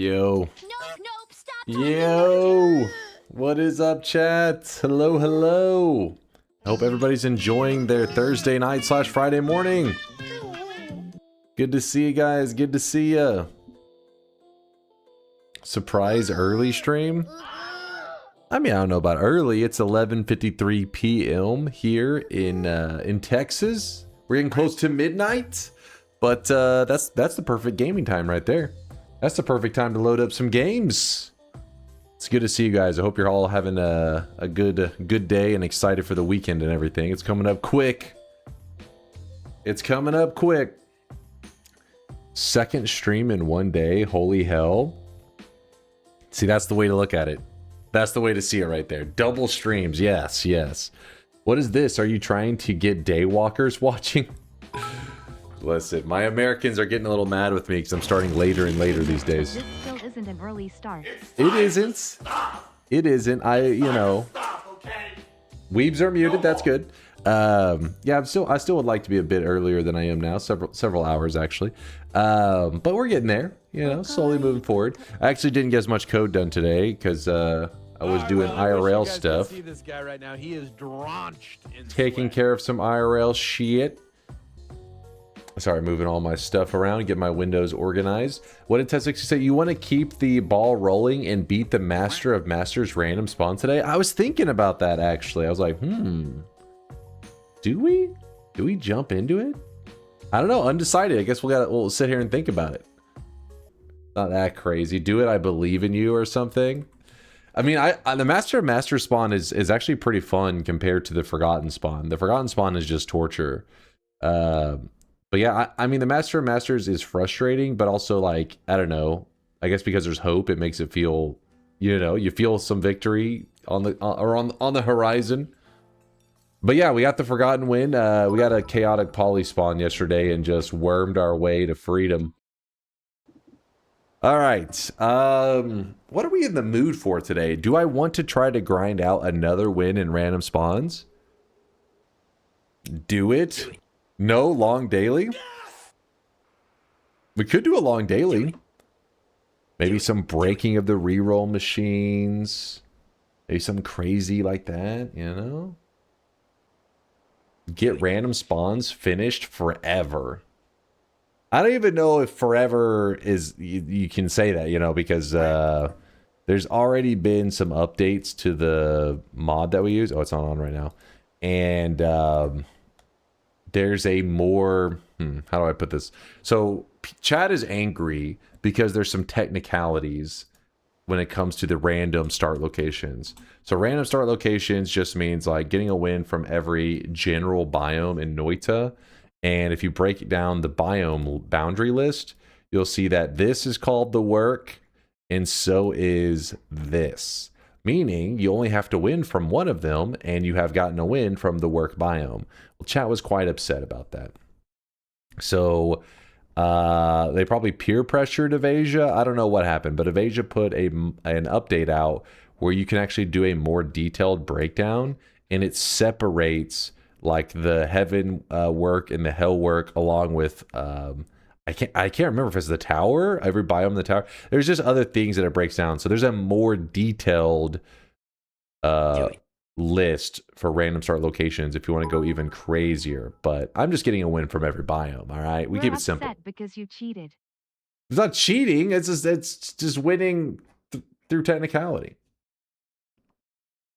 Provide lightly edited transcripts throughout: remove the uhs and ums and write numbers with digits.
Yo. Nope, stop. Yo. What is up, chat? Hello, hello. Hope everybody's enjoying their Thursday night / Friday morning. Good to see you guys. Good to see ya. Surprise early stream? I mean, I don't know about early. It's 11:53 p.m. here in Texas. We're getting close to midnight, but that's the perfect gaming time right there. That's the perfect time to load up some games. It's good to see you guys. I hope you're all having a good day and excited for the weekend and everything. It's coming up quick. It's coming up quick. Second stream in one day. Holy hell. See, that's the way to look at it. That's the way to see it right there. Double streams. Yes, yes. What is this? Are you trying to get daywalkers watching? Listen, my Americans are getting a little mad with me because I'm starting later and later these days. This still isn't an early start. It isn't. It isn't. Weebs are muted. That's good. Yeah, I still would like to be a bit earlier than I am now. Several hours actually. But we're getting there. You know, slowly moving forward. I actually didn't get as much code done today because I was doing IRL stuff. See this guy right now. He is drenched in Taking sweat. care of some IRL shit. Sorry, moving all my stuff around, get my windows organized. What did Ted60 say? You want to keep the ball rolling and beat the Master of Masters random spawn today? I was thinking about that actually. I was like, do we jump into it? I don't know, undecided. I guess we'll sit here and think about it. Not that crazy. Do it, I believe in you or something. I mean, the Master of Masters spawn is actually pretty fun compared to the Forgotten spawn. The Forgotten spawn is just torture. But yeah, I mean, the Master of Masters is frustrating, but also like, I don't know. I guess because there's hope, it makes it feel, you know, you feel some victory on the horizon. But yeah, we got the Forgotten win. We got a chaotic poly spawn yesterday and just wormed our way to freedom. All right. What are we in the mood for today? Do I want to try to grind out another win in random spawns? Do it. No long daily? We could do a long daily. Maybe some breaking of the reroll machines. Maybe something crazy like that, you know? Get random spawns finished forever. I don't even know if forever is... You can say that, you know, because there's already been some updates to the mod that we use. Oh, it's not on right now. And... there's a more, how do I put this? So chat is angry because there's some technicalities when it comes to the random start locations. So random start locations just means like getting a win from every general biome in Noita. And if you break down the biome boundary list, you'll see that this is called the work and so is this. Meaning you only have to win from one of them and you have gotten a win from the work biome. Well, chat was quite upset about that. So they probably peer pressured Evasia. I don't know what happened, but Evasia put an update out where you can actually do a more detailed breakdown and it separates like the heaven work and the hell work along with I can't remember if it's the tower, every biome in the tower. There's just other things that it breaks down. So there's a more detailed list for random start locations if you want to go even crazier. But I'm just getting a win from every biome, all right? We keep it simple. Because you cheated. It's not cheating. It's just winning through technicality.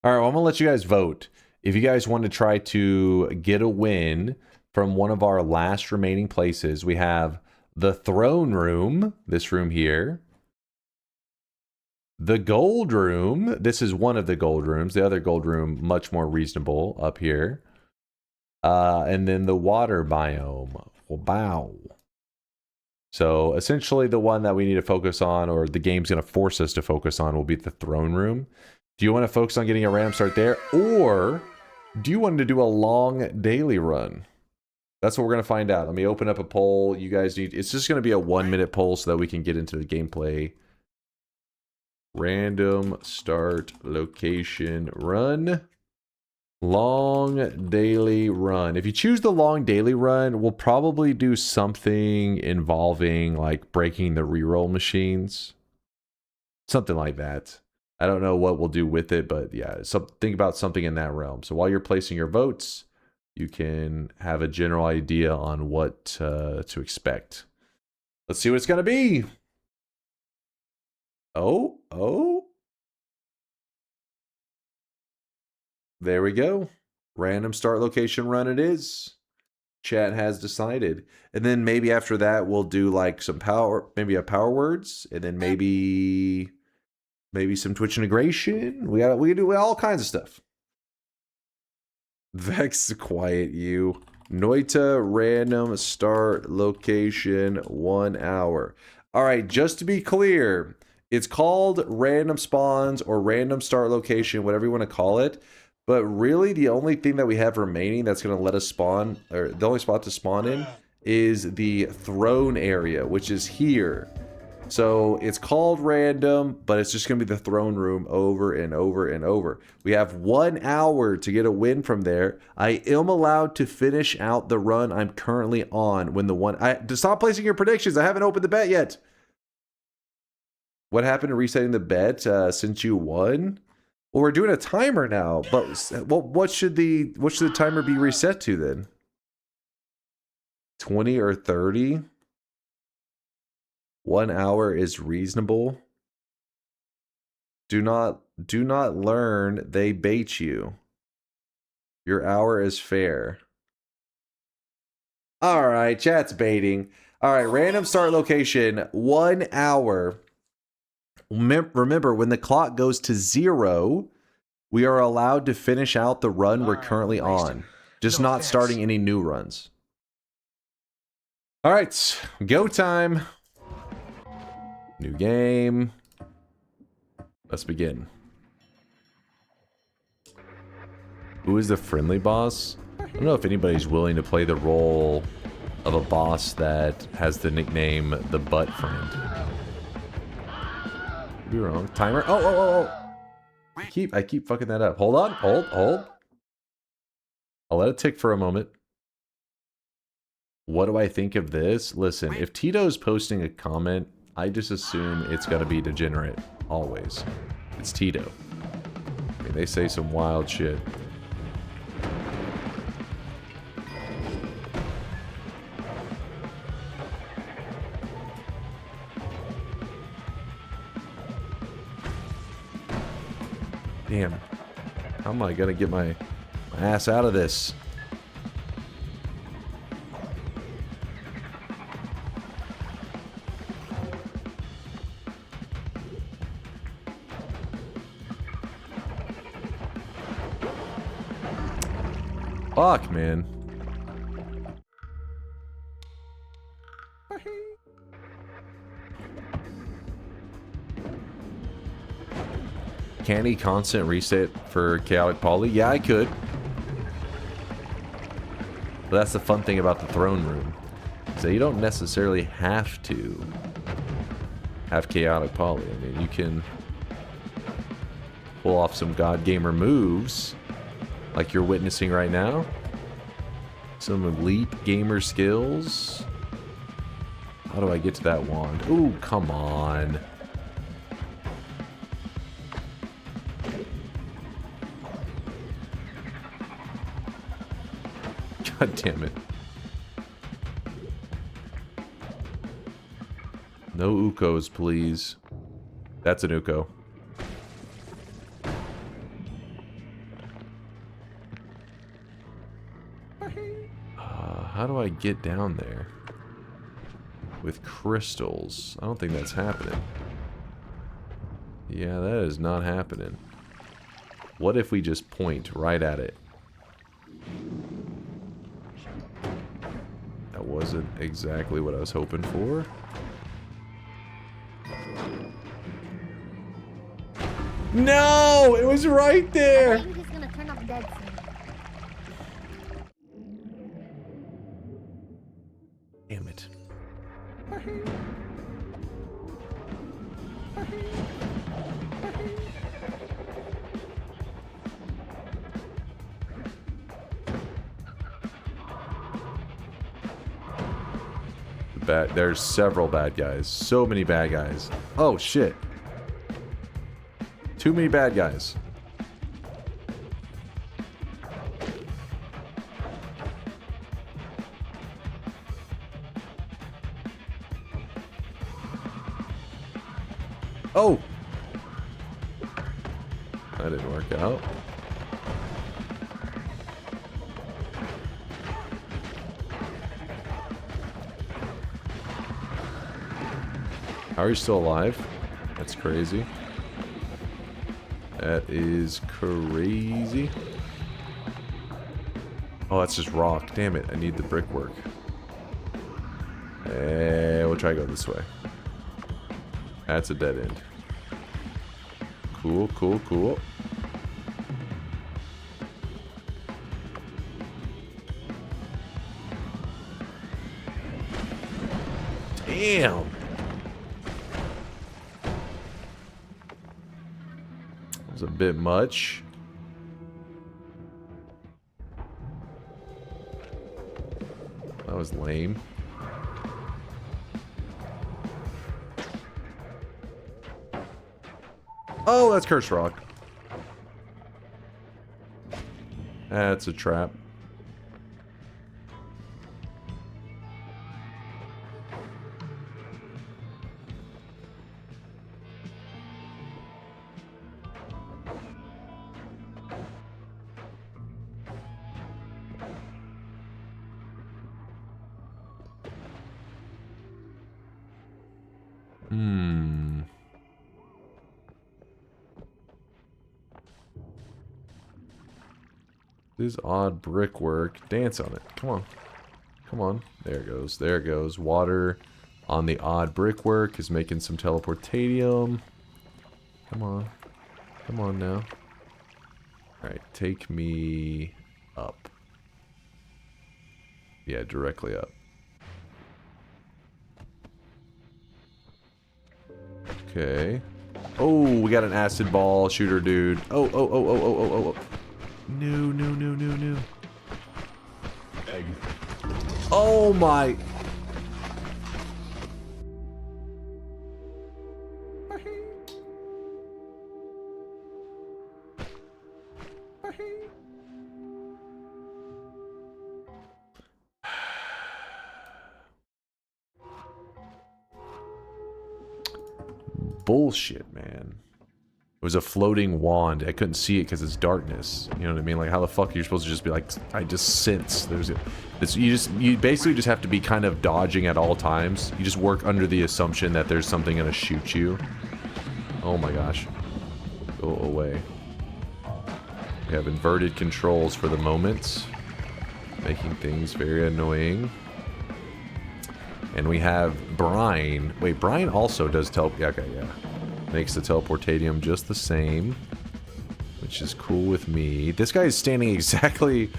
All right, well, I'm going to let you guys vote. If you guys want to try to get a win from one of our last remaining places, we have the throne room, this room here. The gold room, this is one of the gold rooms. The other gold room, much more reasonable up here. And then the water biome. Wow. So essentially the one that we need to focus on, or the game's going to force us to focus on, will be the throne room. Do you want to focus on getting a random start there? Or do you want to do a long daily run? That's what we're going to find out. Let me open up a poll. You guys need... It's just going to be a 1-minute poll so that we can get into the gameplay. Random start location run. Long daily run. If you choose the long daily run, we'll probably do something involving like breaking the reroll machines. Something like that. I don't know what we'll do with it, but yeah, think about something in that realm. So while you're placing your votes, you can have a general idea on what to expect. Let's see what it's going to be. Oh. There we go. Random start location run it is. Chat has decided. And then maybe after that, we'll do like some maybe a power words, and then maybe some Twitch integration. We can do all kinds of stuff. Vex, quiet you. Noita, random start location, 1 hour. All right, just to be clear, it's called random spawns or random start location, whatever you want to call it. But really, the only thing that we have remaining that's going to let us spawn, or the only spot to spawn in, is the throne area, which is here. So it's called random, but it's just going to be the throne room over and over and over. We have 1 hour to get a win from there. I am allowed to finish out the run I'm currently on when to stop placing your predictions. I haven't opened the bet yet. What happened to resetting the bet since you won? Well, we're doing a timer now, but what should the timer be reset to then? 20 or 30? 1 hour is reasonable. Do not learn, they bait you. Your hour is fair. All right, chat's baiting. All right, random start location, 1 hour. Remember, when the clock goes to 0, we are allowed to finish out the run we're currently on. Just not starting any new runs. All right, go time. New game. Let's begin. Who is the friendly boss? I don't know if anybody's willing to play the role of a boss that has the nickname the butt friend. Could be wrong. Timer. Oh. I keep fucking that up. Hold on. Hold. I'll let it tick for a moment. What do I think of this? Listen, if Tito's posting a comment, I just assume it's gotta be degenerate. Always. It's Tito. I mean, they say some wild shit. Damn. How am I gonna get my ass out of this? Fuck, man. Can he constant reset for Chaotic Poly? Yeah, I could. But that's the fun thing about the throne room. So you don't necessarily have to have Chaotic Poly. I mean, you can pull off some God Gamer moves like you're witnessing right now. Some leap gamer skills. How do I get to that wand? Ooh, come on. God damn it. No Ukos, please. That's an Uko. How do I get down there? With crystals. I don't think that's happening. Yeah, that is not happening. What if we just point right at it? That wasn't exactly what I was hoping for. No! It was right there! I thought he was gonna turn off dead soon. Damn it. There's several bad guys. So many bad guys. Oh, shit. Too many bad guys. Oh! That didn't work out. How are you still alive? That's crazy. That is crazy. Oh, that's just rock. Damn it. I need the brickwork. We'll try to go this way. That's a dead end. Cool, cool, cool. Damn. That was a bit much. That was lame. Oh, that's cursed rock. That's a trap. This is odd brickwork. Dance on it. Come on. Come on. There it goes. There it goes. Water on the odd brickwork is making some teleportatium. Come on. Come on now. Alright, take me up. Yeah, directly up. Okay. Oh, we got an acid ball shooter, dude. Oh, oh, oh, oh, oh, oh, oh. No, no, no, no, no. Egg. Oh my. Bullshit, man. It was a floating wand. I couldn't see it because it's darkness. You know what I mean? Like, how the fuck are you supposed to just be like, I just sense there's a... You basically just have to be kind of dodging at all times. You just work under the assumption that there's something gonna shoot you. Oh my gosh. Go away. We have inverted controls for the moment, making things very annoying. And we have Brine. Wait, Brine also does yeah, okay, yeah. Makes the teleportatium just the same, which is cool with me. This guy is standing exactly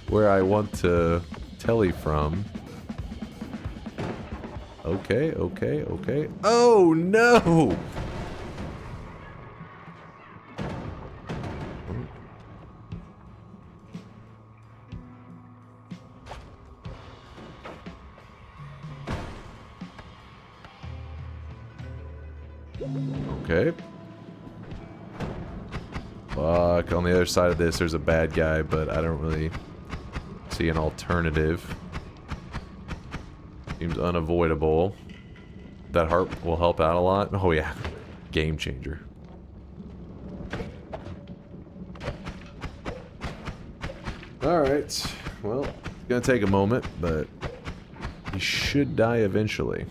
where I want to telly from. Okay, okay, okay. Oh no! Okay. Fuck, on the other side of this there's a bad guy, but I don't really see an alternative. Seems unavoidable. That heart will help out a lot. Oh yeah. Game changer. Alright. Well, it's gonna take a moment, but he should die eventually.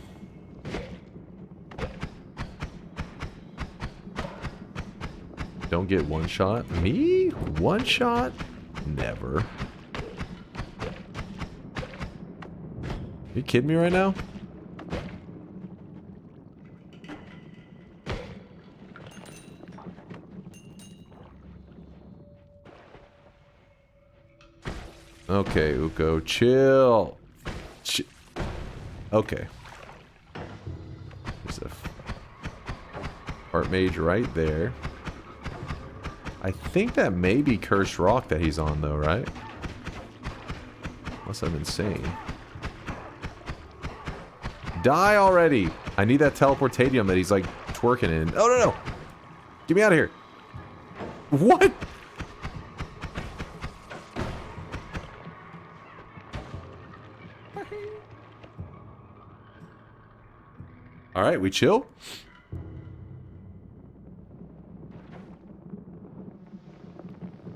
Don't get one shot. Me? One shot? Never. Are you kidding me right now? Okay, Uko, chill. Okay. There's a heart mage right there. I think that may be Cursed Rock that he's on, though, right? Unless I'm insane. Die already! I need that teleportatium that he's, like, twerking in. Oh, no, no! Get me out of here! What? All right, we chill.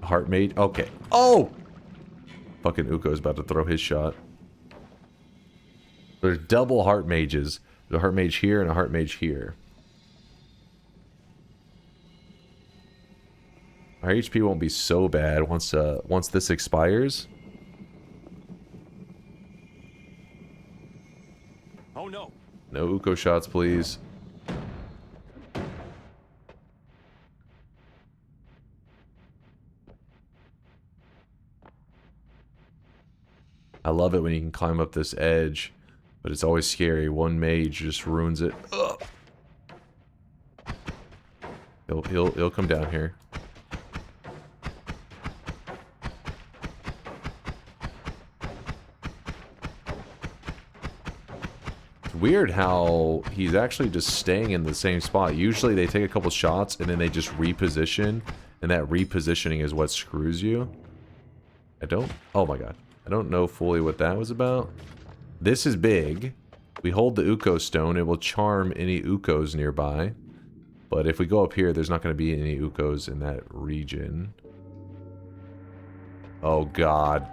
Heart mage. Okay. Oh! Fucking Uko's about to throw his shot. There's double heart mages. There's a heart mage here and a heart mage here. Our HP won't be so bad once this expires. Oh no. No Uko shots, please. I love it when you can climb up this edge, but it's always scary. One mage just ruins it. Ugh. He'll come down here. It's weird how he's actually just staying in the same spot. Usually they take a couple shots and then they just reposition, and that repositioning is what screws you. Oh my god. I don't know fully what that was about. This is big. We hold the Uko stone. It will charm any Ukos nearby. But if we go up here, there's not going to be any Ukos in that region. Oh, God.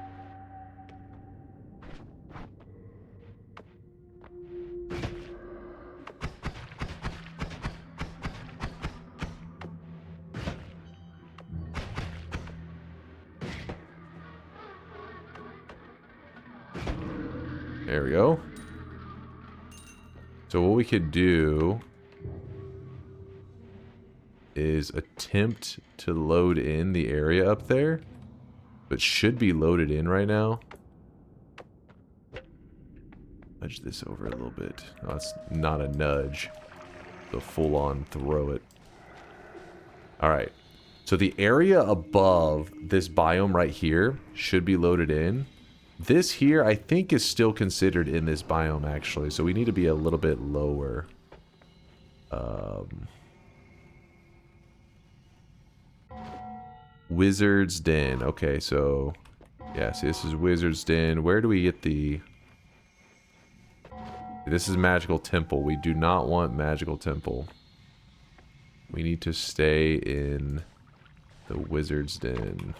There we go. So what we could do is attempt to load in the area up there, but should be loaded in right now. Nudge this over a little bit. No, it's not a nudge. The full-on throw it. Alright. So the area above this biome right here should be loaded in. This here, I think, is still considered in this biome, actually. So we need to be a little bit lower. Wizard's Den. Okay, so... yeah, see, this is Wizard's Den. Where do we get the... this is Magical Temple. We do not want Magical Temple. We need to stay in the Wizard's Den.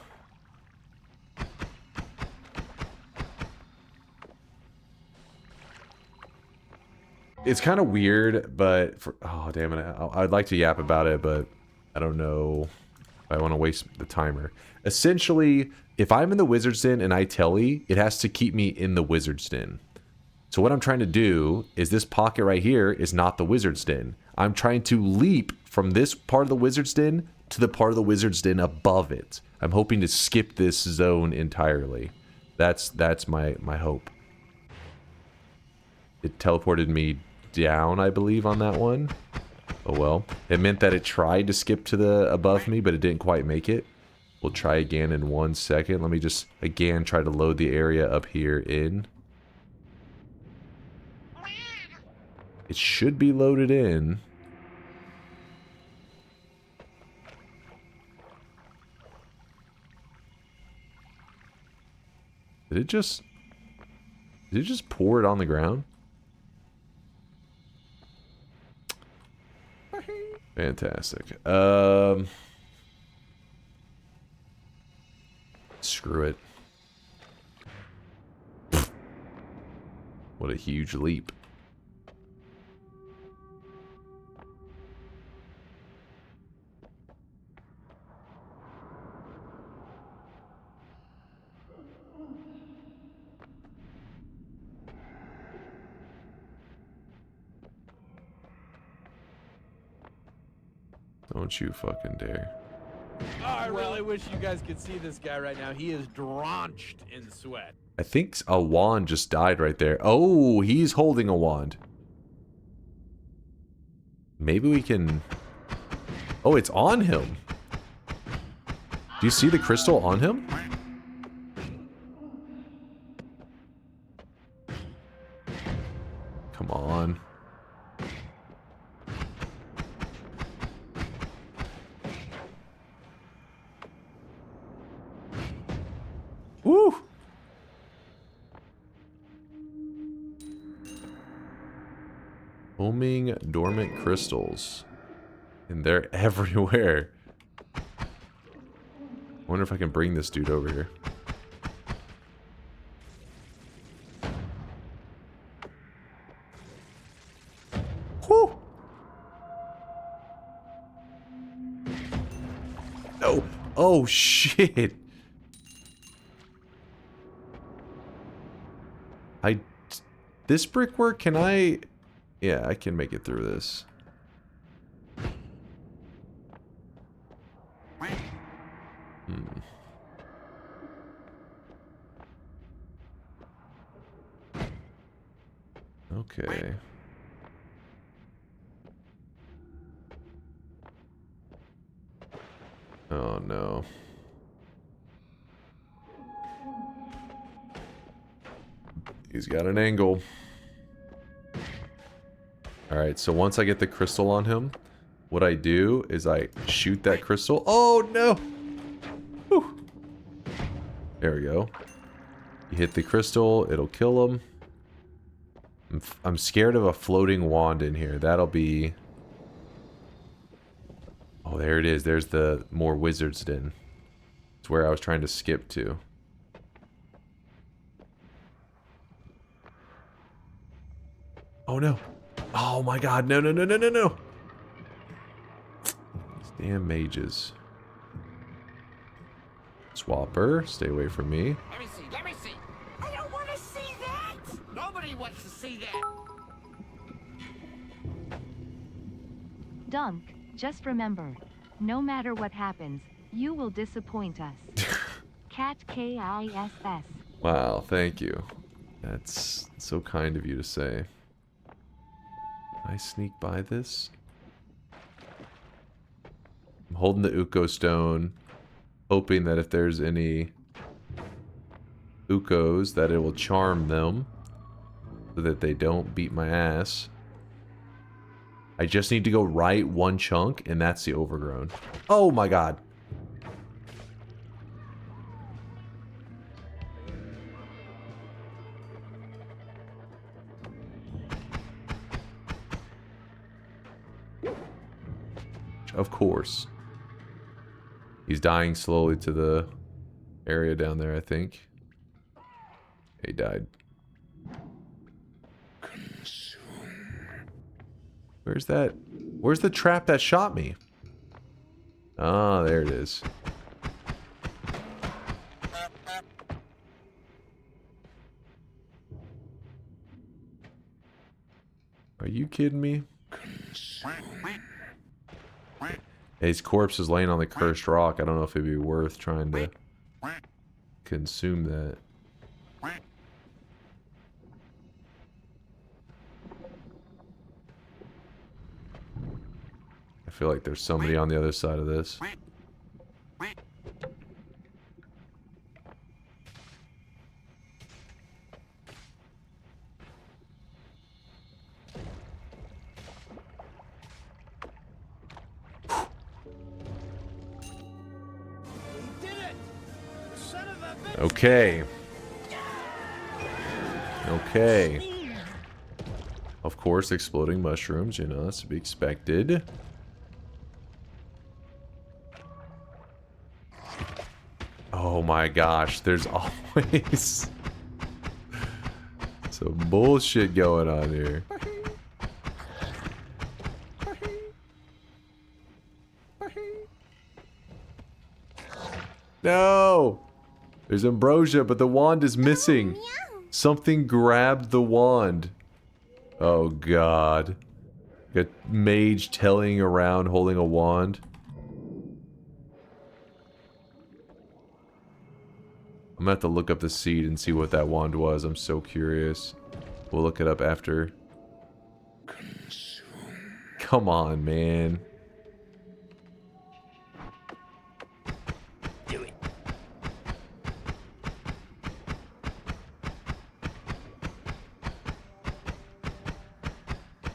It's kind of weird, but... oh, damn it. I'd like to yap about it, but I don't know if I want to waste the timer. Essentially, if I'm in the Wizard's Den and I telly, it has to keep me in the Wizard's Den. So what I'm trying to do is this pocket right here is not the Wizard's Den. I'm trying to leap from this part of the Wizard's Den to the part of the Wizard's Den above it. I'm hoping to skip this zone entirely. That's my hope. It teleported me down, I believe, on that one. Oh well. It meant that it tried to skip to the above me, but it didn't quite make it. We'll try again in 1 second. Let me just, again, try to load the area up here in. It should be loaded in. Did it just pour it on the ground? Fantastic. Screw it. What a huge leap. Don't you fucking dare. Oh, I really wish you guys could see this guy right now. He is drenched in sweat. I think a wand just died right there. Oh, he's holding a wand. Maybe we can... oh, it's on him. Do you see the crystal on him? Come on. Homing dormant crystals. And they're everywhere. I wonder if I can bring this dude over here. Whew! No! Oh, shit! This brickwork, can I... Yeah, I can make it through this. Okay. Oh no. He's got an angle. Alright, so once I get the crystal on him, what I do is I shoot that crystal. Oh no! Whew. There we go. You hit the crystal, it'll kill him. I'm scared of a floating wand in here. That'll be... Oh, there it is. There's the more wizard's den. It's where I was trying to skip to. Oh no. Oh my god. No, no, no, no, no, no. These damn mages. Swapper, stay away from me. Let me see, let me see. I don't want to see that. Nobody wants to see that. Dunk, just remember, no matter what happens, you will disappoint us. Cat K-I-S-S. Wow, thank you. That's so kind of you to say. Can I sneak by this? I'm holding the Uko stone, hoping that if there's any Ukos, that it will charm them, so that they don't beat my ass. I just need to go right one chunk, and that's the overgrown. Oh my god. Of course. He's dying slowly to the area down there, I think. He died. Where's that? Where's the trap that shot me? Ah, there it is. Are you kidding me? His corpse is laying on the cursed rock. I don't know if it'd be worth trying to consume that. I feel like there's somebody on the other side of this. Okay. Okay. Of course, exploding mushrooms, you know, that's to be expected. Oh my gosh, there's always some bullshit going on here. No! There's ambrosia, but the wand is missing. Something grabbed the wand. Oh god. Got mage telling around holding a wand. I'm gonna have to look up the seed and see what that wand was. I'm so curious. We'll look it up after. Come on, man. Do it.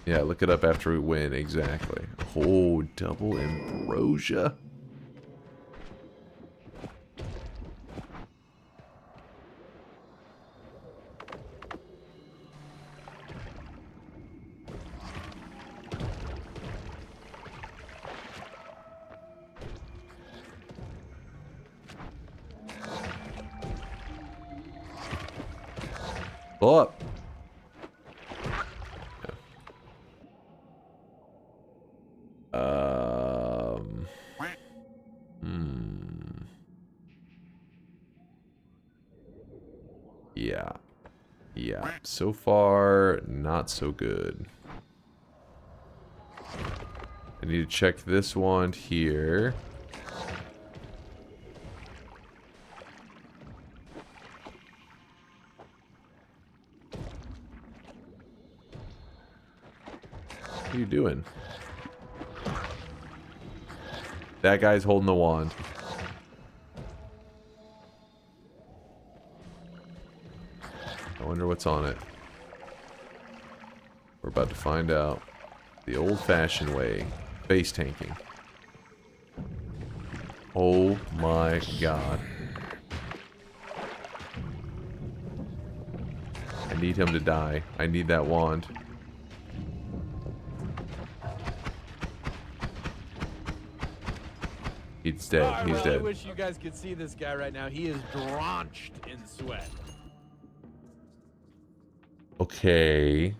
Yeah, look it up after we win, exactly. Oh, double ambrosia. Pull up. Yeah. Yeah. So far, not so good. I need to check this wand here. What are you doing? That guy's holding the wand. I wonder what's on it. We're about to find out. The old-fashioned way. Face tanking. Oh my god. I need him to die. I need that wand. He's dead. He's I really dead. wish you guys could see this guy right now. He is drenched in sweat. Okay.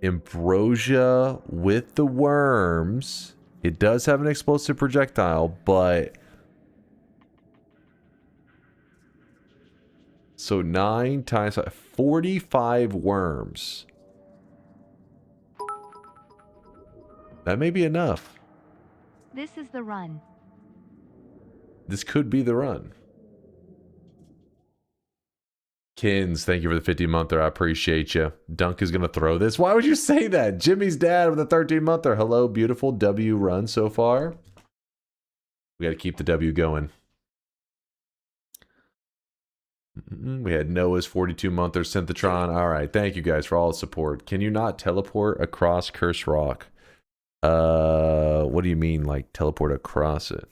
Ambrosia with the worms. It does have an explosive projectile, but... So 9 times 45 worms. That may be enough. This is the run. This could be the run. Kins, thank you for the 50-monther. I appreciate you. Dunk is going to throw this. Why would you say that? Jimmy's dad with a 13-monther. Hello, beautiful W run so far. We got to keep the W going. We had Noah's 42-monther, Synthetron. All right, thank you guys for all the support. Can you not teleport across Curse Rock? What do you mean, like teleport across it?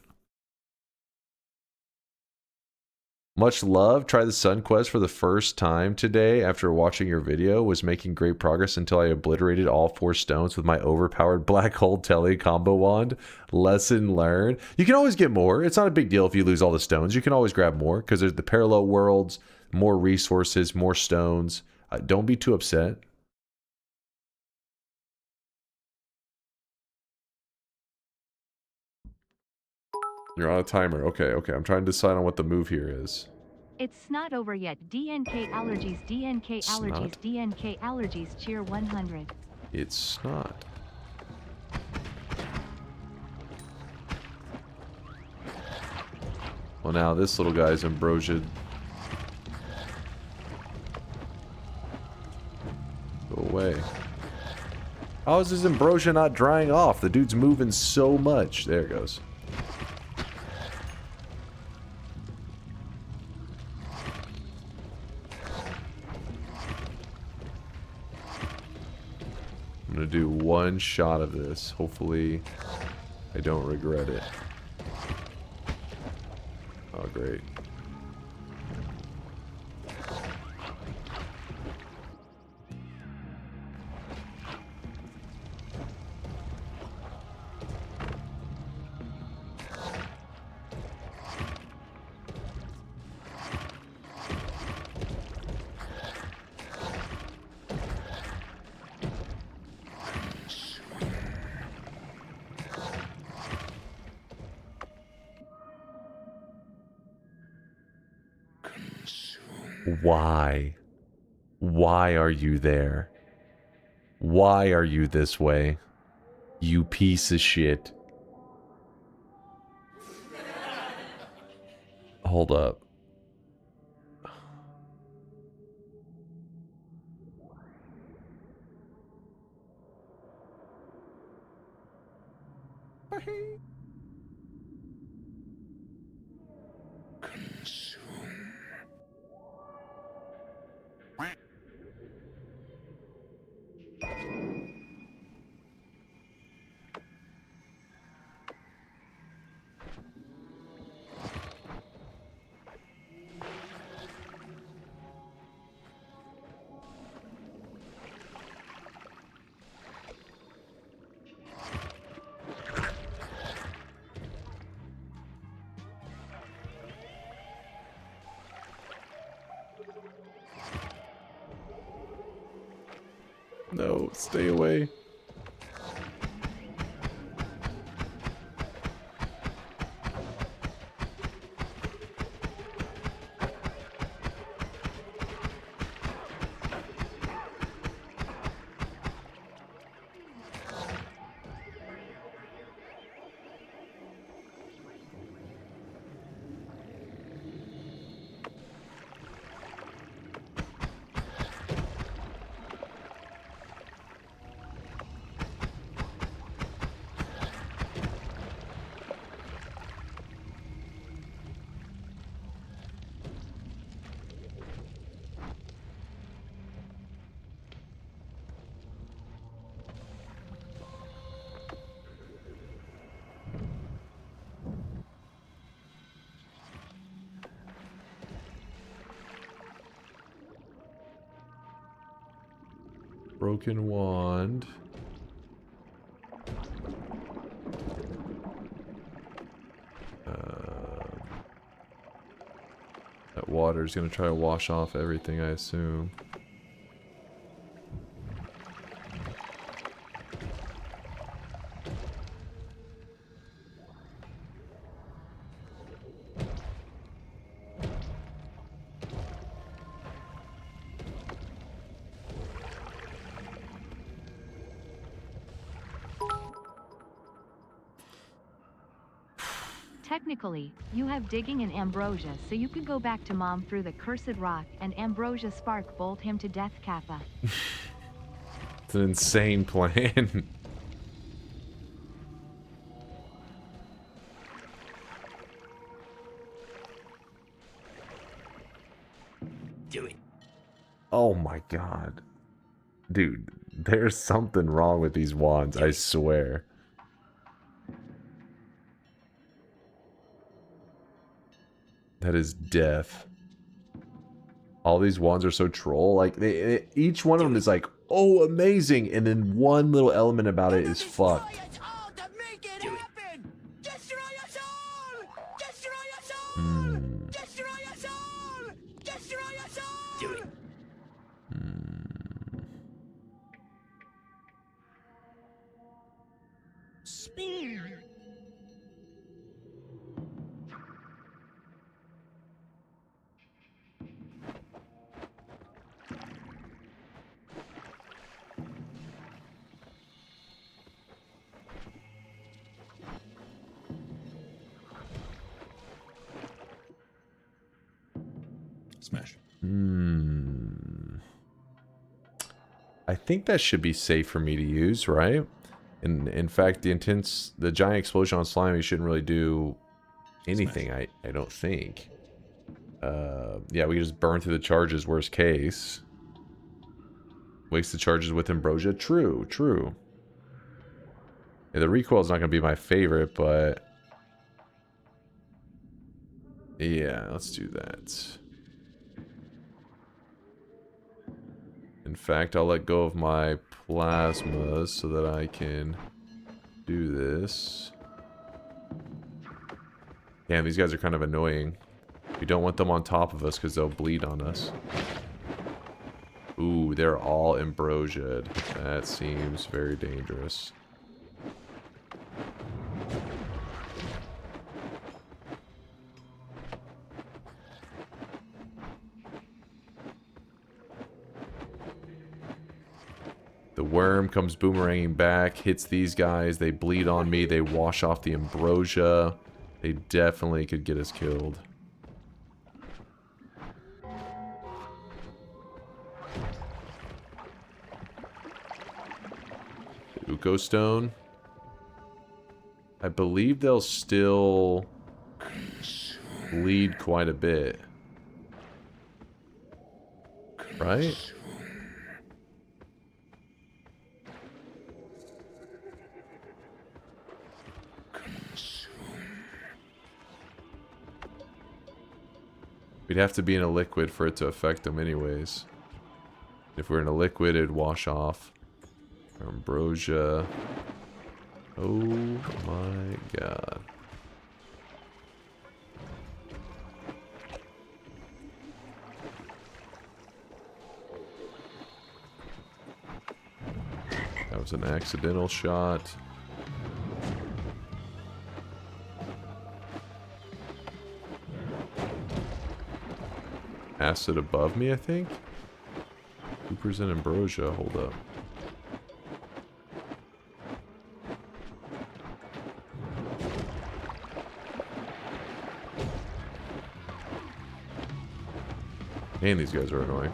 Much love. Try the Sun Quest for the first time today after watching your video. Was making great progress until I obliterated all 4 stones with my overpowered black hole tele combo wand. Lesson learned. You can always get more. It's not a big deal if you lose all the stones. You can always grab more because there's the parallel worlds, more resources, more stones. Don't be too upset. You're on a timer. Okay. I'm trying to decide on what the move here is. It's not over yet. DNK allergies, DNK allergies, Snot? DNK allergies, cheer 100. It's not. Well, now this little guy's ambrosia. Go away. How is his ambrosia not drying off? The dude's moving so much. There it goes. I'm gonna do one shot of this. Hopefully, I don't regret it. Oh, great. Why? Why are you there? Why are you this way? You piece of shit. Hold up. No, stay away. Broken wand. That water is going to try to wash off everything, I assume. Technically, you have digging and ambrosia, so you could go back to Mom through the cursed rock and ambrosia spark bolt him to death, Kappa. It's an insane plan. Do it. Oh my god. Dude, there's something wrong with these wands, I swear. That is death. All these wands are so troll. Like, each one of them is like, oh, amazing. And then one little element about it is fucked. Destroy us all to make it happen! Destroy us all! Destroy us all! Destroy us all! Destroy us all! Do it. Spear. Smash. I think that should be safe for me to use, right? And in fact, the giant explosion on slimy shouldn't really do anything. I don't think. Yeah, we can just burn through the charges. Worst case, waste the charges with ambrosia. True, true. Yeah, the recoil is not going to be my favorite, but yeah, let's do that. In fact, I'll let go of my plasmas so that I can do this. Damn, these guys are kind of annoying. We don't want them on top of us because they'll bleed on us. Ooh, they're all ambrosiaed. That seems very dangerous. The worm comes boomeranging back, hits these guys, they bleed on me, they wash off the ambrosia. They definitely could get us killed. Uko Stone. I believe they'll still bleed quite a bit. Right? We'd have to be in a liquid for it to affect them anyways. If we're in a liquid, it'd wash off. Ambrosia. Oh my god. was an accidental shot. Acid above me, I think? 2% ambrosia, hold up. Man, these guys are annoying.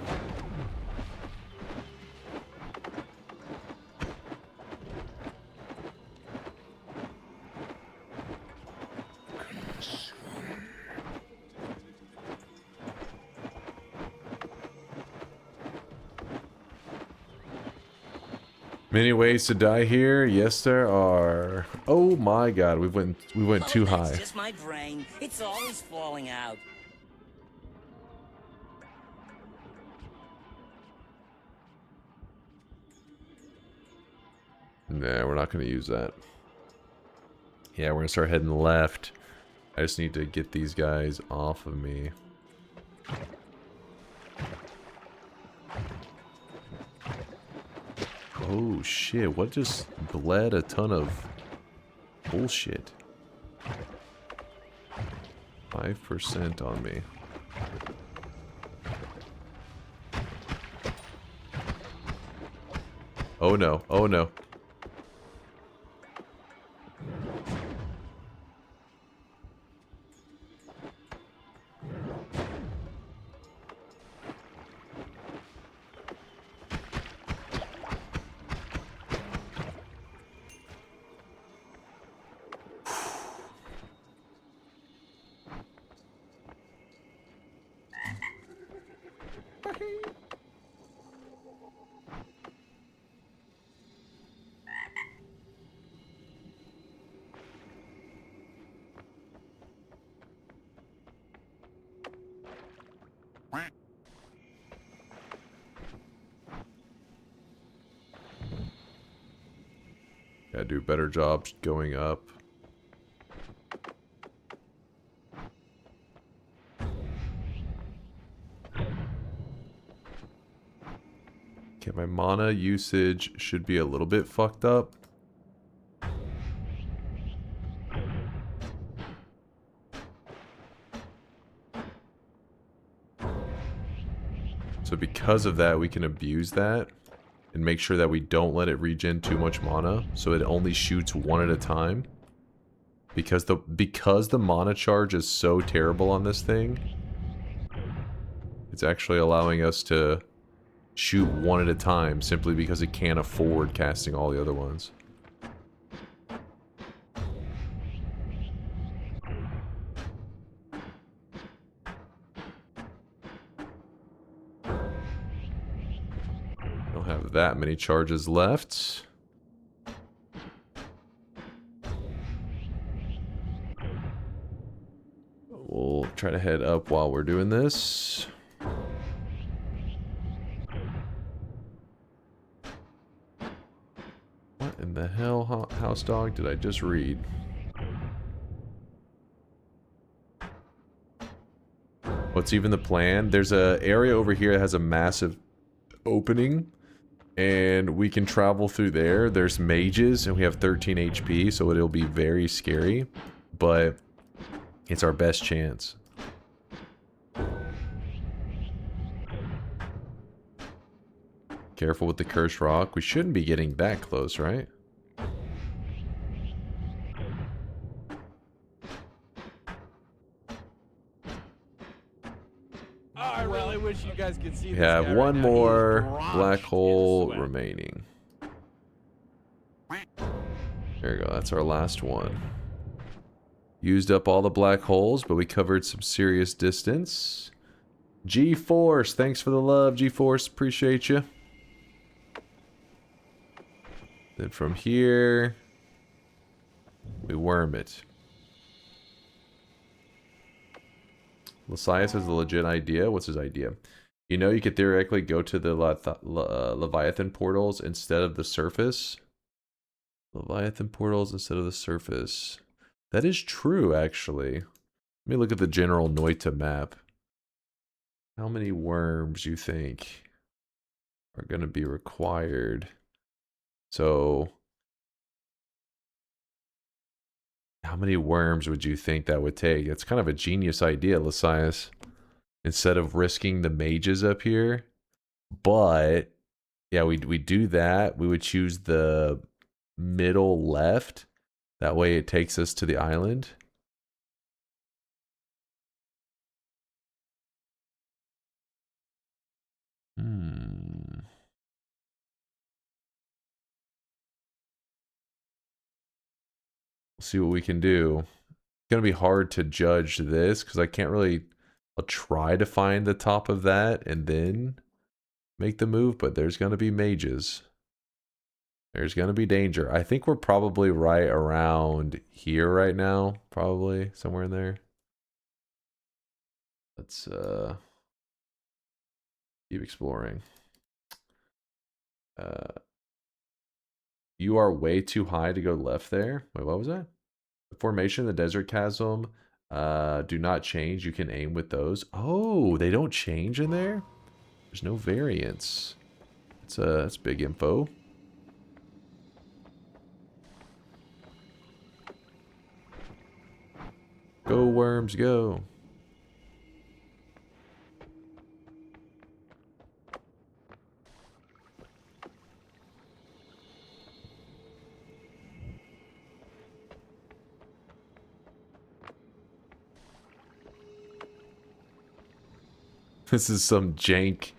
Many ways to die here. Yes, there are. Oh my God, we went too high. That's just my brain. It's always falling out. Nah, we're not going to use that. Yeah, we're going to start heading left. I just need to get these guys off of me. Oh shit, what just bled a ton of bullshit? 5% on me. Oh no, oh no. Gotta do a better job going up. Okay, my mana usage should be a little bit fucked up. So because of that, we can abuse that and make sure that we don't let it regen too much mana, so it only shoots one at a time. Because the mana charge is so terrible on this thing, it's actually allowing us to shoot one at a time simply because it can't afford casting all the other ones. Don't have that many charges left. We'll try to head up while we're doing this. What in the hell, house dog, did I just read? What's even the plan? There's a area over here that has a massive opening, and we can travel through there. There's mages, and we have 13 HP, so it'll be very scary, but it's our best chance. Careful with the cursed rock. We shouldn't be getting that close, right? I really wish you guys could see We this have guy one right now. He is more drenched black in hole sweat. remaining. There you go. That's our last one. Used up all the black holes, but we covered some serious distance. G-Force, thanks for the love, G-Force. Appreciate you. Then from here, we worm it. Lasias has a legit idea. What's his idea? You know, you could theoretically go to the Leviathan portals instead of the surface. Leviathan portals instead of the surface. That is true, actually. Let me look at the general Noita map. How many worms you think are going to be required So how many worms would you think that would take? It's kind of a genius idea, Lysias. Instead of risking the mages up here. But yeah, we do that. We would choose the middle left. That way it takes us to the island. We'll see what we can do. It's going to be hard to judge this because I can't really... I'll try to find the top of that and then make the move, but there's going to be mages. There's going to be danger. I think we're probably right around here right now. Probably somewhere in there. Let's keep exploring. You are way too high to go left there. Wait, what was that? The formation of the desert chasm do not change. You can aim with those. Oh, they don't change in there? There's no variance. That's big info. Go worms, go. This is some jank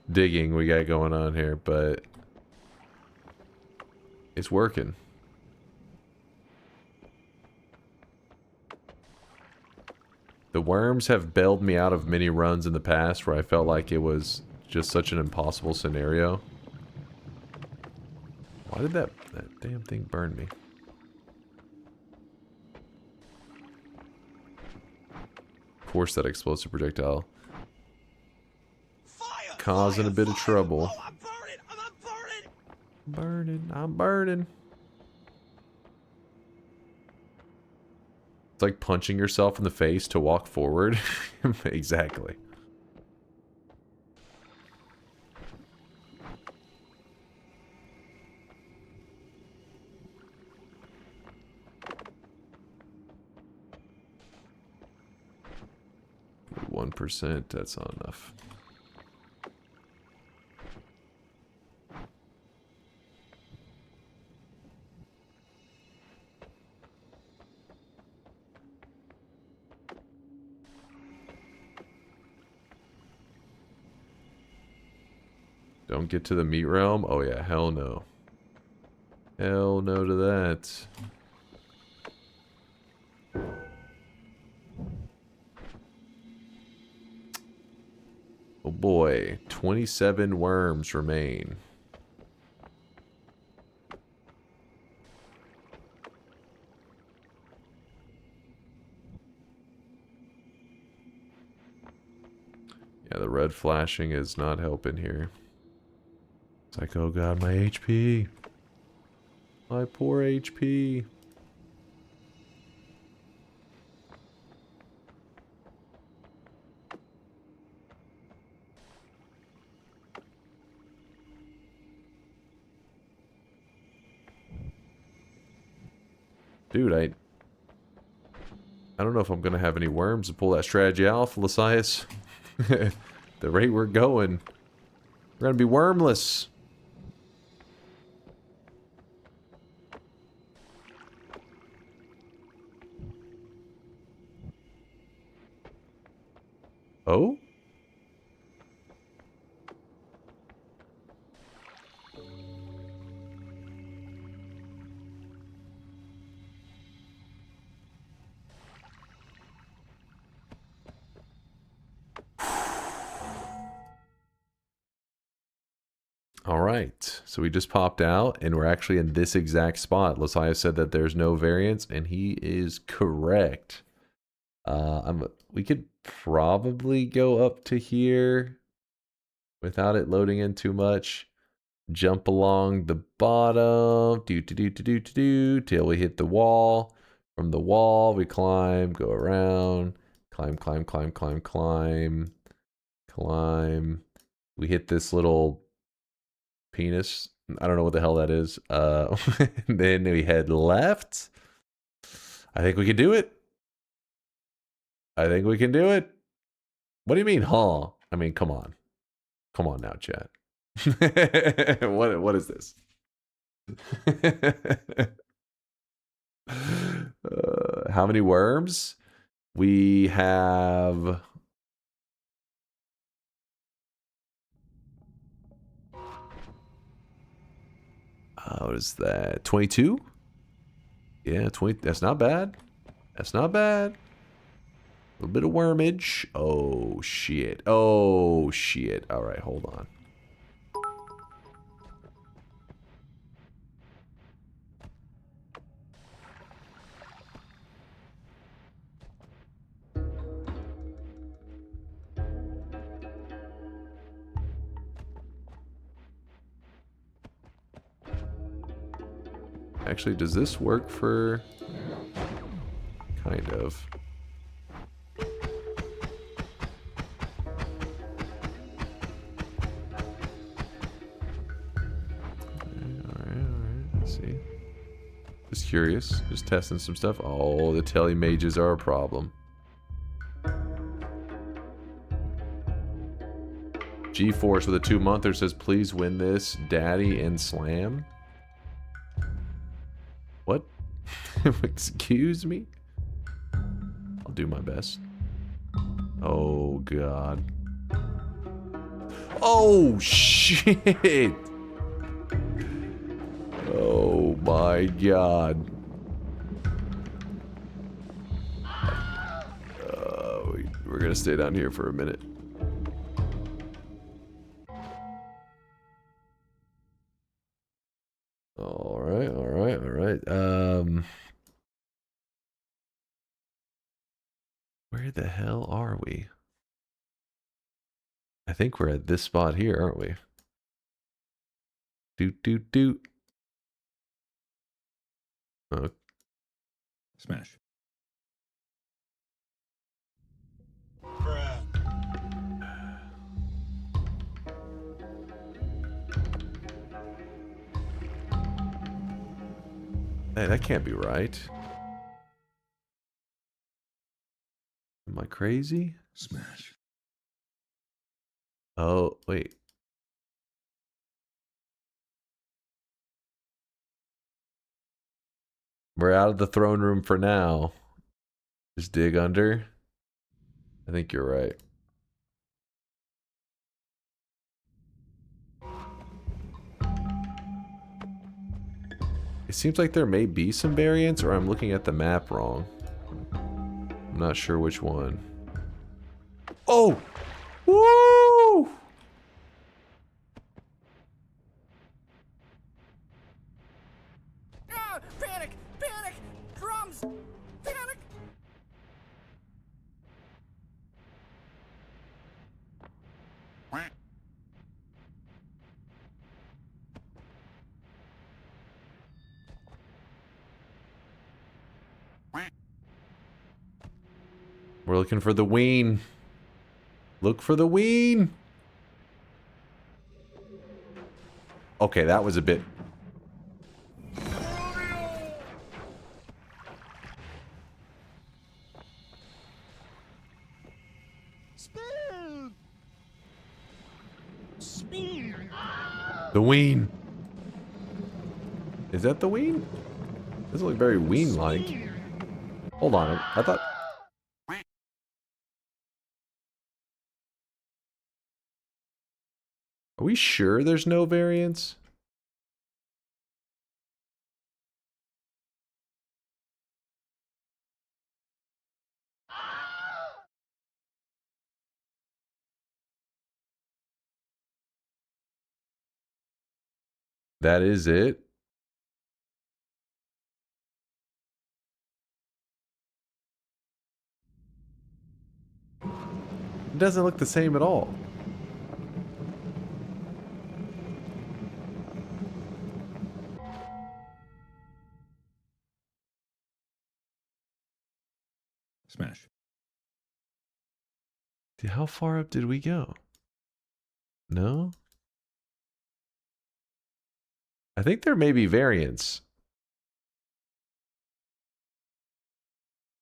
digging we got going on here, but it's working. The worms have bailed me out of many runs in the past where I felt like it was just such an impossible scenario. Why did that damn thing burn me? Of course that explosive projectile. Fire! Causing a bit of trouble. Oh, I'm burning! I'm burning! I'm burning. It's like punching yourself in the face to walk forward. Exactly. %, that's not enough. Don't get to the meat realm? Oh yeah, hell no. Hell no to that. Oh boy, 27 worms remain. Yeah, the red flashing is not helping here. It's like, oh god, my HP. My poor HP. Dude, I don't know if I'm going to have any worms to pull that strategy off, Lysias. The rate we're going, we're going to be wormless. Oh? All right, so we just popped out, and we're actually in this exact spot. Lysias said that there's no variance, and he is correct. We could probably go up to here without it loading in too much. Jump along the bottom, till we hit the wall. From the wall, we climb, go around, climb. We hit this little penis I don't know what the hell that is. Then we head left. I think we can do it. I think we can do it. What do you mean, huh? I mean, come on. Come on now, chat. What is this? How many worms? We have... what is that? 22? Yeah, 20. That's not bad. That's not bad. A little bit of wormage. Oh, shit. Oh, shit. All right, hold on. Actually, does this work for... Kind of. Alright, let's see. Just curious, just testing some stuff. Oh, the tele mages are a problem. G-Force with a 2-monther says, please win this, Daddy and Slam. What? Excuse me? I'll do my best. Oh, God. Oh, shit! Oh, my God. We're gonna stay down here for a minute. Alright, alright, alright. Where the hell are we? I think we're at this spot here, aren't we? Doot, doot, doot. Smash. Hey, that can't be right. Am I crazy? Smash. Oh, wait. We're out of the throne room for now. Just dig under. I think you're right. It seems like there may be some variants, or I'm looking at the map wrong. I'm not sure which one. Oh! Woo! Ah, panic! Panic! Drums! Panic! We're looking for the ween. Look for the ween. Okay, that was a bit... Spoon! Spoon! The ween. Is that the ween? Doesn't look very ween-like. Hold on, I thought... Are we sure there's no variants? That is it. It doesn't look the same at all. Smash. Dude, how far up did we go? No? I think there may be variants.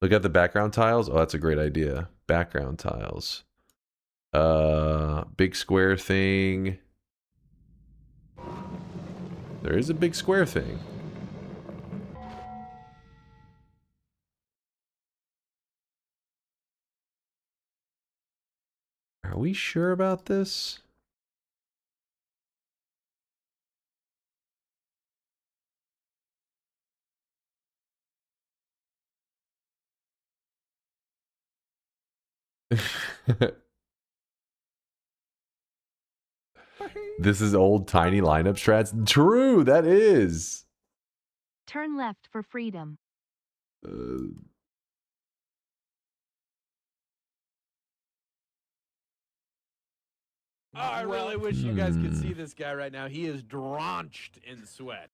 Look at the background tiles. Oh, that's a great idea. Background tiles. Big square thing. There is a big square thing. Are we sure about this? This is old tiny lineup strats. True, that is. Turn left for freedom. I really wish you guys could see this guy right now. He is drenched in sweat.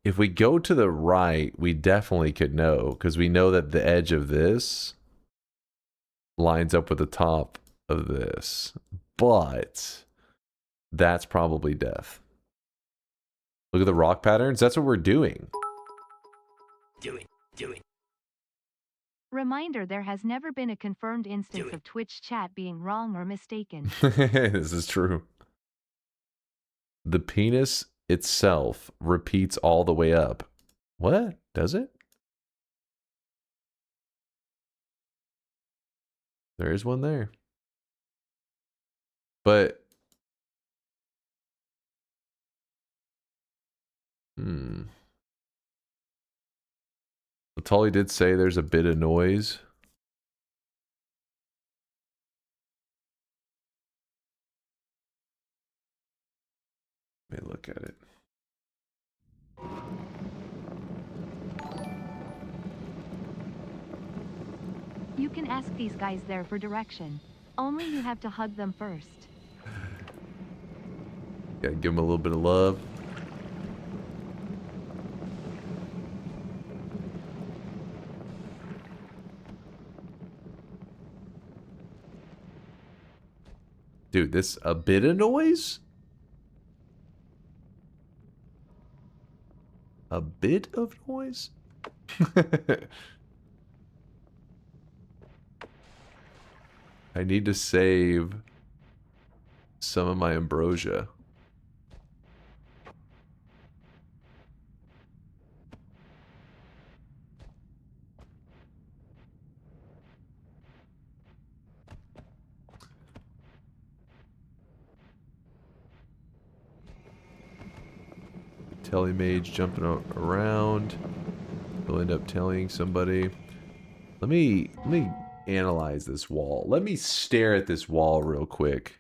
If we go to the right, we definitely could know, because we know that the edge of this lines up with the top of this. But that's probably death. Look at the rock patterns. That's what we're doing. Do it. Do it. Reminder, there has never been a confirmed instance of Twitch chat being wrong or mistaken. This is true. The penis itself repeats all the way up. What? Does it? There is one there. But Tully did say there's a bit of noise. Let me look at it. You can ask these guys there for direction. Only you have to hug them first. Gotta give them a little bit of love. Dude, this a bit of noise? A bit of noise? I need to save some of my ambrosia. Telemage jumping around. He'll end up telling somebody. Let me analyze this wall. Let me stare at this wall real quick.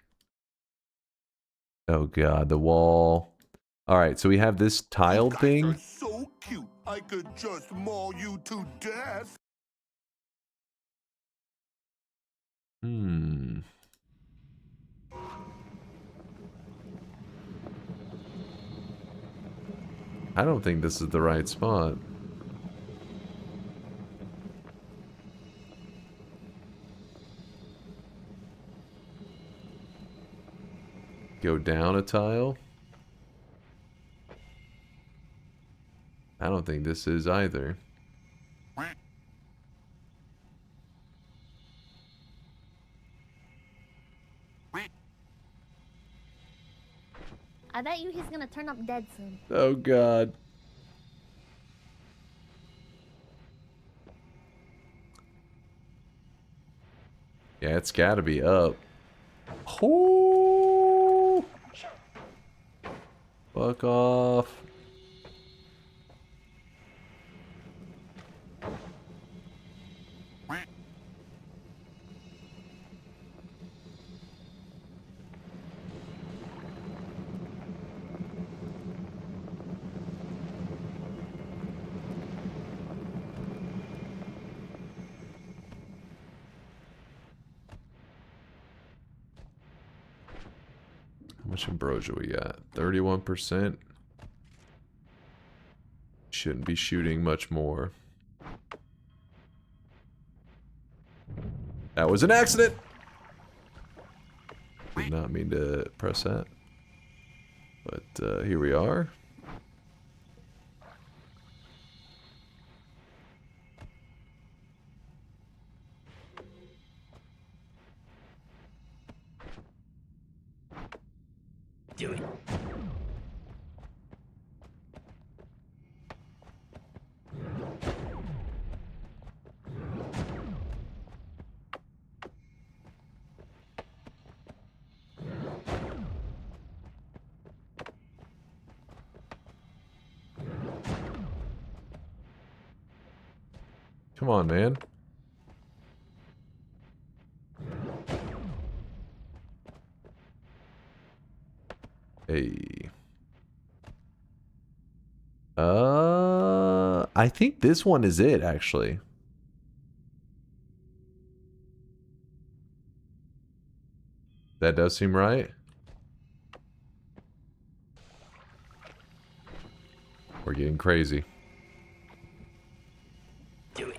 Oh god, the wall. All right, so we have this tiled thing. Are so cute. I could just maul you to death. I don't think this is the right spot. Go down a tile. I don't think this is either. I bet you he's gonna turn up dead soon. Oh god. Yeah, it's gotta be up. Oh! Fuck off. How much ambrosia we got? 31%. Shouldn't be shooting much more. That was an accident! Did not mean to press that. But here we are. Do it. Come on, man. Hey. I think this one is it, actually. That does seem right. We're getting crazy. Do it.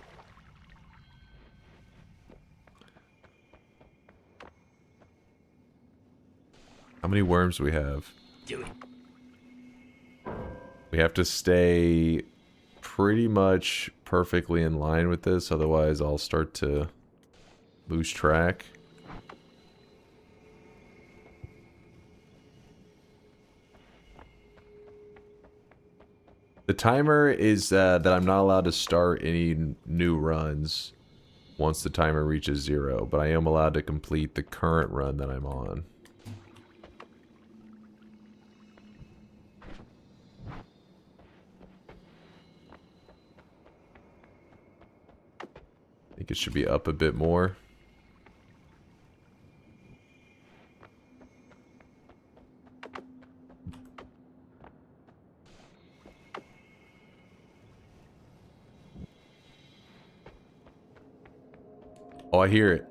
How many worms do we have? Do it. We have to stay pretty much perfectly in line with this, otherwise I'll start to lose track. The timer is that I'm not allowed to start any new runs once the timer reaches 0, but I am allowed to complete the current run that I'm on. I think it should be up a bit more. Oh, I hear it.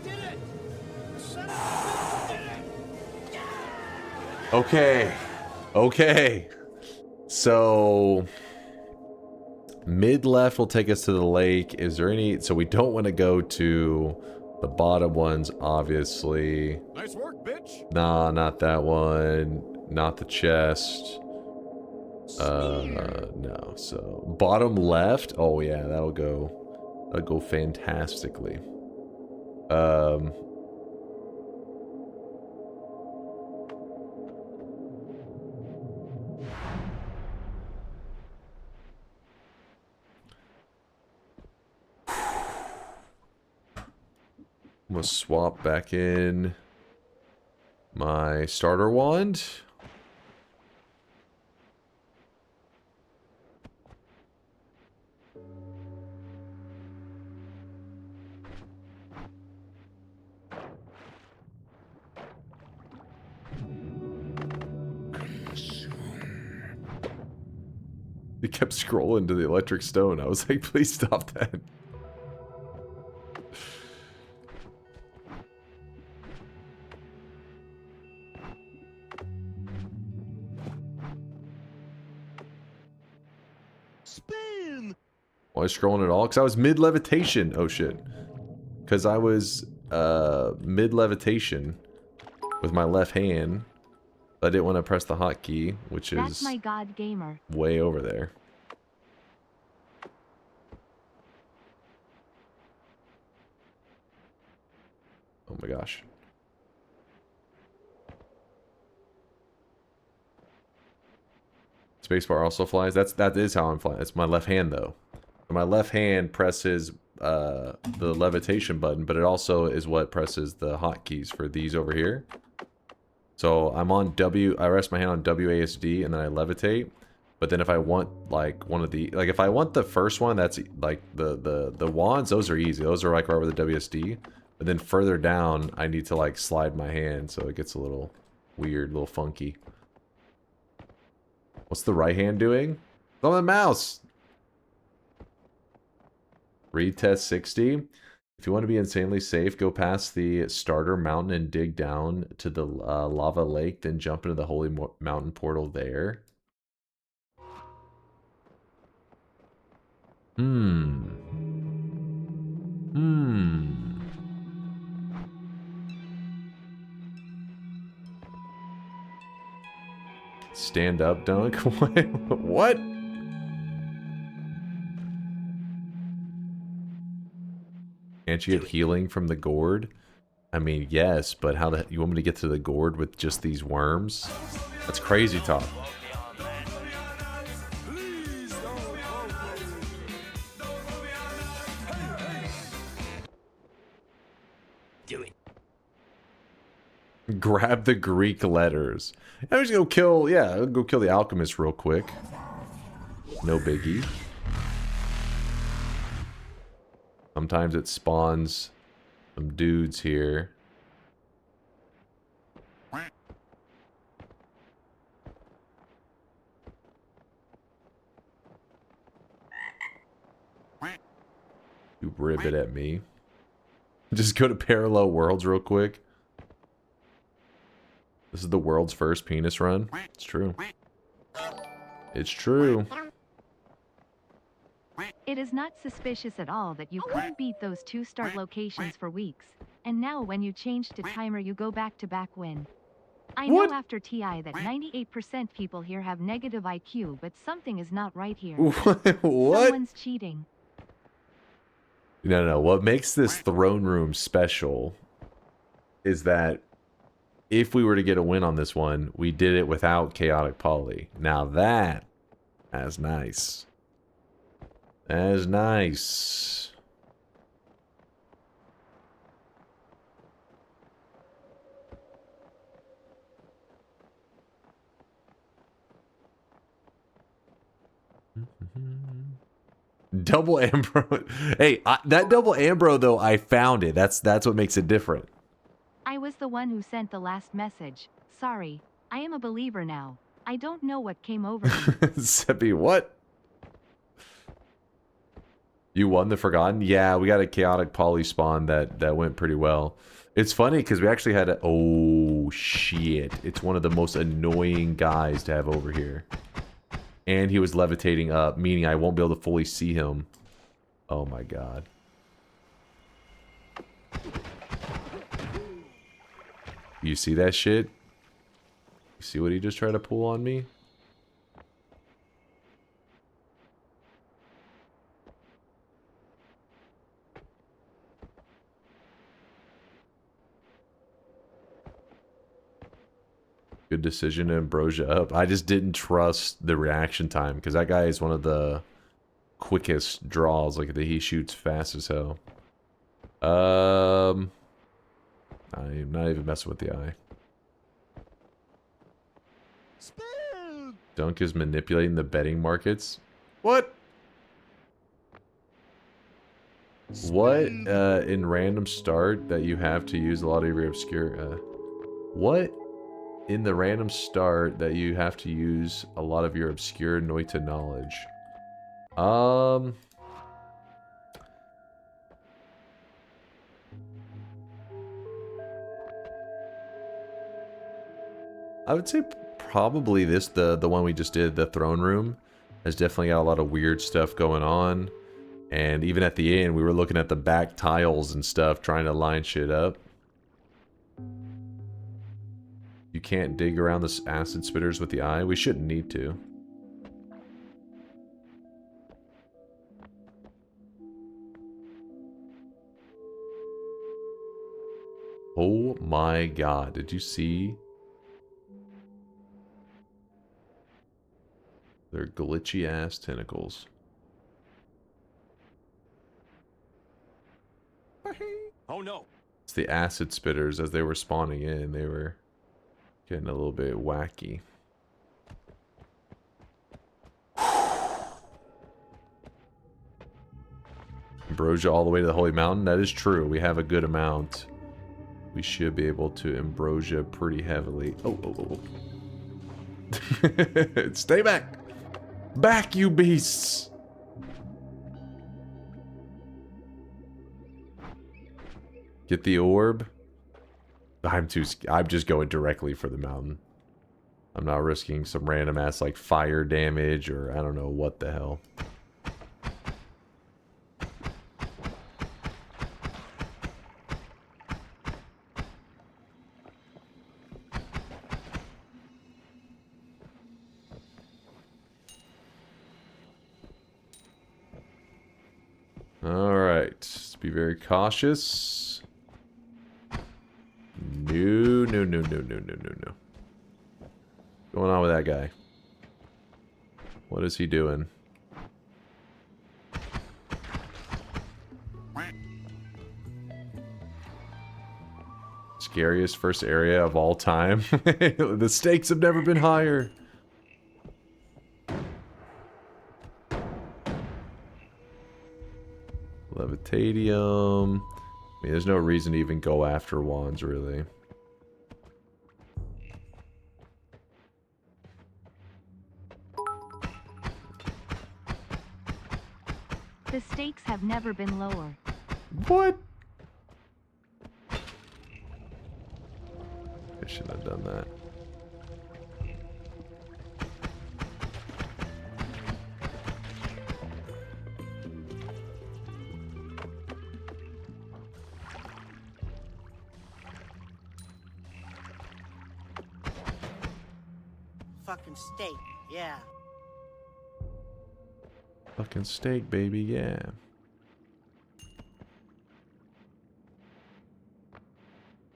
Did it! Son of a bitch did it! Okay. Okay. So mid left will take us to the lake. Is there any... So we don't want to go to the bottom ones, obviously. Nice work, bitch. Nah, not that one. Not the chest. No. So bottom left. Oh yeah, that'll go fantastically. I'm gonna swap back in my starter wand. It kept scrolling to the electric stone. I was like, please stop that. Spin! Why scrolling at all? Because I was mid-levitation. Oh, shit. Because I was mid-levitation with my left hand. I didn't want to press the hotkey, which That's is my god gamer. way over there. Oh my gosh. Spacebar also flies. That is how I'm flying. It's my left hand though. My left hand presses the levitation button, but it also is what presses the hotkeys for these over here. So I'm on I rest my hand on WASD and then I levitate. But then if I want like one of the, like if I want the first one, that's like the wands, those are easy. Those are like right over the WSD. But then further down, I need to like slide my hand so it gets a little weird, a little funky. What's the right hand doing? It's on the mouse. Retest 60. If you want to be insanely safe, go past the starter mountain and dig down to the lava lake, then jump into the holy mountain portal there. Stand up, Dunk? What? Can't you get healing from the gourd? I mean, yes, but how the you want me to get to the gourd with just these worms? That's crazy talk. Do it. Grab the Greek letters. I'm just gonna kill, yeah, I'll go kill the alchemist real quick. No biggie. Sometimes it spawns some dudes here. You ribbit at me. Just go to parallel worlds real quick. This is the world's first penis run. It's true. It's true. It is not suspicious at all that you couldn't beat those 2 start locations for weeks, and now when you change to timer you go back to back win. I What? know after TI that 98% people here have negative IQ, but something is not right here. What? Someone's cheating. No. What makes this throne room special is that if we were to get a win on this one, we did it without chaotic poly. Now that's nice. That is nice. Double Ambro. Hey, that double Ambro though, I found it. That's what makes it different. I was the one who sent the last message. Sorry. I am a believer now. I don't know what came over me. Seppi, what? You won the Forgotten? Yeah, we got a chaotic poly spawn that went pretty well. It's funny because we actually had a... Oh, shit. It's one of the most annoying guys to have over here. And he was levitating up, meaning I won't be able to fully see him. Oh my god. You see that shit? You see what he just tried to pull on me? Good decision to Ambrosia up. I just didn't trust the reaction time because that guy is one of the quickest draws. Like he shoots fast as hell. I'm not even messing with the eye. Spill! Dunk is manipulating the betting markets. What? What in random start that you have to use a lot of your obscure what in the random start that you have to use a lot of your obscure Noita knowledge? I would say probably this, the one we just did, the throne room, has definitely got a lot of weird stuff going on. And even at the end, we were looking at the back tiles and stuff, trying to line shit up. You can't dig around the acid spitters with the eye. We shouldn't need to. Oh my god, did you see? Their glitchy ass tentacles. Oh no. It's the acid spitters. As they were spawning in, they were getting a little bit wacky. Ambrosia all the way to the Holy Mountain. That is true. We have a good amount. We should be able to Ambrosia pretty heavily. Oh. Stay back. Back, you beasts. Get the orb. I'm just going directly for the mountain. I'm not risking some random ass like fire damage or I don't know what the hell. Alright, let's be very cautious. No. What's going on with that guy? What is he doing? Scariest first area of all time. The stakes have never been higher. Levitadium. I mean, there's no reason to even go after wands, really. The stakes have never been lower. What? I shouldn't have done that. Fucking steak, yeah. Fucking steak, baby, yeah.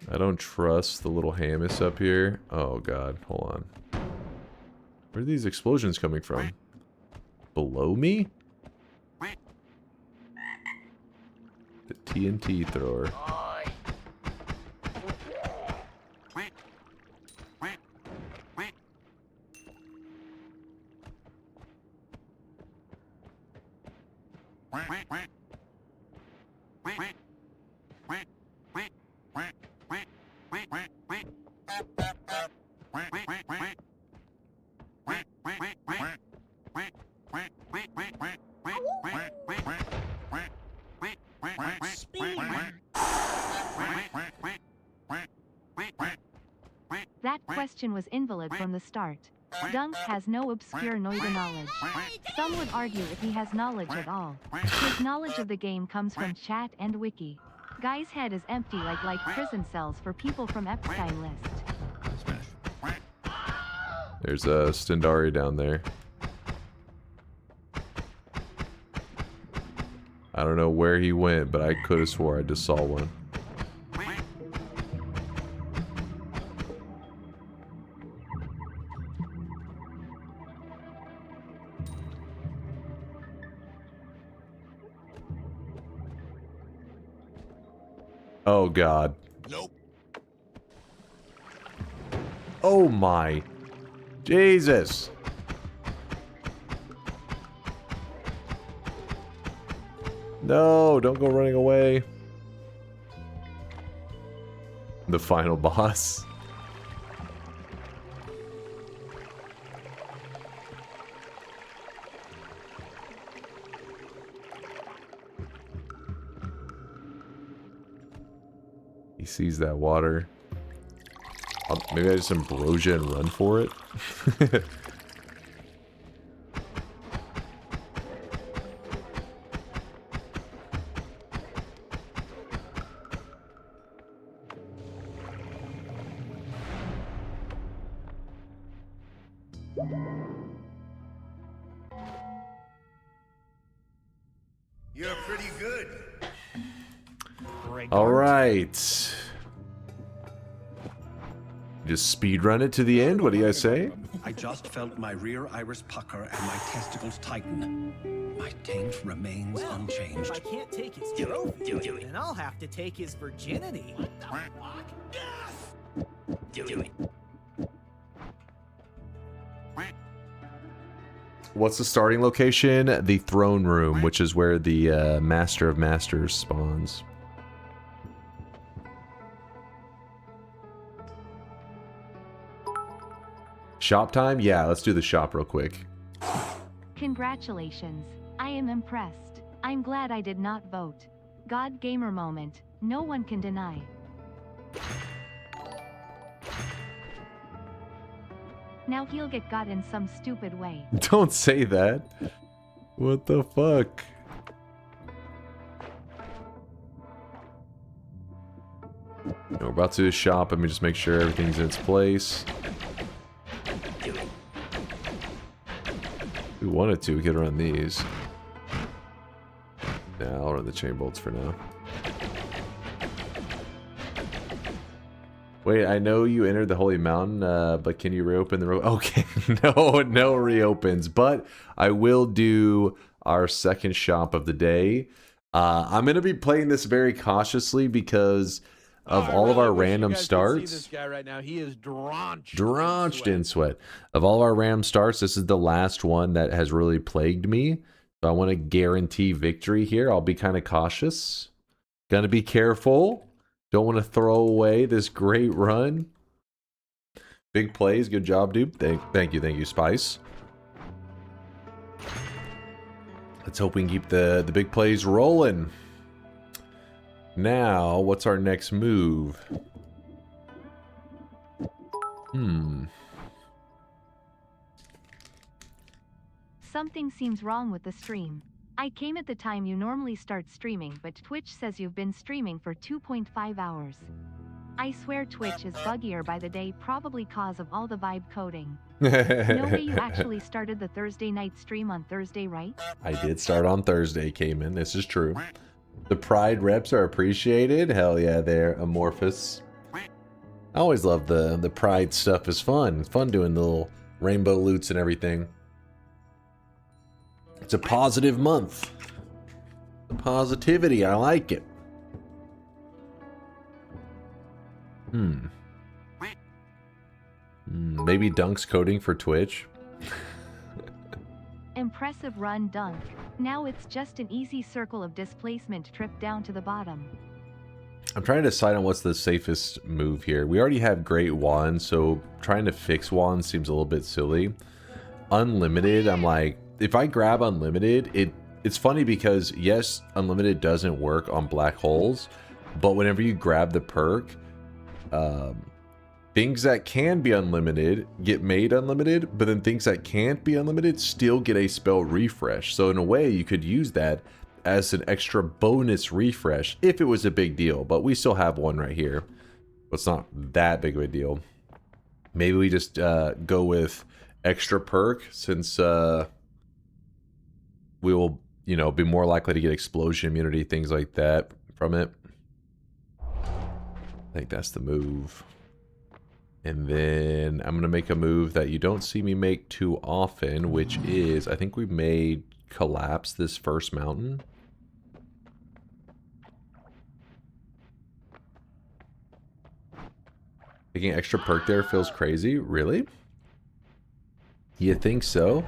I don't trust the little Hamas up here. Oh god, hold on. Where are these explosions coming from? Below me? The TNT thrower. That question was invalid from the start. Dunk has no obscure Noita knowledge. Some would argue if he has knowledge at all. His knowledge of the game comes from chat and wiki. Guy's head is empty like prison cells for people from Epstein list. Smash. There's a Stendari down there. I don't know where he went, but I could have swore I just saw one. Oh god. Nope. Oh my. Jesus. No, don't go running away. The final boss. He sees that water. Maybe I just ambrosia and run for it. You're pretty good. All right. Just speed run it to the end. What do you guys say? I just felt my rear iris pucker and my testicles tighten. My taint remains Well, unchanged. If I can't take his Do it, trophy, do it. then I'll have to take his virginity. What the fuck? Yes! Do it. What's the starting location? The throne room, which is where the Master of Masters spawns. Shop time? Yeah, let's do the shop real quick. Congratulations. I am impressed. I'm glad I did not vote. God gamer moment. no one can deny. Now he'll get got in some stupid way. Don't say that. What the fuck? We're about to shop. Let me just make sure everything's in its place. If we wanted to, we could run these. Yeah, I'll run the chain bolts for now. Wait, I know you entered the Holy Mountain, but can you reopen the road? Okay, no reopens, but I will do our second shop of the day. I'm going to be playing this very cautiously because of all of our random starts. See this guy right now. He is Drenched in sweat. Of all our random starts, this is the last one that has really plagued me. So I want to guarantee victory here. I'll be kind of cautious. Gonna be careful. Don't want to throw away this great run. Big plays. Good job, dude. Thank you, Spice. Let's hope we can keep the big plays rolling. Now, what's our next move? Something seems wrong with the stream. I came at the time you normally start streaming, but Twitch says you've been streaming for 2.5 hours. I swear Twitch is buggier by the day, probably cause of all the vibe coding. No way you actually started the Thursday night stream on Thursday, right? I did start on Thursday, Cayman. This is true. The Pride reps are appreciated. Hell yeah, they're amorphous. I always love the Pride stuff. Is fun. It's fun doing the little rainbow loots and everything. It's a positive month. The positivity, I like it. Maybe Dunk's coding for Twitch. Impressive run, Dunk. Now it's just an easy circle of displacement trip down to the bottom. I'm trying to decide on what's the safest move here. We already have great wands, so trying to fix wands seems a little bit silly. Unlimited, I'm like, if I grab unlimited, it's funny because yes, unlimited doesn't work on black holes, but whenever you grab the perk, things that can be unlimited get made unlimited, but then things that can't be unlimited still get a spell refresh. So in a way, you could use that as an extra bonus refresh if it was a big deal, but we still have one right here. It's not that big of a deal. Maybe we just go with extra perk since we will, you know, be more likely to get explosion immunity, things like that from it. I think that's the move. And then I'm going to make a move that you don't see me make too often, which is, I think we made collapse this first mountain. Taking extra perk there feels crazy. Really? You think so?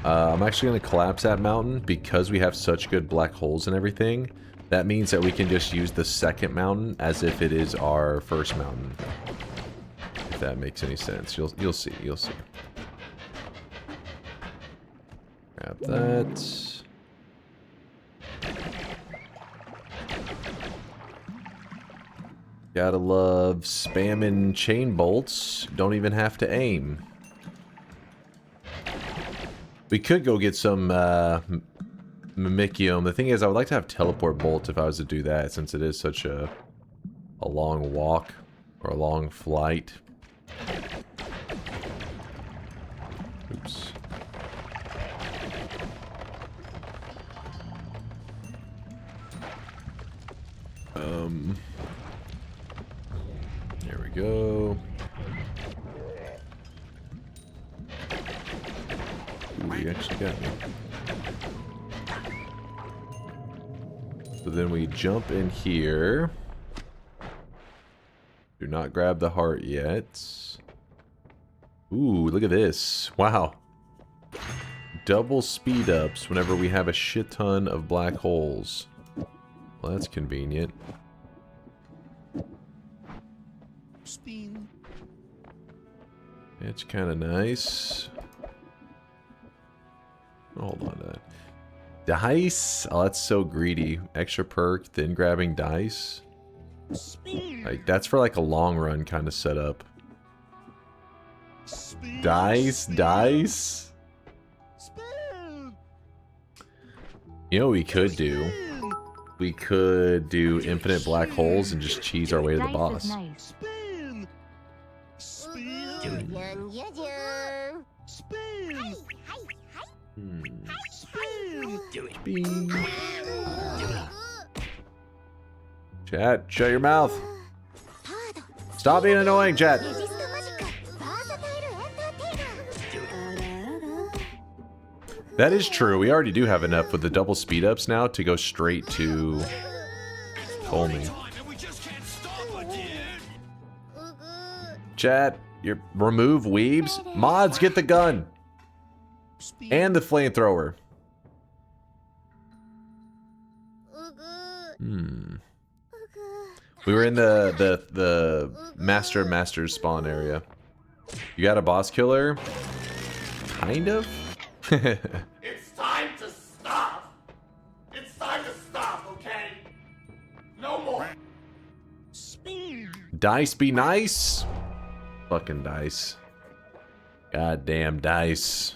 I'm actually going to collapse that mountain because we have such good black holes and everything. That means that we can just use the second mountain as if it is our first mountain. If that makes any sense. You'll see. You'll see. Grab that. Gotta love spamming chain bolts. Don't even have to aim. We could go get some Mimicium. The thing is, I would like to have teleport bolts if I was to do that, since it is such a long walk or a long flight. Oops. There we go. Ooh, he actually got me. So then we jump in here. Do not grab the heart yet. Ooh, look at this. Wow. Double speed ups whenever we have a shit ton of black holes. Well, that's convenient. Spin. It's kind of nice. Hold on to that. Dice. Oh, that's so greedy. Extra perk, then grabbing dice. Like, that's for like a long run kind of setup. Dice, dice. You know what we could do? We could do infinite black holes and just cheese our way to the Dice boss. is nice. Bing. Chat, shut your mouth. Stop being annoying, chat. That is true. We already do have enough with the double speed ups now to go straight to Colmy. Chat, you remove weebs. Mods, get the gun and the flamethrower. We were in the Master's spawn area. You got a boss killer? Kind of. It's time to stop. It's time to stop, okay? No more. Dice be nice. Fucking dice. Goddamn dice.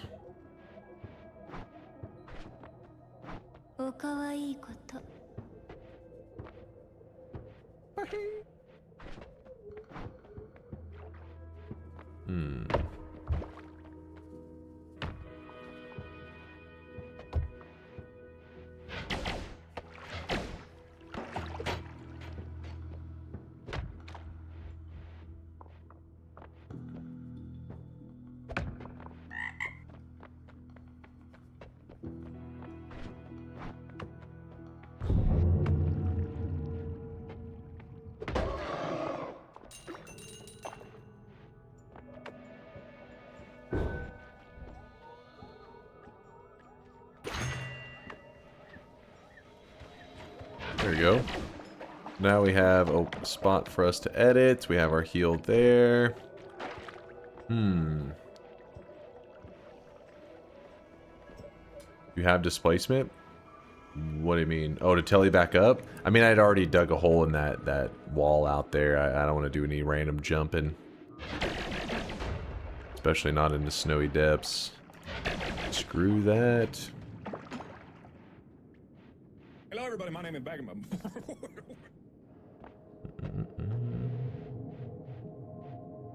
There we go. Now we have a spot for us to edit. We have our heal there. You have displacement? What do you mean? Oh, to tele back up? I mean, I'd already dug a hole in that wall out there. I don't want to do any random jumping. Especially not in the snowy depths. Screw that. Hello, everybody. My name is Bagman.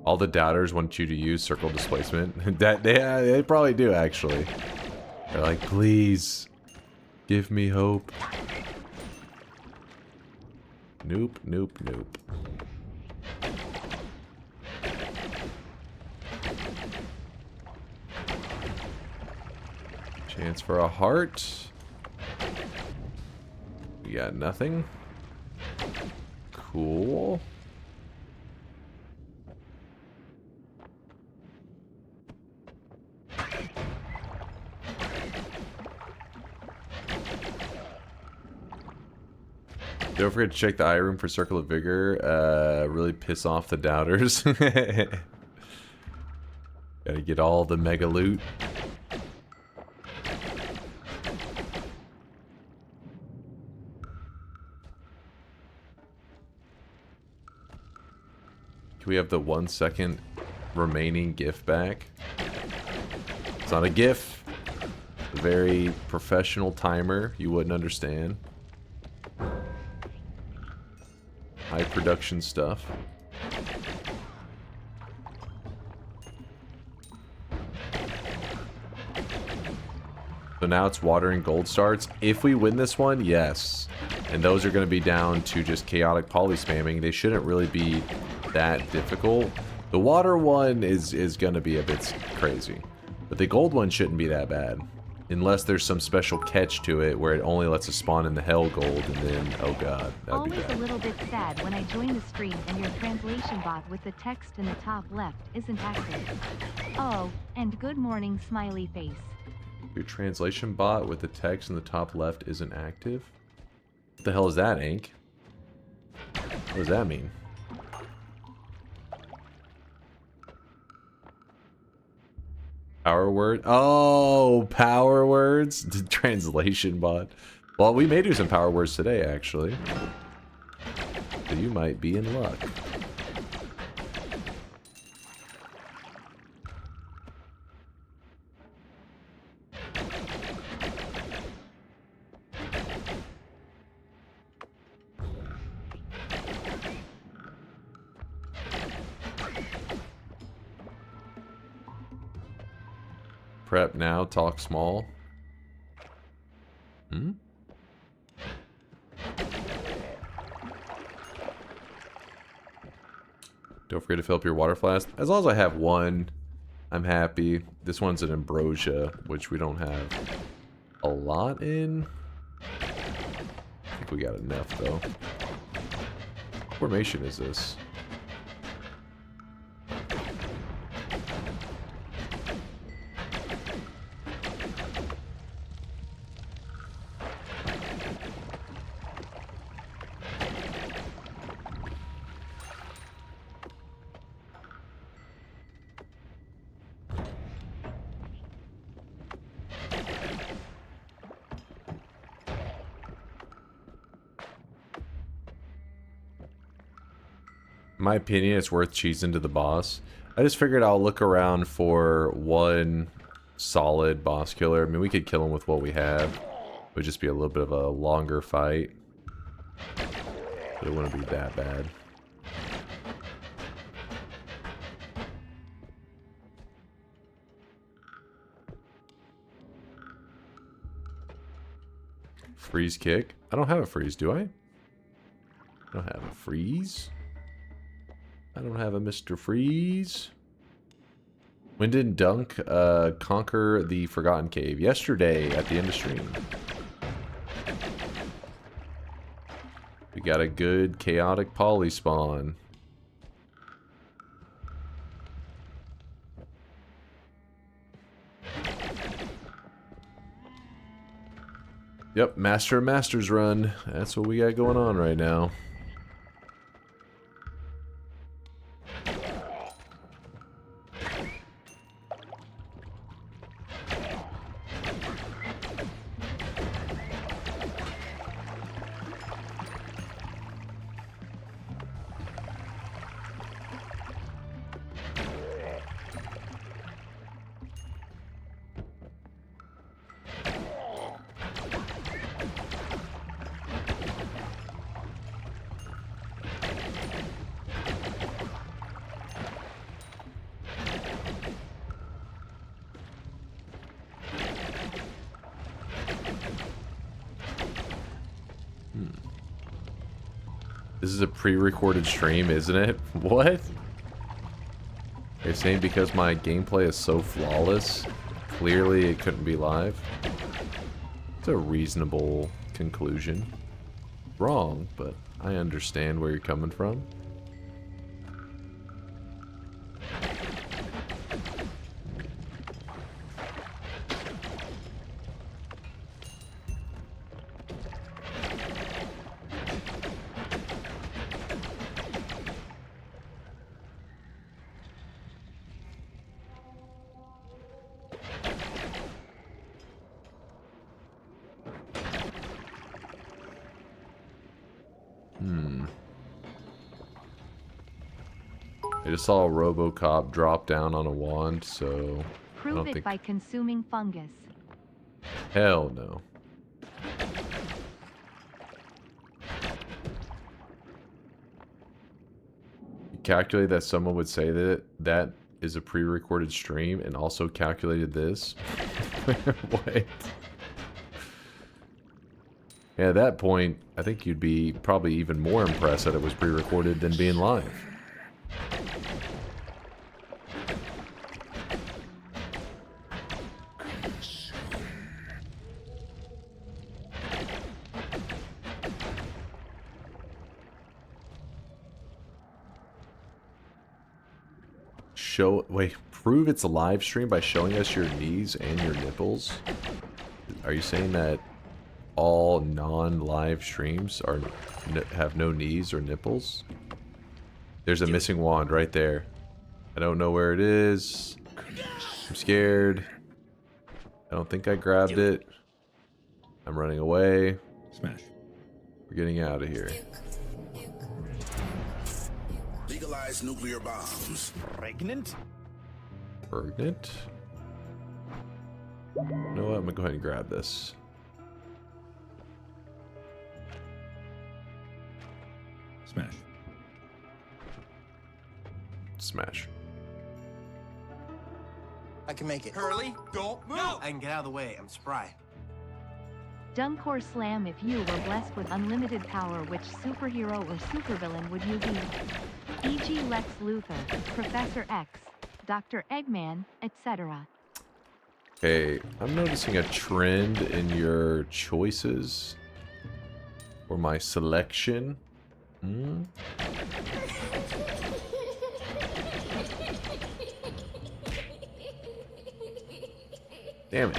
All the doubters want you to use circle displacement. They probably do, actually. They're like, please, give me hope. Nope, nope, nope. Chance for a heart. We got nothing. Cool. Don't forget to check the eye room for Circle of Vigor. Really piss off the doubters. Gotta get all the mega loot. Can we have the 1 second remaining GIF back? It's not a GIF. A very professional timer. You wouldn't understand. High production stuff. So now it's water and gold starts. If we win this one, yes. And those are going to be down to just chaotic poly spamming. They shouldn't really be that difficult. The water one is going to be a bit crazy. But the gold one shouldn't be that bad. Unless there's some special catch to it where it only lets us spawn in the hell gold and then, oh god, that'd be Always bad. a little bit sad when I join the stream and your translation bot with the text in the top left isn't active. Oh, and good morning smiley face. Your translation bot with the text in the top left isn't active? What the hell is that, Ink? What does that mean? Power word? Oh, power words? The translation bot. Well, we may do some power words today, actually. So you might be in luck. Prep now, talk small. Hmm? Don't forget to fill up your water flask. As long as I have one, I'm happy. This one's an ambrosia, which we don't have a lot in. I think we got enough, though. What formation is this? In my opinion, it's worth cheesing to the boss. I just figured I'll look around for one solid boss killer. I mean, we could kill him with what we have. It would just be a little bit of a longer fight. But it wouldn't be that bad. Freeze kick? I don't have a freeze, do I? I don't have a freeze. I don't have a Mr. Freeze. When did Dunk conquer the Forgotten Cave? Yesterday at the end of stream. We got a good chaotic poly spawn. Yep, Master of Masters run. That's what we got going on right now. This is a pre-recorded stream, isn't it? What? You're saying because my gameplay is so flawless, clearly it couldn't be live? It's a reasonable conclusion. Wrong, but I understand where you're coming from. I just saw a RoboCop drop down on a wand, so I Prove don't it think... by consuming fungus. Hell no. You calculate that someone would say that that is a pre-recorded stream and also calculated this? What? Yeah, at that point, I think you'd be probably even more impressed that it was pre-recorded than being live. Wait, prove it's a live stream by showing us your knees and your nipples? Are you saying that all non-live streams have no knees or nipples? There's a missing wand right there. I don't know where it is. I'm scared. I don't think I grabbed it. I'm running away. Smash. We're getting out of here. legalize nuclear bombs. Pregnant? Pregnant? You know what? I'm gonna go ahead and grab this. Smash. Smash. I can make it. Hurley, don't move. I can get out of the way. I'm spry. DunkOrSlam, if you were blessed with unlimited power, which superhero or supervillain would you be? E.g. Lex Luthor, Professor X, Dr. Eggman, etc. Okay, I'm noticing a trend in your choices for my selection. Damn it.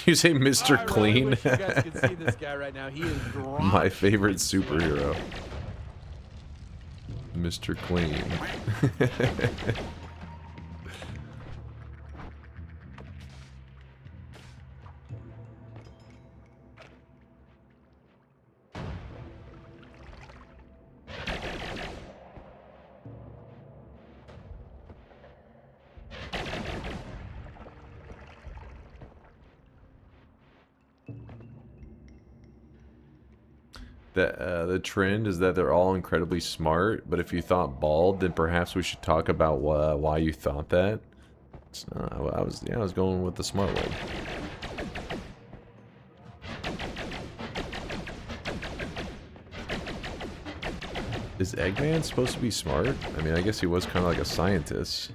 You say Mr. I Clean? Really wish you guys could see this guy right now. He is drunk. My favorite superhero. Mr. Clean. The trend is that they're all incredibly smart, but if you thought bald, then perhaps we should talk about why you thought that. I was going with the smart one. Is Eggman supposed to be smart? I mean, I guess he was kind of like a scientist.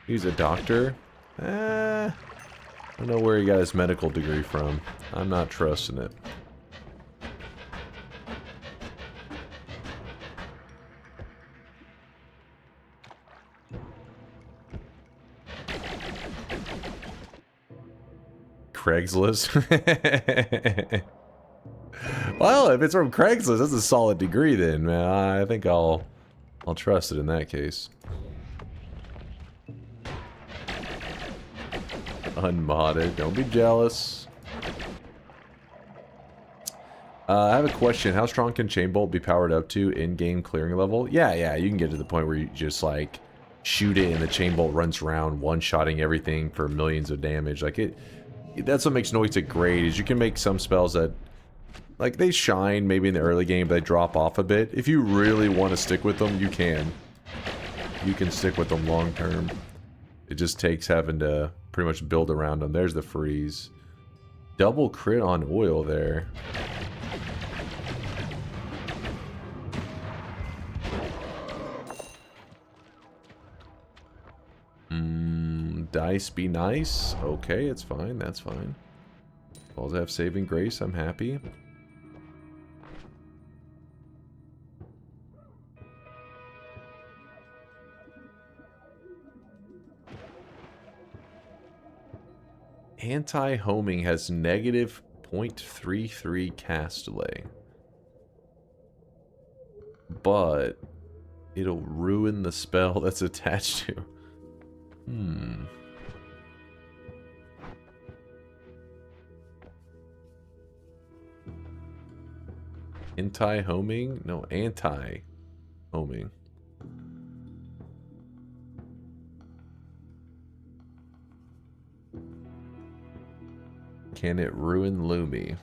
He's a doctor? I don't know where he got his medical degree from. I'm not trusting it. Craigslist? Well, if it's from Craigslist, that's a solid degree then, man. I think I'll trust it in that case. Unmodded. Don't be jealous. I have a question. How strong can Chain Bolt be powered up to in-game clearing level? Yeah, you can get to the point where you just, like, shoot it and the Chain Bolt runs around one-shotting everything for millions of damage. Like, that's what makes Noita great, is you can make some spells that, like, they shine maybe in the early game, but they drop off a bit. If you really want to stick with them, you can. You can stick with them long-term. It just takes having to pretty much build around them. There's the freeze. Double crit on oil there. Dice be nice. Okay, it's fine. That's fine. As long as I have saving grace, I'm happy. Anti-homing has negative 0.33 cast delay. But it'll ruin the spell that's attached to. Anti-homing? No, anti-homing. Can it ruin Lumi?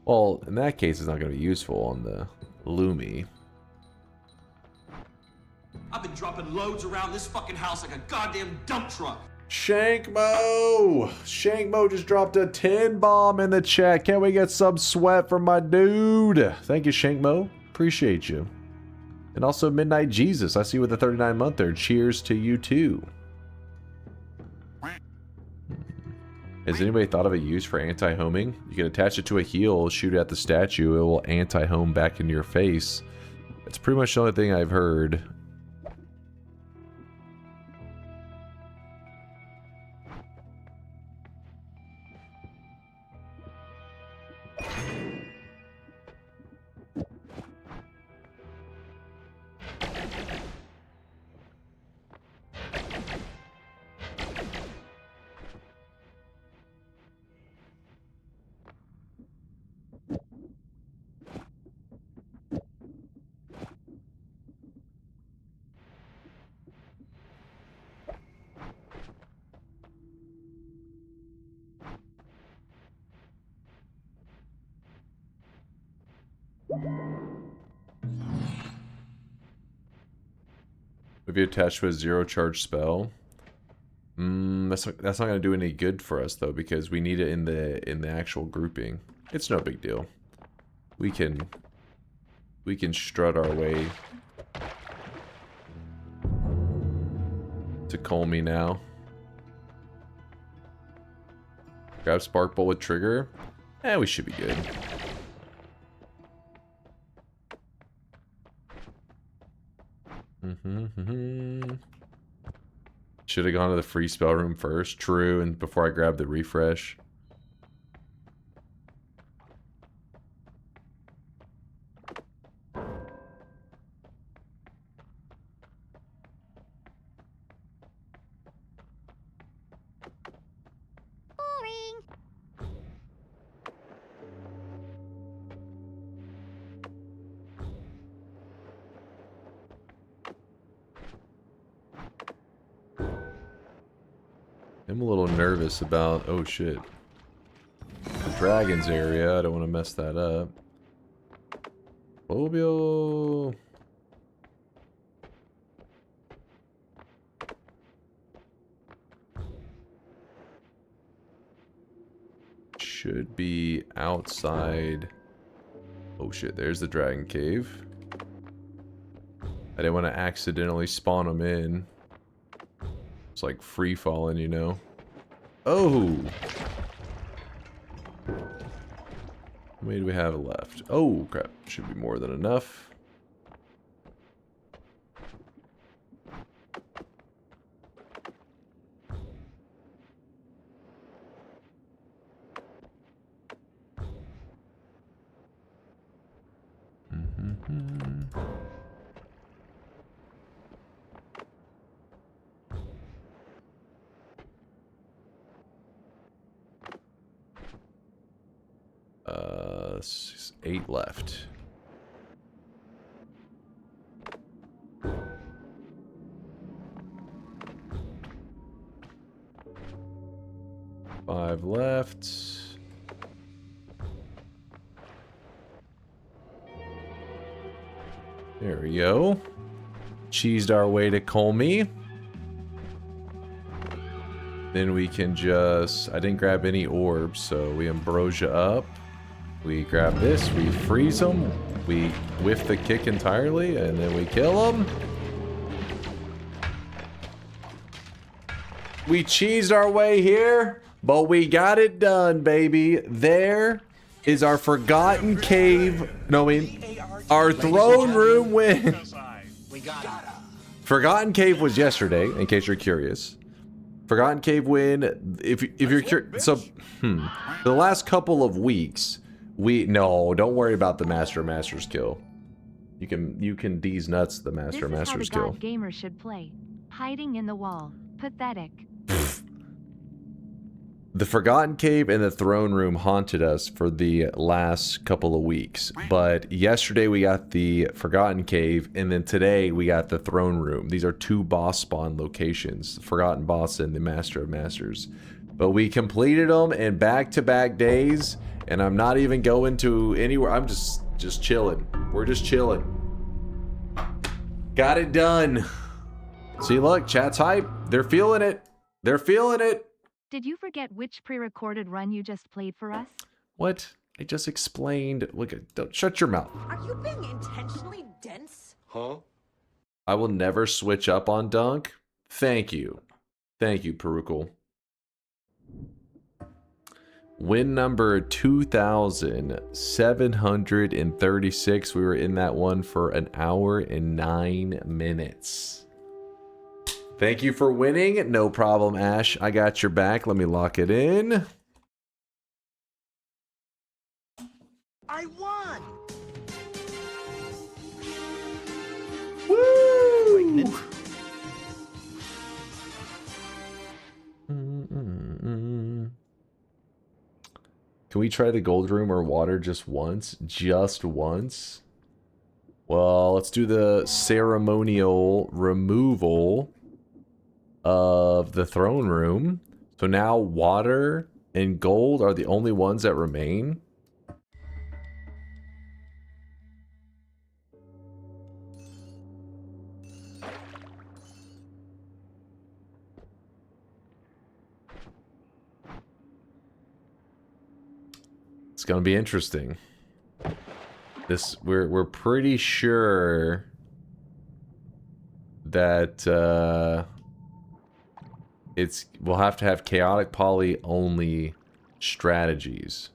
Well, in that case, it's not going to be useful on the Lumi. I've been dropping loads around this fucking house like a goddamn dump truck. Shankmo! Shankmo just dropped a 10 bomb in the chat. Can we get some sweat from my dude? Thank you, Shankmo. Appreciate you. And also Midnight Jesus. I see you with the 39-month there. Cheers to you too. Has anybody thought of a use for anti-homing? You can attach it to a heal, shoot at the statue, it will anti-home back into your face. It's pretty much the only thing I've heard. If you attach to a 0 charge spell. That's not gonna do any good for us though, because we need it in the actual grouping. It's no big deal. We can strut our way to Colmy now. Grab Spark Bolt with trigger. We should be good. Should have gone to the free spell room first. True, and before I grabbed the refresh. I'm a little nervous about, oh shit, the dragon's area. I don't want to mess that up. Phobio. Should be outside. Oh shit, there's the dragon cave. I didn't want to accidentally spawn them in. It's like free falling, you know. Oh! How many do we have left? Oh, crap. Should be more than enough. Uh, 8 left. Five left. There we go. Cheesed our way to Colmy. Then we can just... I didn't grab any orbs, so we ambrosia up. We grab this, we freeze them, we whiff the kick entirely, and then we kill them. We cheesed our way here, but we got it done, baby. There is our forgotten cave. No, our throne room win. Forgotten cave was yesterday, in case you're curious. Forgotten cave win. If you're curious, so the last couple of weeks. Don't worry about the Master's kill. You can D's nuts the Master's kill. This is how the god gamer should play. Hiding in the wall. Pathetic. The Forgotten Cave and the Throne Room haunted us for the last couple of weeks. But yesterday we got the Forgotten Cave, and then today we got the Throne Room. These are 2 boss spawn locations. The Forgotten Boss and the Master of Masters. But we completed them in back-to-back days. And I'm not even going to anywhere. I'm just chilling. We're just chilling. Got it done. See, look, chat's hype. They're feeling it. They're feeling it. Did you forget which pre-recorded run you just played for us? What? I just explained. Look, don't shut your mouth. Are you being intentionally dense? Huh? I will never switch up on Dunk. Thank you. Thank you, Perukal. Win number 2,736. We were in that one for an hour and 9 minutes. Thank you for winning. No problem, Ash. I got your back. Let me lock it in. I won! Woo! Can we try the gold room or water just once? Just once? Well, let's do the ceremonial removal of the throne room. So now water and gold are the only ones that remain. It's gonna be interesting. This we're pretty sure that we'll have to have chaotic poly only strategies.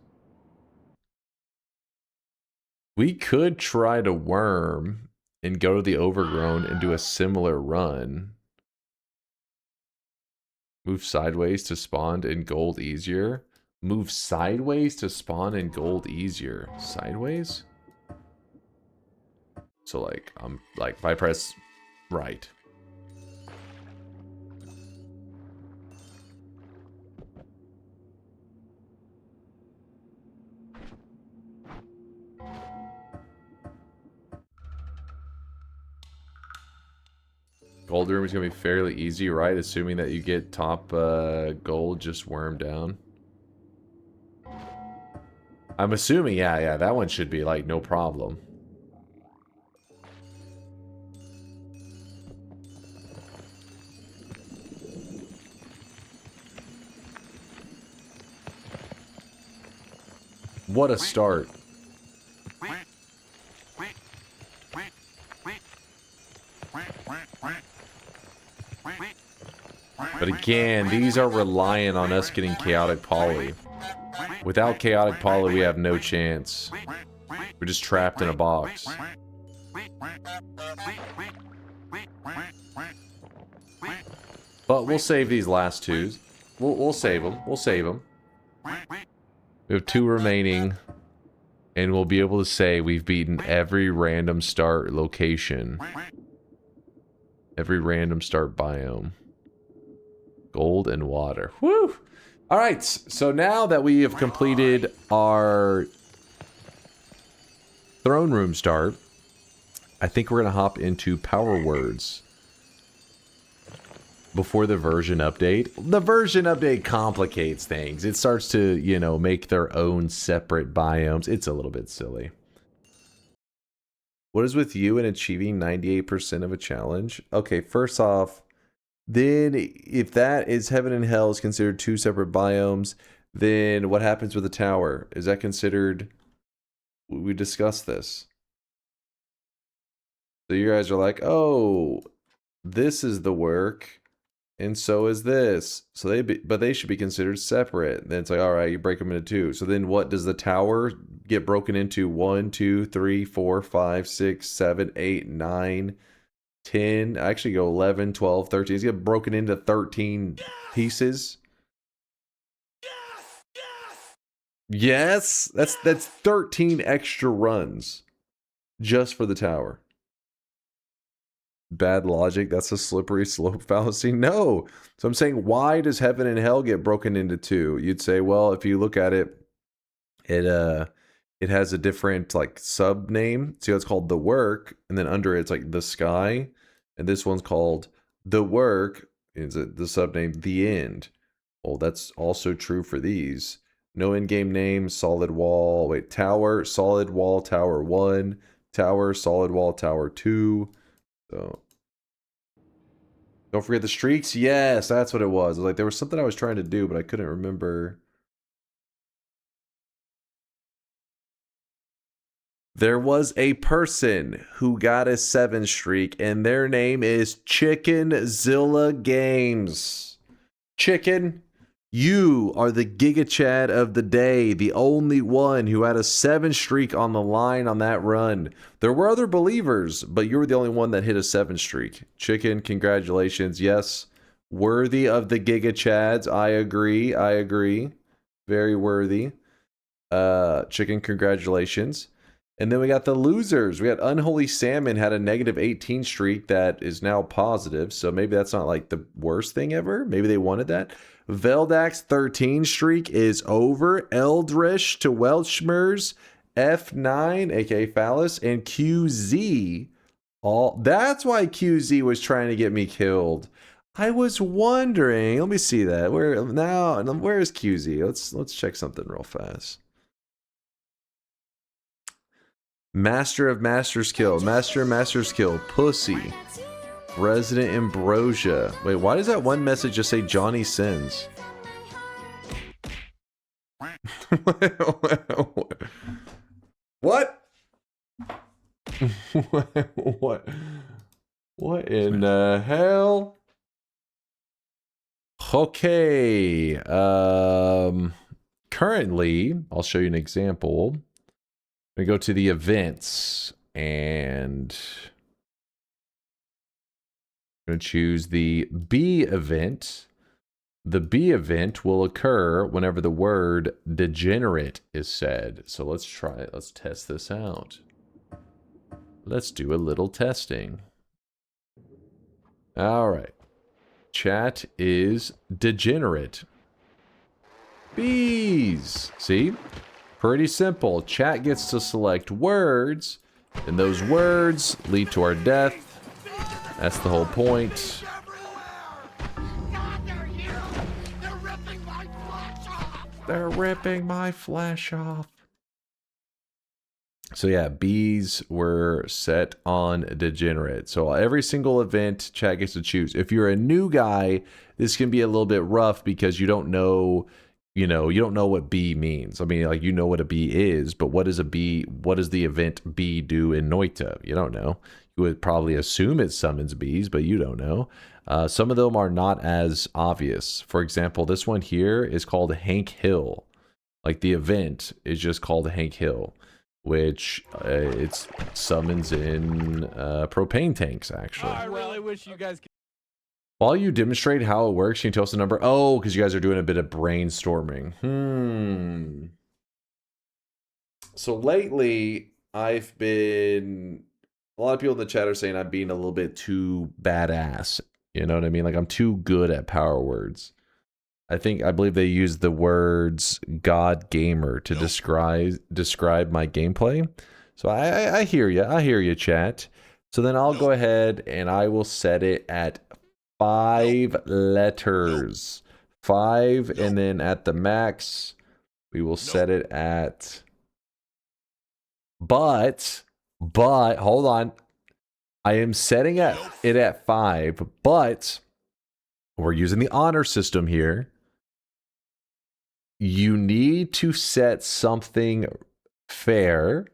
We could try to worm and go to the overgrown and do a similar run. Move sideways to spawn in gold easier. Move sideways to spawn in gold easier. Sideways? So like, if I press right. Gold room is going to be fairly easy, right? Assuming that you get top gold just worm down. I'm assuming, yeah, that one should be like no problem. What a start. But again, these are reliant on us getting chaotic poly. Without chaotic poly, we have no chance. We're just trapped in a box. But we'll save these last twos. We'll save them. We'll save them. We have 2 remaining. And we'll be able to say we've beaten every random start location. Every random start biome. Gold and water. Woo! Alright, so now that we have completed our throne room start, I think we're going to hop into power words. Before the version update. The version update complicates things. It starts to, you know, make their own separate biomes. It's a little bit silly. What is with you in achieving 98% of a challenge? Okay, first off, then if that is heaven and hell is considered 2 separate biomes, then what happens with the tower? Is that considered... We discussed this. So you guys are like, oh, this is the work. And so is this. So but they should be considered separate. Then it's like, all right, you break them into 2. So then what does the tower get broken into? 1, 2, 3, 4, 5, 6, 7, 8, 9, 10. Actually go 11, 12, 13. It's get broken into 13 pieces. Yes, that's 13 extra runs just for the tower. Bad logic. That's a slippery slope fallacy. No. So I'm saying, why does heaven and hell get broken into 2? You'd say, well, if you look at it, it has a different like sub name. See how it's called the work, and then under it's like the sky, and this one's called the work. Is it the sub name the end? Well, that's also true for these. No in-game name. Solid wall. Wait, tower. Solid wall. Tower 1. Tower. Solid wall. Tower 2. So, don't forget the streaks. Yes, that's what it was. Like there was something I was trying to do, but I couldn't remember. There was a person who got a 7 streak, and their name is Chickenzilla Games. Chicken, you are the Giga Chad of the day, the only one who had a 7 streak on the line on that run. There were other believers, but you were the only one that hit a 7 streak. Chicken, congratulations. Yes, worthy of the Giga Chads. I agree. I agree. Very worthy. Chicken, congratulations. And then we got the losers. We got Unholy Salmon had a negative 18 streak that is now positive. So maybe that's not like the worst thing ever. Maybe they wanted that. Veldak's 13 streak is over. Eldrish to Welchmers, F9, aka Phallus, and QZ. That's why QZ was trying to get me killed. I was wondering. Let me see that. Where is QZ? Let's check something real fast. Master of Master's Kill. Master of Master's Kill. Pussy. Resident Ambrosia. Wait, why does that one message just say Johnny Sins? What? What? What in the hell? Okay. Currently, I'll show you an example. We go to the events and I'm going to choose the B event. The B event will occur whenever the word degenerate is said. So let's try it. Let's test this out. Let's do a little testing. All right. Chat is degenerate. Bees. See? Pretty simple. Chat gets to select words, and those words lead to our death. That's the whole point. They're ripping my flesh off. So yeah, bees were set on degenerate. So every single event, chat gets to choose. If you're a new guy, this can be a little bit rough because you don't know, you don't know what bee means. I mean, like, you know what a bee is, but what is a bee? What does the event bee do in Noita? You don't know. You would probably assume it summons bees, but you don't know. Some of them are not as obvious. For example, this one here is called Hank Hill. Like, the event is just called Hank Hill, which it summons in propane tanks, actually. I really wish you guys could. While you demonstrate how it works, can you tell us the number? Oh, because you guys are doing a bit of brainstorming. So lately, I've been... A lot of people in the chat are saying I'm being a little bit too badass. You know what I mean? Like, I'm too good at power words. I believe they use the words God Gamer to describe my gameplay. So I hear you. I hear you, chat. So then I'll go ahead and I will set it at 5 letters. 5, and then at the max, we will set it at... But, hold on. I am setting it at 5, but we're using the honor system here. You need to set something fair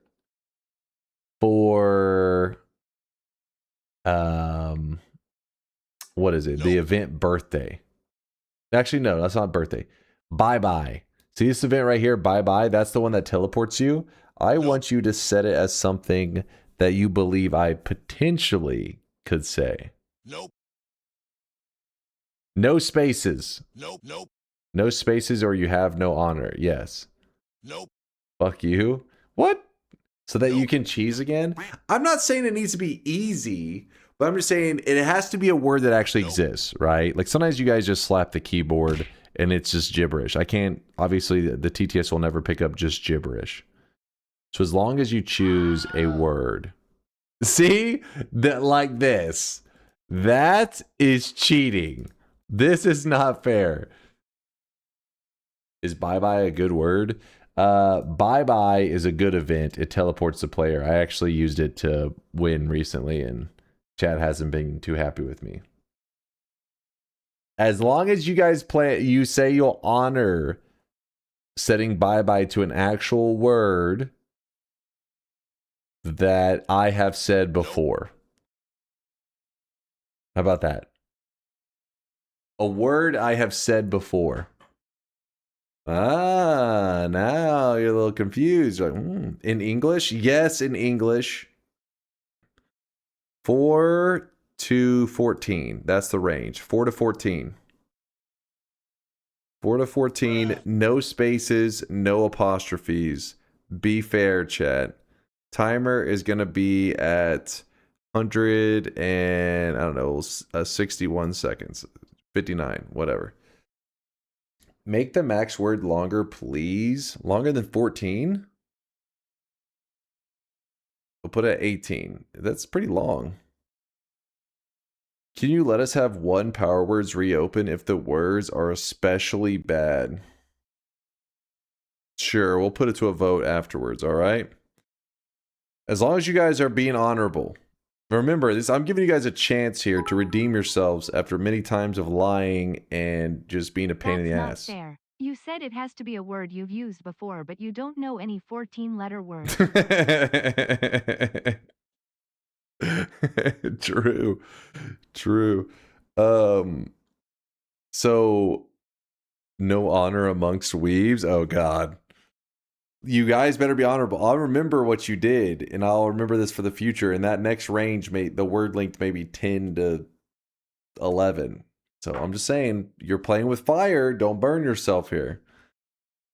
for, what is it? The event birthday. Actually, no, that's not birthday. Bye-bye. See this event right here? Bye-bye. That's the one that teleports you. I want you to set it as something that you believe I potentially could say. Nope. No spaces. Nope. Nope. No spaces, or you have no honor. Yes. Nope. Fuck you. What? So that you can cheese again? I'm not saying it needs to be easy, but I'm just saying it has to be a word that actually exists, right? Like, sometimes you guys just slap the keyboard and it's just gibberish. I can't, obviously the TTS will never pick up just gibberish. So as long as you choose a word. See? That, like this. That is cheating. This is not fair. Is bye-bye a good word? Bye-bye is a good event. It teleports the player. I actually used it to win recently, and chat hasn't been too happy with me. As long as you guys play, you say you'll honor setting bye-bye to an actual word that I have said before. How about that? A word I have said before. Ah, now you're a little confused. Like, in English? Yes, in English. 4 to 14. That's the range. 4 to 14. 4 to 14. No spaces, no apostrophes. Be fair, chat. Timer is going to be at 100 and, I don't know, 61 seconds. 59, whatever. Make the max word longer, please. Longer than 14? We'll put it at 18. That's pretty long. Can you let us have one power words reopen if the words are especially bad? Sure, we'll put it to a vote afterwards, all right? As long as you guys are being honorable. Remember, this, I'm giving you guys a chance here to redeem yourselves after many times of lying and just being a pain in the ass. Fair. You said it has to be a word you've used before, but you don't know any 14-letter words. True. True. So no honor amongst weaves. Oh God. You guys better be honorable. I'll remember what you did, and I'll remember this for the future. And that next range, the word length may be 10 to 11. So I'm just saying, you're playing with fire. Don't burn yourself here.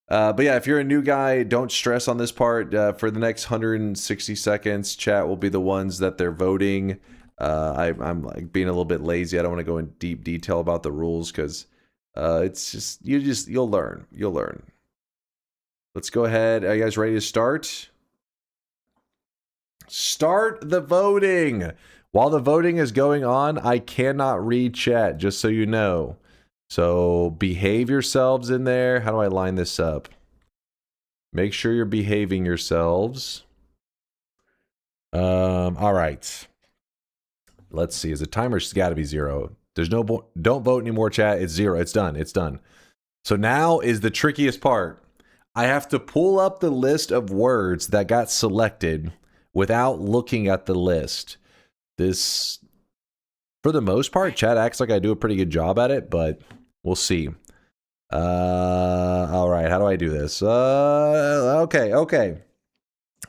But yeah, if you're a new guy, don't stress on this part. For the next 160 seconds, chat will be the ones that they're voting. I'm like being a little bit lazy. I don't want to go in deep detail about the rules because it's just you'll learn. You'll learn. Let's go ahead. Are you guys ready to start? Start the voting. While the voting is going on, I cannot read chat, just so you know. So behave yourselves in there. How do I line this up? Make sure you're behaving yourselves. All right. Let's see. Is the timer's got to be 0? There's no don't vote anymore, chat. It's 0. It's done. It's done. So now is the trickiest part. I have to pull up the list of words that got selected without looking at the list. This, for the most part, chat acts like I do a pretty good job at it, but we'll see. All right, how do I do this? Okay.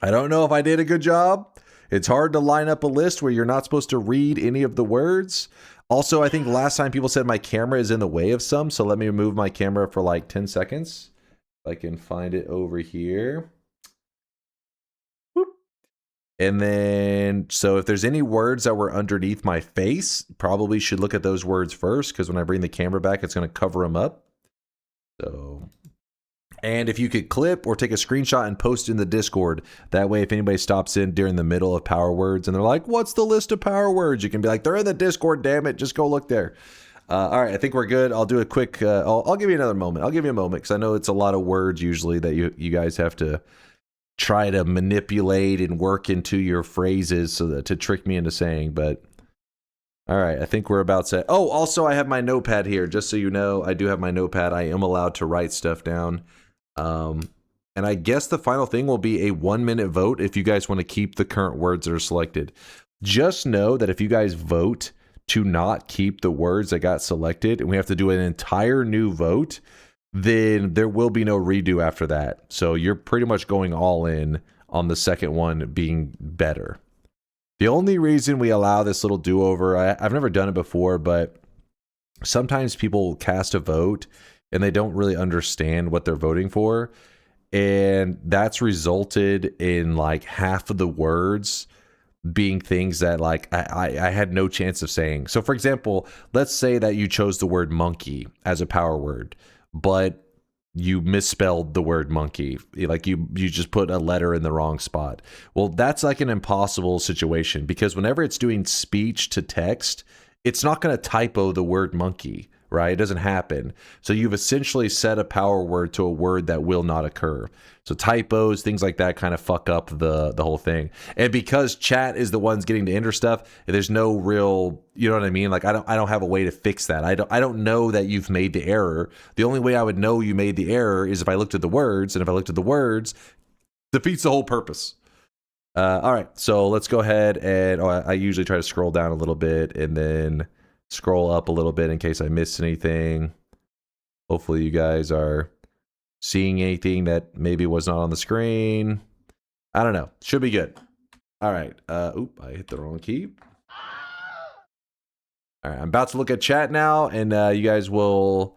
I don't know if I did a good job. It's hard to line up a list where you're not supposed to read any of the words. Also, I think last time people said my camera is in the way of some, so let me remove my camera for like 10 seconds. If I can find it over here. Whoop. And then, so if there's any words that were underneath my face, probably should look at those words first, because when I bring the camera back, it's going to cover them up. So, and if you could clip or take a screenshot and post in the Discord, that way if anybody stops in during the middle of power words and they're like, what's the list of power words? You can be like, they're in the Discord, damn it, just go look there. All right, I think we're good. I'll do a quick, I'll give you another moment. I'll give you a moment because I know it's a lot of words usually that you guys have to try to manipulate and work into your phrases so that to trick me into saying, but all right, I think we're about set. Oh, also I have my notepad here, just so you know. I do have my notepad. I am allowed to write stuff down. And I guess the final thing will be a 1-minute vote if you guys want to keep the current words that are selected. Just know that if you guys vote to not keep the words that got selected, and we have to do an entire new vote, then there will be no redo after that. So you're pretty much going all in on the second one being better. The only reason we allow this little do-over, I've never done it before, but sometimes people cast a vote and they don't really understand what they're voting for. And that's resulted in like half of the words being things that like I had no chance of saying. So for example, let's say that you chose the word monkey as a power word, but you misspelled the word monkey. Like you just put a letter in the wrong spot. Well, that's like an impossible situation because whenever it's doing speech to text, it's not going to typo the word monkey, right? It doesn't happen. So you've essentially set a power word to a word that will not occur. So typos, things like that kind of fuck up the whole thing. And because chat is the ones getting to enter stuff, there's no real, you know what I mean? Like I don't have a way to fix that. I don't know that you've made the error. The only way I would know you made the error is if I looked at the words, and if I looked at the words, defeats the whole purpose. All right, so let's go ahead and I usually try to scroll down a little bit and then scroll up a little bit in case I missed anything. Hopefully you guys are seeing anything that maybe was not on the screen. I don't know. Should be good. All right. Oop, I hit the wrong key. All right, I'm about to look at chat now, and you guys will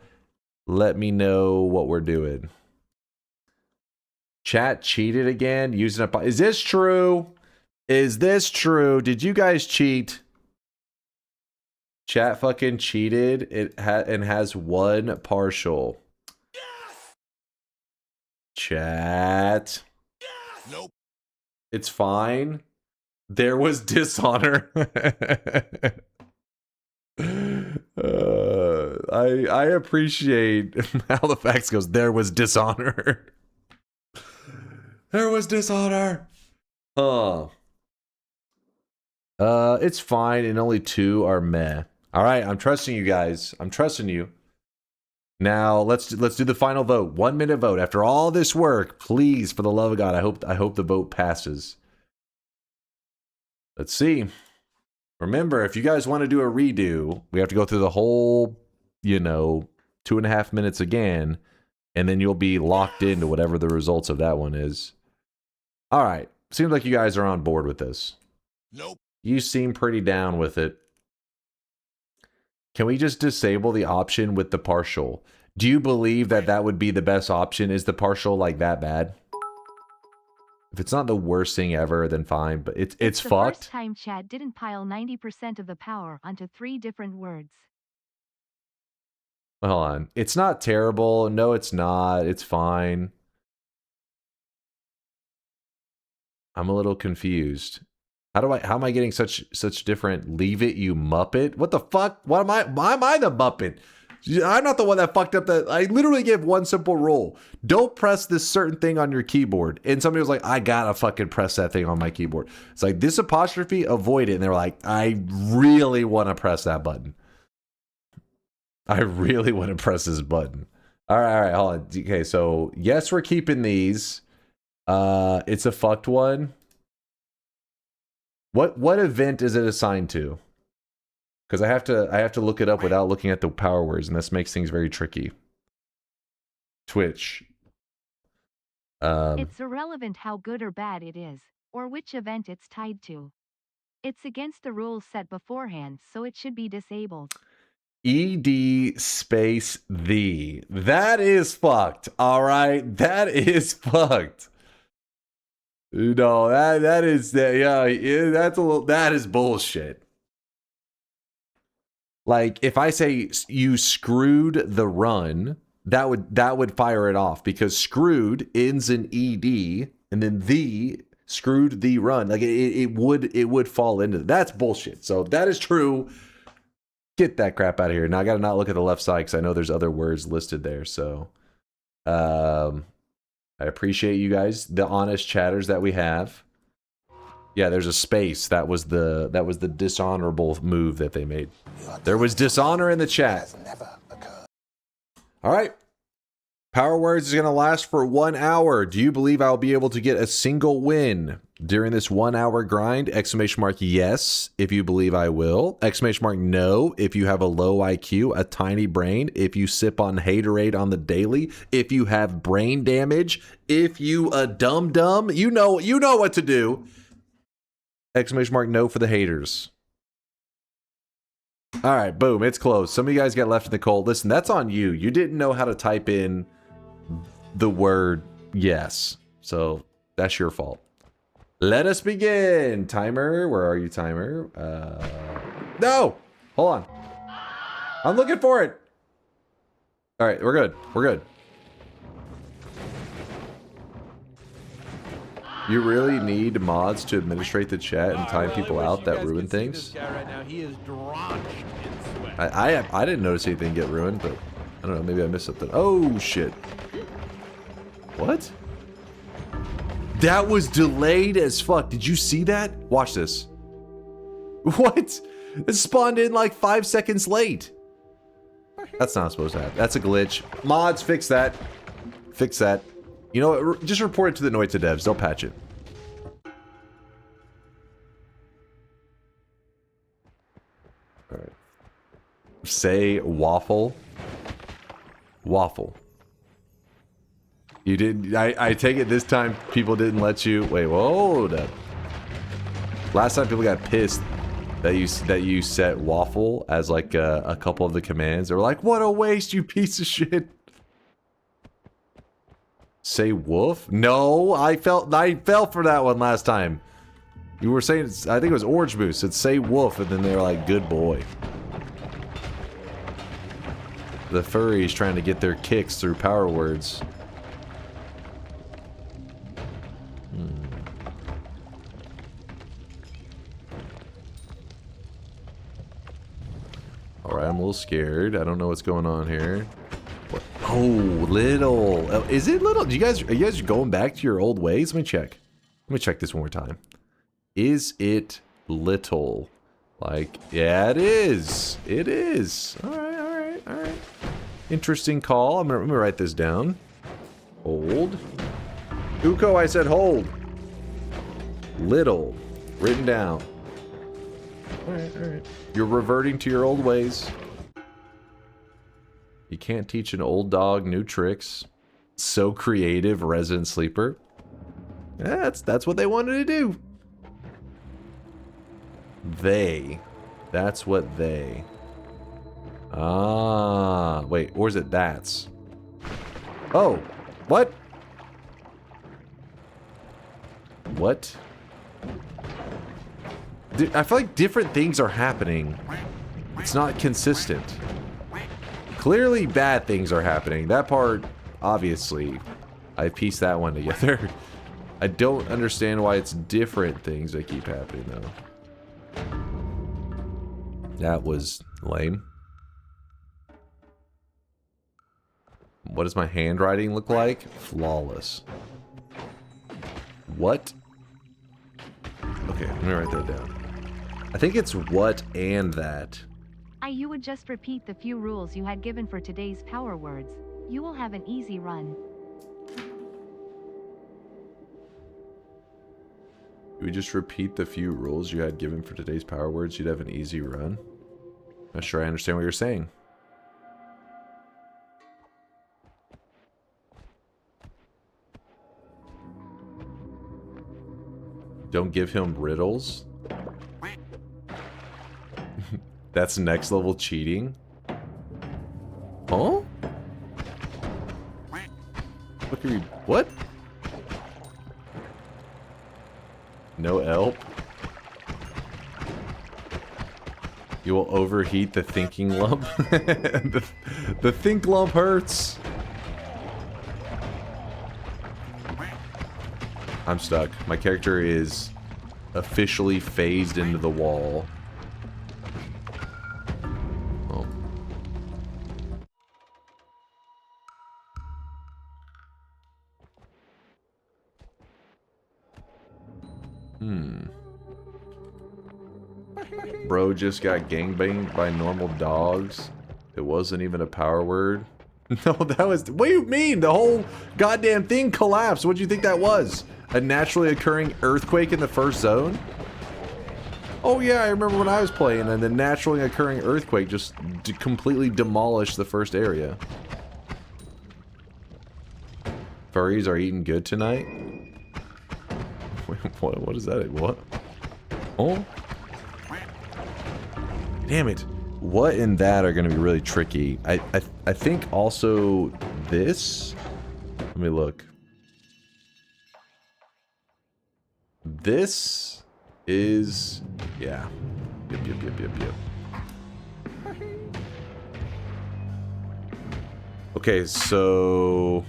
let me know what we're doing. Chat cheated again using a... Is this true? Is this true? Did you guys cheat? Chat fucking cheated. And has one partial. Yes! Chat. Yes! Nope. It's fine. There was dishonor. I appreciate how the facts goes. There was dishonor. There was dishonor. It's fine, and only 2 are meh. All right, I'm trusting you guys. I'm trusting you. Now let's do the final vote. 1 minute vote. After all this work, please, for the love of God, I hope the vote passes. Let's see. Remember, if you guys want to do a redo, we have to go through the whole, 2.5 minutes again, and then you'll be locked into whatever the results of that one is. All right. Seems like you guys are on board with this. Nope. You seem pretty down with it. Can we just disable the option with the partial? Do you believe that that would be the best option? Is the partial like that bad? If it's not the worst thing ever, then fine, but it's the fucked. First time chat didn't pile 90% of the power onto 3 different words. Hold on. It's not terrible. No, it's not. It's fine. I'm a little confused. How am I getting such different leave it, you Muppet? What the fuck? Why am I the Muppet? I'm not the one that fucked up that. I literally gave one simple rule. Don't press this certain thing on your keyboard. And somebody was like, I gotta fucking press that thing on my keyboard. It's like, this apostrophe, avoid it. And they were like, I really want to press that button. I really want to press this button. All right, hold on. Okay, so yes, we're keeping these. It's a fucked one. What event is it assigned to? Because I have to look it up without looking at the power words, and this makes things very tricky. Twitch. It's irrelevant how good or bad it is, or which event it's tied to. It's against the rules set beforehand, so it should be disabled. ED space the. That is fucked. All right, that is fucked. No, that is that's a little, that is bullshit. Like, if I say you screwed the run, that would fire it off, because screwed ends in ed, and then the screwed the run. Like, it would fall into that's bullshit. So that is true. Get that crap out of here. Now I gotta not look at the left side because I know there's other words listed there. So I appreciate you guys, the honest chatters that we have. Yeah, there's a space. That was the dishonorable move that they made. There was dishonor in the chat. All right. Power Words is going to last for 1 hour. Do you believe I'll be able to get a single win during this 1 hour grind? Exclamation mark yes, if you believe I will. Exclamation mark no, if you have a low IQ, a tiny brain, if you sip on haterade on the daily, if you have brain damage, if you a dum-dum, you know what to do. Exclamation mark no for the haters. All right, boom, it's closed. Some of you guys got left in the cold. Listen, that's on you. You didn't know how to type in the word yes. So that's your fault. Let us begin. Timer, where are you, timer? No! Hold on. I'm looking for it. All right, we're good. We're good. You really need mods to administrate the chat and time people out that ruin things? This guy right now, he is drenched in sweat. I didn't notice anything get ruined, but I don't know, maybe I missed something. Oh, shit. What? That was delayed as fuck. Did you see that? Watch this. What? It spawned in like 5 seconds late. That's not supposed to happen. That's a glitch. Mods, fix that. Fix that. You know what? Just report it to the Noita devs. They'll patch it. All right. Say waffle. Waffle. You didn't. I take it this time people didn't let you. Wait, hold up. Last time people got pissed that you set waffle as like a couple of the commands. They were like, "What a waste, you piece of shit." Say woof? No, I fell for that one last time. You were saying, I think it was Orange Moose. It's say woof, and then they were like, "Good boy." The furries trying to get their kicks through power words. Alright, I'm a little scared. I don't know what's going on here. What? Oh, little. Oh, is it little? Are you guys going back to your old ways? Let me check. Let me check this one more time. Is it little? Like, yeah, it is. It is. Alright, alright, alright. Interesting call. I'm gonna write this down. Hold. Uko, I said hold. Little. Written down. Alright, alright. You're reverting to your old ways. You can't teach an old dog new tricks. So creative, resident sleeper. Yeah, that's what they wanted to do. They. That's what they. Ah, wait, or is it that's? Oh, what? What? Dude, I feel like different things are happening. It's not consistent. Clearly bad things are happening. That part, obviously, I pieced that one together. I don't understand why it's different things that keep happening, though. That was lame. What does my handwriting look like? Flawless. What? Okay, let me write that down. I think it's what and that. You would just repeat the few rules you had given for today's power words. You will have an easy run. You would just repeat the few rules you had given for today's power words, you'd have an easy run. Not sure I understand what you're saying. Don't give him riddles. That's next level cheating. Huh? What are you? What? No help. You will overheat the thinking lump. the think lump hurts. I'm stuck. My character is officially phased into the wall. Oh. Bro just got gangbanged by normal dogs. It wasn't even a power word. No, that was... What do you mean? The whole goddamn thing collapsed. What do you think that was? A naturally occurring earthquake in the first zone? Oh yeah, I remember when I was playing and the naturally occurring earthquake just completely demolished the first area. Furries are eating good tonight? Wait, what is that? What? Oh? Damn it. What and that are going to be really tricky. I think also this... Let me look. This is... Yeah. Yep. Okay, so...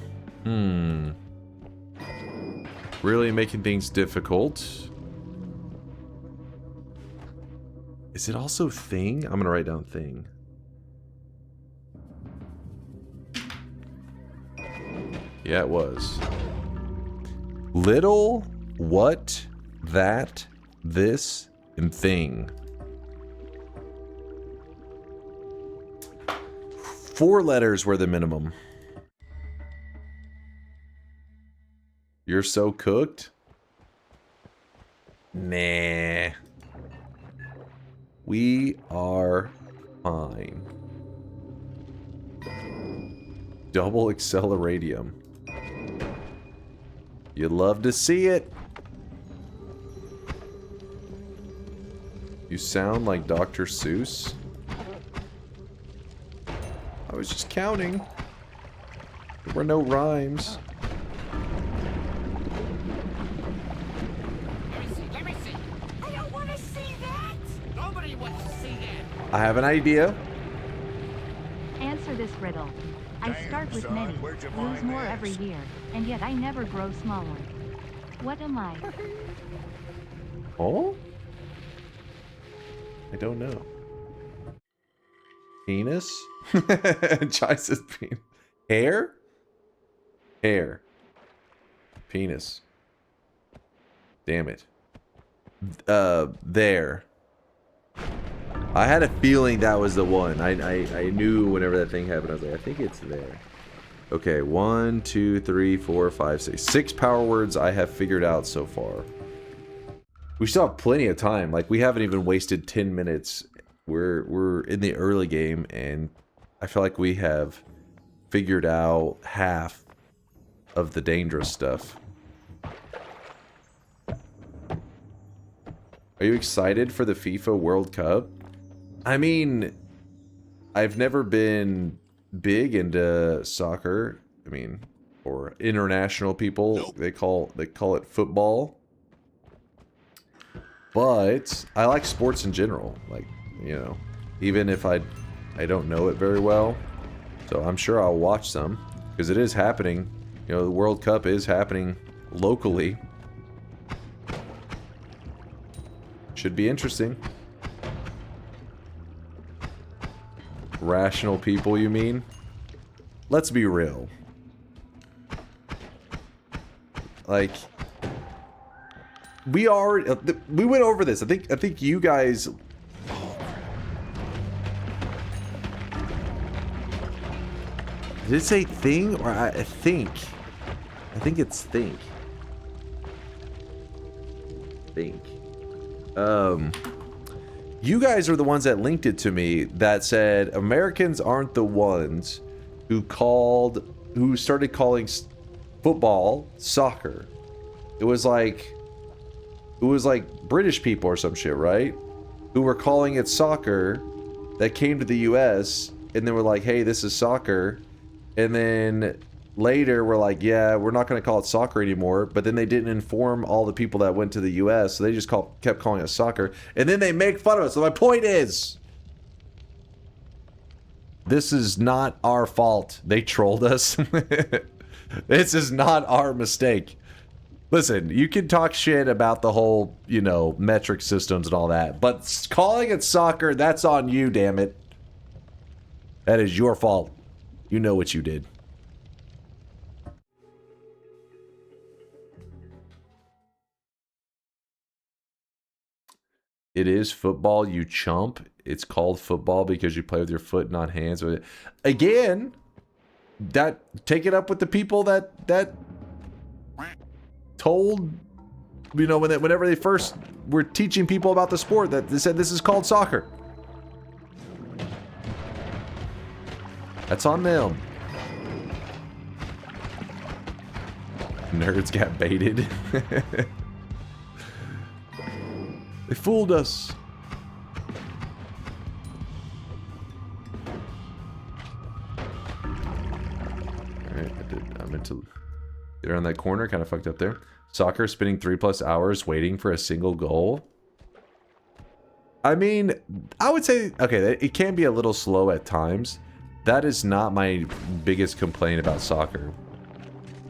Really making things difficult. Is it also thing? I'm gonna write down thing. Yeah, it was. Little, what, that, this, and thing. 4 letters were the minimum. You're so cooked? Nah. We are fine. Double acceleratium. You'd love to see it. You sound like Dr. Seuss. I was just counting. There were no rhymes. Let me see. I don't want to see that. Nobody wants to see that. I have an idea. Answer this riddle. I start with many, lose more every year, and yet I never grow smaller. What am I? Oh? I don't know. Penis? Chai says penis. Hair? Hair. Penis. Damn it. There. I had a feeling that was the one. I knew whenever that thing happened, I was like, I think it's there. Okay, 1, 2, 3, 4, 5, 6. 6 power words I have figured out so far. We still have plenty of time. Like, we haven't even wasted 10 minutes. We're in the early game, and I feel like we have figured out half of the dangerous stuff. Are you excited for the FIFA World Cup? I mean, I've never been big into soccer. I mean, or international people, they call it football. But I like sports in general. Like, you know, even if I don't know it very well. So I'm sure I'll watch some because it is happening. You know, the World Cup is happening locally. Should be interesting. Rational people, you mean? Let's be real. Like, we went over this. I think you guys. Did it say thing or I think? I think it's think. Think. You guys are the ones that linked it to me that said Americans aren't the ones who started calling football soccer. It was like British people or some shit, right? Who were calling it soccer that came to the US and they were like, hey, this is soccer. And then later we're like, yeah, we're not going to call it soccer anymore. But then they didn't inform all the people that went to the US, so they just kept calling it soccer. And then they make fun of us. So my point is, this is not our fault. They trolled us. This is not our mistake. Listen, you can talk shit about the whole, you know, metric systems and all that. But calling it soccer, that's on you, damn it. That is your fault. You know what you did. It is football, you chump. It's called football because you play with your foot, not hands. Again, take it up with the people that told, you know, whenever they first were teaching people about the sport, that they said this is called soccer. That's on them. Nerds got baited. They fooled us. Alright, I meant to get around that corner, kind of fucked up there. Soccer, spending 3+ hours waiting for a single goal. I mean, I would say, okay, it can be a little slow at times. That is not my biggest complaint about soccer.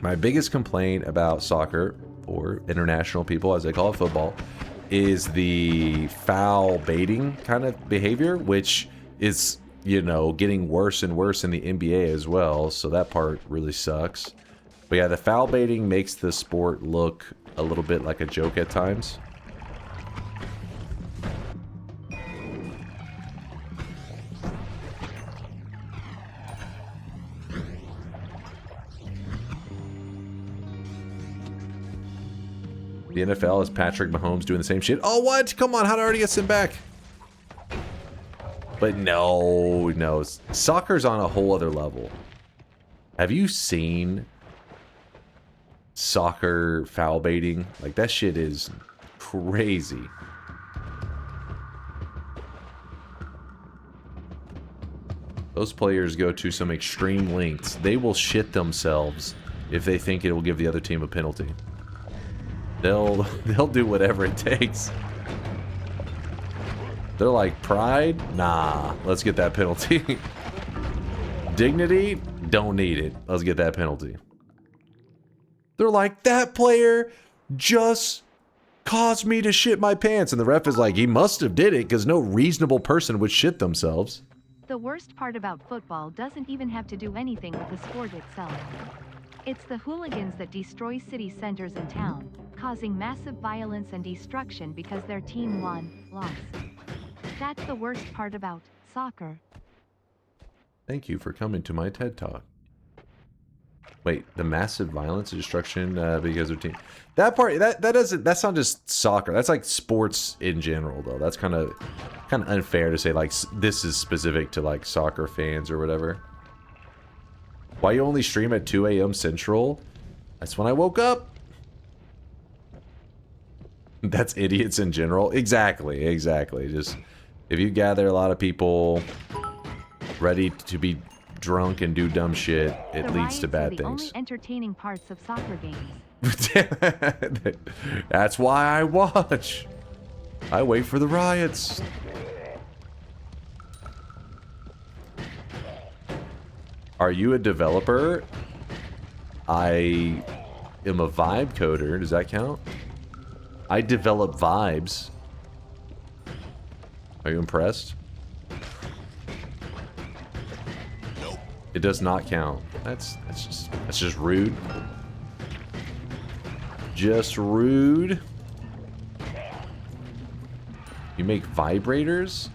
My biggest complaint about soccer, or international people as they call it football, is the foul baiting kind of behavior, which is, you know, getting worse and worse in the NBA as well. So that part really sucks. But yeah, the foul baiting makes the sport look a little bit like a joke at times. The NFL is Patrick Mahomes doing the same shit. Oh, what? Come on, how did I already get sent back? But no. Soccer's on a whole other level. Have you seen soccer foul baiting? Like, that shit is crazy. Those players go to some extreme lengths. They will shit themselves if they think it will give the other team a penalty. They'll do whatever it takes. They're like, pride? Nah, let's get that penalty. Dignity? Don't need it. Let's get that penalty. They're like, that player just caused me to shit my pants. And the ref is like, he must have did it because no reasonable person would shit themselves. The worst part about football doesn't even have to do anything with the sport itself. It's the hooligans that destroy city centers in town, causing massive violence and destruction because their team lost. That's the worst part about soccer. Thank you for coming to my TED Talk. Wait, the massive violence and destruction because of team. That part, that's not just soccer. That's like sports in general, though. That's kind of unfair to say like this is specific to like soccer fans or whatever. Why you only stream at 2 a.m. Central? That's when I woke up. That's idiots in general. Exactly, exactly. Just if you gather a lot of people ready to be drunk and do dumb shit, it leads to bad the things. Only entertaining parts of soccer games. That's why I watch. I wait for the riots. Are you a developer? I am a vibe coder. Does that count? I develop vibes. Are you impressed? Nope. It does not count. That's just rude. Just rude. You make vibrators?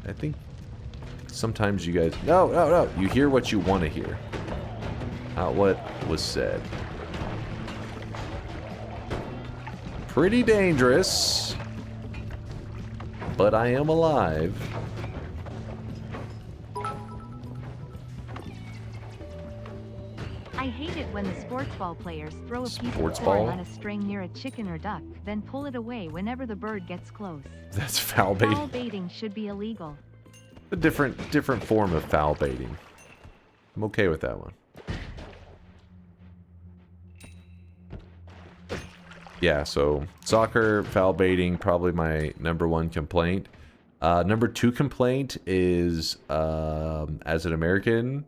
I think sometimes you guys... No. You hear what you want to hear. Not what was said. Pretty dangerous. But I am alive. I hate it when the sports ball players throw a piece of Sports corn ball? on a string near a chicken or duck, then pull it away whenever the bird gets close. That's foul Foul baiting. baiting should be illegal. A different form of foul baiting. I'm okay with that one. Yeah, so soccer, foul baiting, probably my #1 complaint. #2 complaint is, as an American,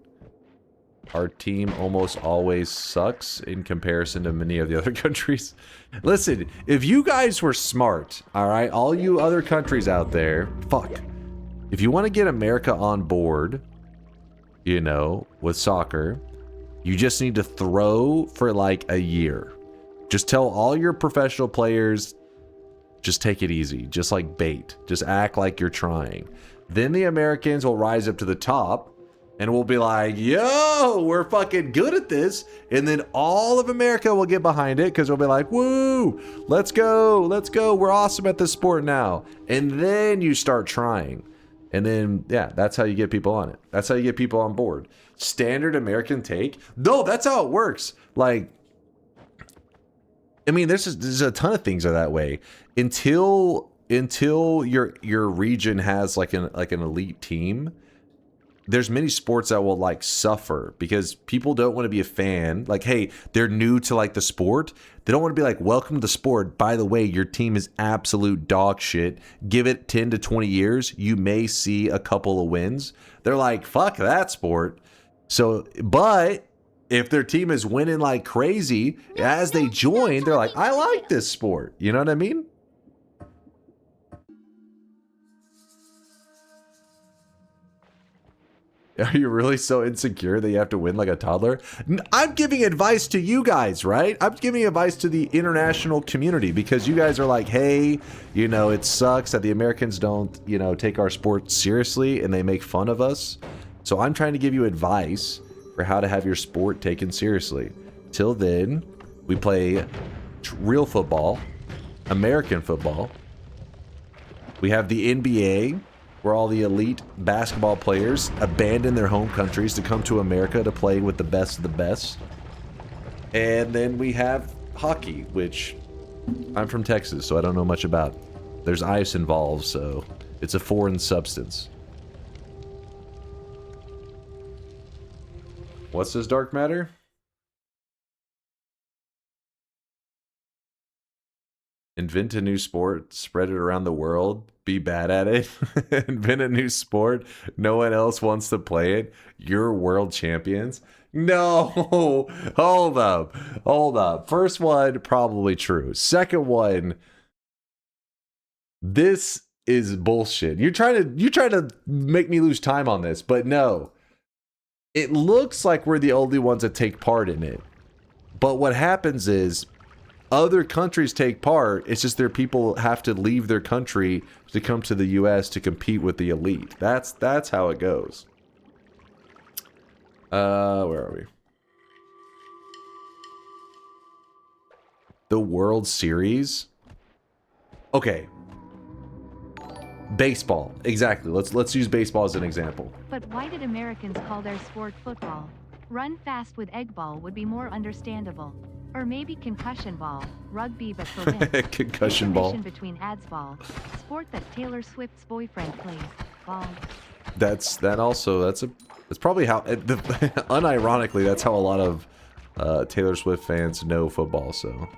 our team almost always sucks in comparison to many of the other countries. Listen, if you guys were smart, alright, all you other countries out there, fuck. If you want to get America on board, you know, with soccer, you just need to throw for like a year. Just tell all your professional players, just take it easy. Just like bait. Just act like you're trying. Then the Americans will rise up to the top and we'll be like, yo, we're fucking good at this. And then all of America will get behind it because we'll be like, woo, let's go. We're awesome at this sport now. And then you start trying. And then, yeah, that's how you get people on it. That's how you get people on board. Standard American take? No, that's how it works. Like, I mean, there's a ton of things are that way. Until your region has like an elite team, there's many sports that will like suffer because people don't want to be a fan. Like, hey, they're new to like the sport. They don't want to be like, welcome to the sport. By the way, your team is absolute dog shit. Give it 10 to 20 years. You may see a couple of wins. They're like, fuck that sport. So, but if their team is winning like crazy, as they join, they're like, I like this sport. You know what I mean? Are you really so insecure that you have to win like a toddler? I'm giving advice to you guys, right? I'm giving advice to the international community because you guys are like, hey, you know, it sucks that the Americans don't, you know, take our sport seriously and they make fun of us. So I'm trying to give you advice for how to have your sport taken seriously. Till then, we play real football, American football. We have the NBA, where all the elite basketball players abandon their home countries to come to America to play with the best of the best. And then we have hockey, which I'm from Texas, so I don't know much about. There's ice involved, so it's a foreign substance. What's this dark matter? Invent a new sport, spread it around the world, be bad at it. Invent a new sport, no one else wants to play it. You're world champions. No, hold up. First one, probably true. Second one, this is bullshit. You're trying to make me lose time on this, but no. It looks like we're the only ones that take part in it. But what happens is other countries take part. It's just their people have to leave their country to come to the U.S. to compete with the elite. That's how it goes. Where are we? The World Series. Okay. Baseball. Exactly. Let's use baseball as an example. But why did Americans call their sport football? Run fast with egg ball would be more understandable. Or maybe concussion ball, rugby but for women. Concussion ball. Between ads ball, sport that Taylor Swift's boyfriend plays. Ball. That's probably how unironically that's how a lot of Taylor Swift fans know football, so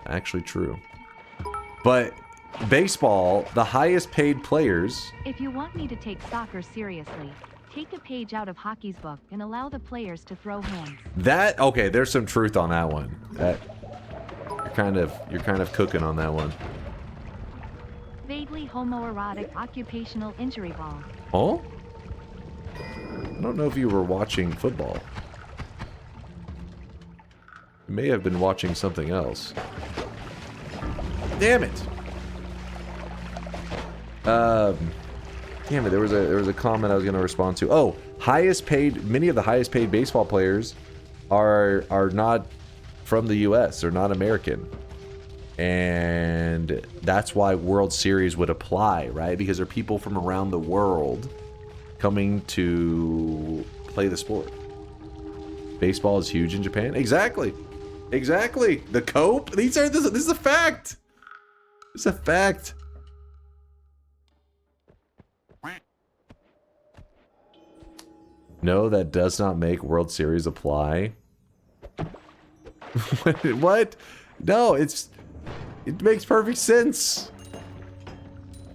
actually true. But baseball, the highest paid players. If you want me to take soccer seriously, take a page out of hockey's book and allow the players to throw hands. That okay, there's some truth on that one. That you're kind of cooking on that one. Vaguely homoerotic occupational injury ball. Oh? I don't know if you were watching football. You may have been watching something else. Damn it! Damn it, there was a comment I was gonna respond to. Oh, many of the highest paid baseball players are not from the US, they're not American. And that's why World Series would apply, right? Because there are people from around the world coming to play the sport. Baseball is huge in Japan. Exactly. Exactly. The cope. This is a fact. It's a fact. No, that does not make World Series apply. What? No, it makes perfect sense.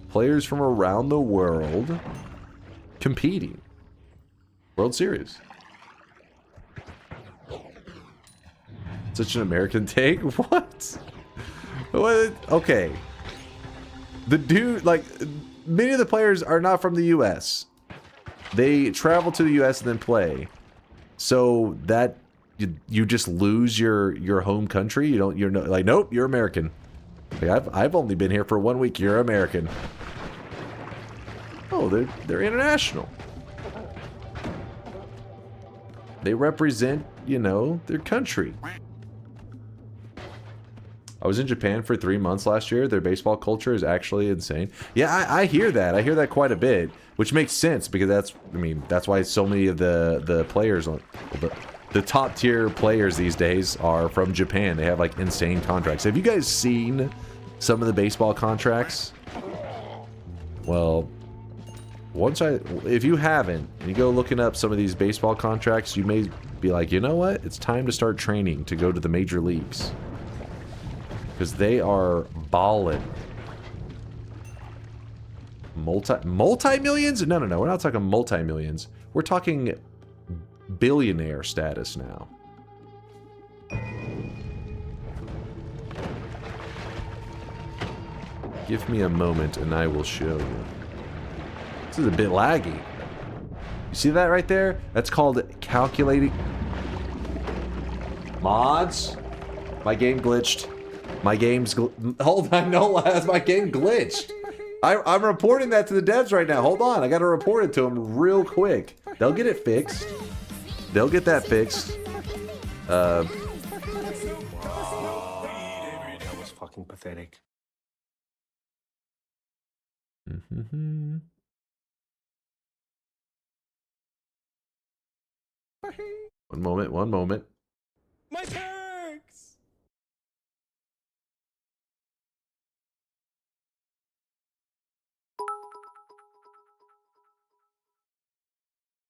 Players from around the world competing. World Series. Such an American take? What? What? Okay. The dude, like, many of the players are not from the US. They travel to the US and then play. So that you just lose your home country. You're like, nope, you're American. Like, I've only been here for 1 week. You're American. Oh, they're international. They represent, their country. I was in Japan for 3 months last year. Their baseball culture is actually insane. Yeah, I hear that. I hear that quite a bit, which makes sense because that's why so many of the players, the top tier players these days are from Japan. They have like insane contracts. Have you guys seen some of the baseball contracts? Well, if you haven't, and you go looking up some of these baseball contracts, you may be like, you know what? It's time to start training to go to the major leagues. Because they are ballin'. Multi-millions? No. We're not talking multi-millions. We're talking billionaire status now. Give me a moment and I will show you. This is a bit laggy. You see that right there? That's called calculating. Mods? My game glitched. My game's hold on, no, my game glitched. I'm reporting that to the devs right now. Hold on, I gotta report it to them real quick. They'll get it fixed. They'll get that fixed. That was fucking pathetic. One moment. My perks!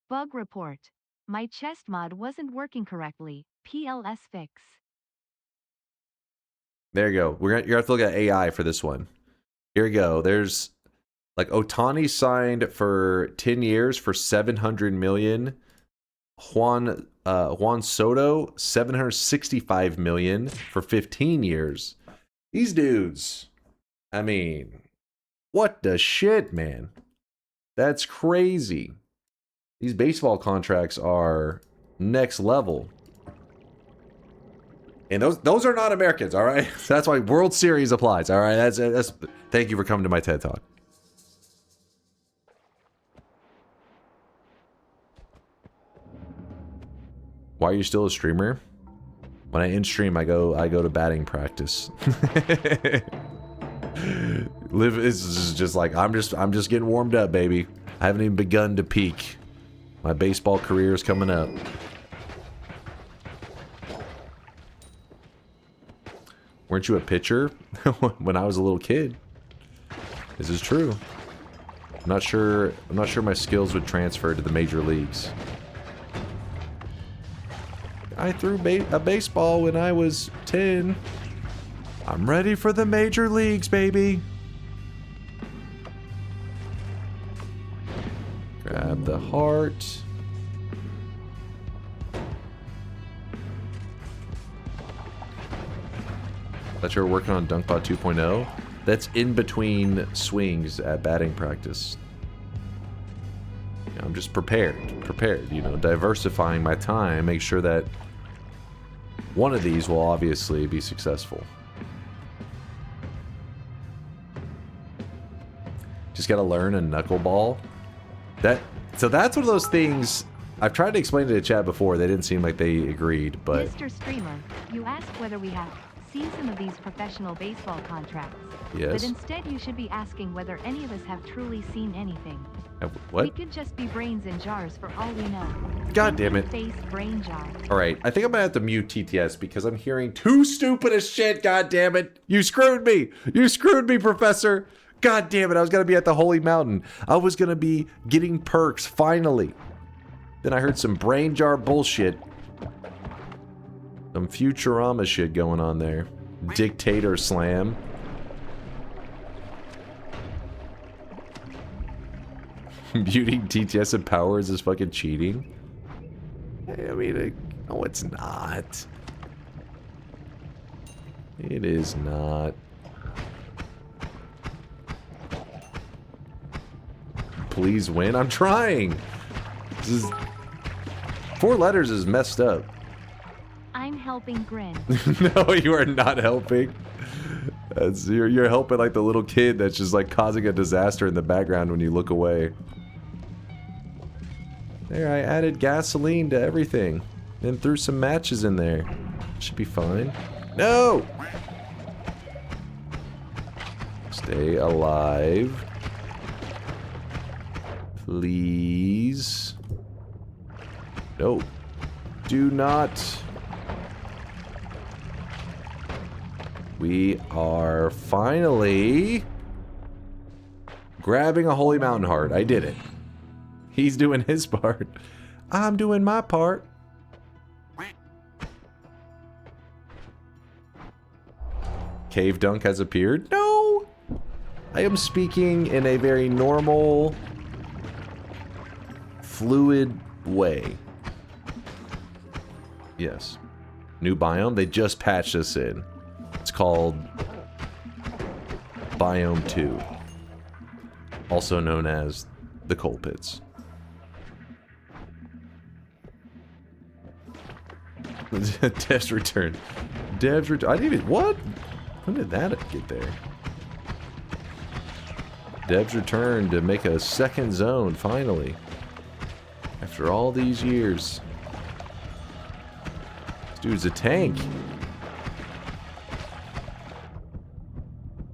Bug report. My chest mod wasn't working correctly. PLS fix. There you go. You're gonna have to look at AI for this one. Here we go. There's like Otani signed for 10 years for 700 million. Juan Soto 765 million for 15 years. These dudes, I mean, what the shit, man? That's crazy. These baseball contracts are next level. And those are not Americans, all right? That's why World Series applies, all right? That's thank you for coming to my TED Talk. Why are you still a streamer? When I end stream, I go to batting practice. Live is just like I'm just getting warmed up, baby. I haven't even begun to peak. My baseball career is coming up. Weren't you a pitcher when I was a little kid? This is true. I'm not sure my skills would transfer to the major leagues. I threw a baseball when I was 10. I'm ready for the major leagues, baby. Grab the heart. Thought you were working on Dunkbot 2.0. That's in between swings at batting practice. I'm just prepared, you know, diversifying my time, make sure that one of these will obviously be successful. Just gotta learn a knuckleball. So that's one of those things. I've tried to explain to the chat before. They didn't seem like they agreed, but Mr. Streamer, you asked whether we have seen some of these professional baseball contracts. yes. But instead you should be asking whether any of us have truly seen anything. We What? could just be brains in jars for all we know. God damn it. Face brain jar. All right, I think I'm gonna have to mute TTS because I'm hearing too stupid as shit. God damn it! You screwed me. You screwed me, Professor. God damn it! I was gonna be at the Holy Mountain. I was gonna be getting perks finally. Then I heard some brain jar bullshit. Some Futurama shit going on there. Dictator slam. Muting TTS and powers is fucking cheating. I mean, no, it's not. It is not. Please win. I'm trying. This is 4 letters is messed up. I'm helping grin. No, you are not helping. You're helping like the little kid that's just like causing a disaster in the background when you look away. There, I added gasoline to everything. Then threw some matches in there. Should be fine. No! Stay alive. Please. No. Do not. We are finally grabbing a Holy Mountain Heart. I did it. He's doing his part. I'm doing my part. Cave Dunk has appeared? No! I am speaking in a very normal, fluid way. Yes. New biome? They just patched this in. It's called Biome 2. Also known as the Coal Pits. Dev's return. Dev's return. I didn't even. What? When did that get there? Dev's return to make a second zone, finally. After all these years. This dude's a tank.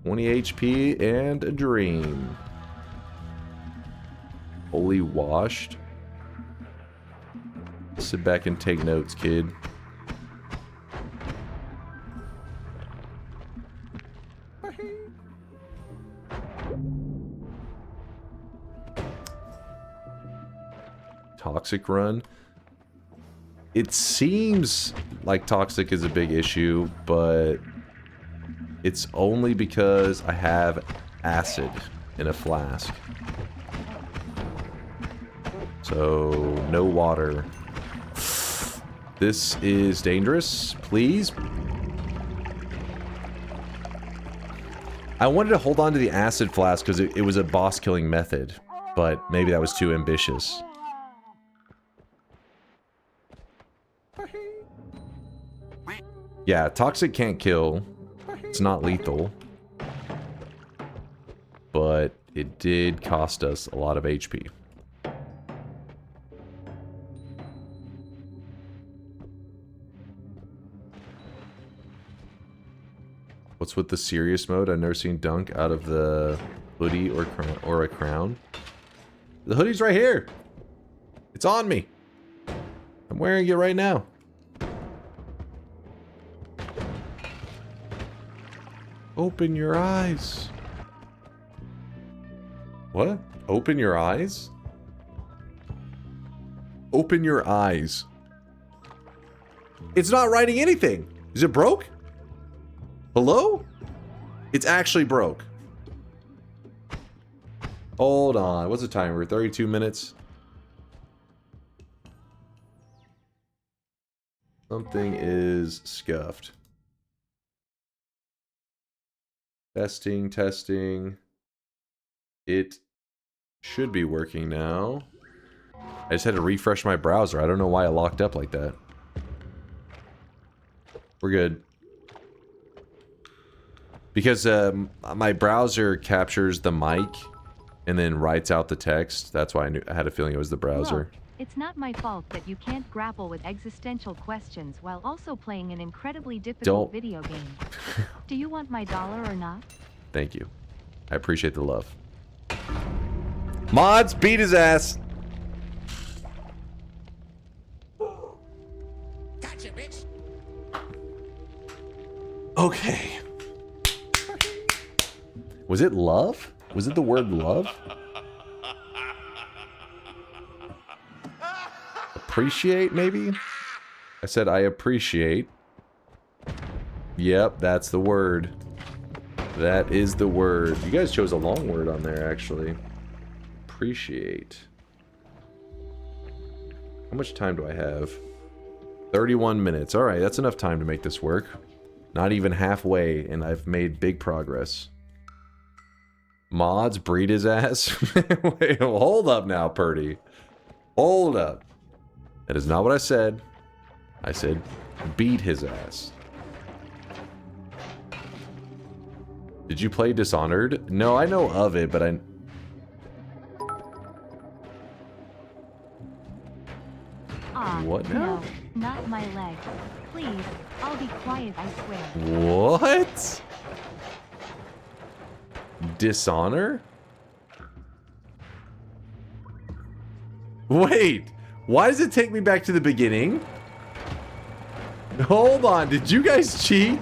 20 HP and a dream. Fully washed. Sit back and take notes, kid. Toxic run. It seems like toxic is a big issue, but it's only because I have acid in a flask. So, no water. This is dangerous. Please. I wanted to hold on to the acid flask because it was a boss killing method, but maybe that was too ambitious. Yeah, toxic can't kill. It's not lethal. But it did cost us a lot of HP. What's with the serious mode? I've never seen Dunk out of the hoodie or a crown. The hoodie's right here. It's on me. I'm wearing it right now. Open your eyes. What? Open your eyes? Open your eyes. It's not writing anything. Is it broke? Hello? It's actually broke. Hold on. What's the timer? 32 minutes? Something is scuffed. Testing, testing. It should be working now. I just had to refresh my browser. I don't know why it locked up like that. We're good. Because my browser captures the mic and then writes out the text. That's why I had a feeling it was the browser. Look, it's not my fault that you can't grapple with existential questions while also playing an incredibly difficult video game. Do you want my dollar or not? Thank you. I appreciate the love. Mods, beat his ass. Gotcha, bitch. Okay. Was it love? Was it the word love? Appreciate, maybe? I said I appreciate. Yep, that's the word. That is the word. You guys chose a long word on there, actually. Appreciate. How much time do I have? 31 minutes. Alright, that's enough time to make this work. Not even halfway, and I've made big progress. Mods, breed his ass? Wait, hold up now, Purdy. Hold up. That is not what I said. I said beat his ass. Did you play Dishonored? No, I know of it, but I... What now? No, not my leg. Please, I'll be quiet, I swear. What? Dishonor? Wait, why does it take me back to the beginning? Hold on, did you guys cheat?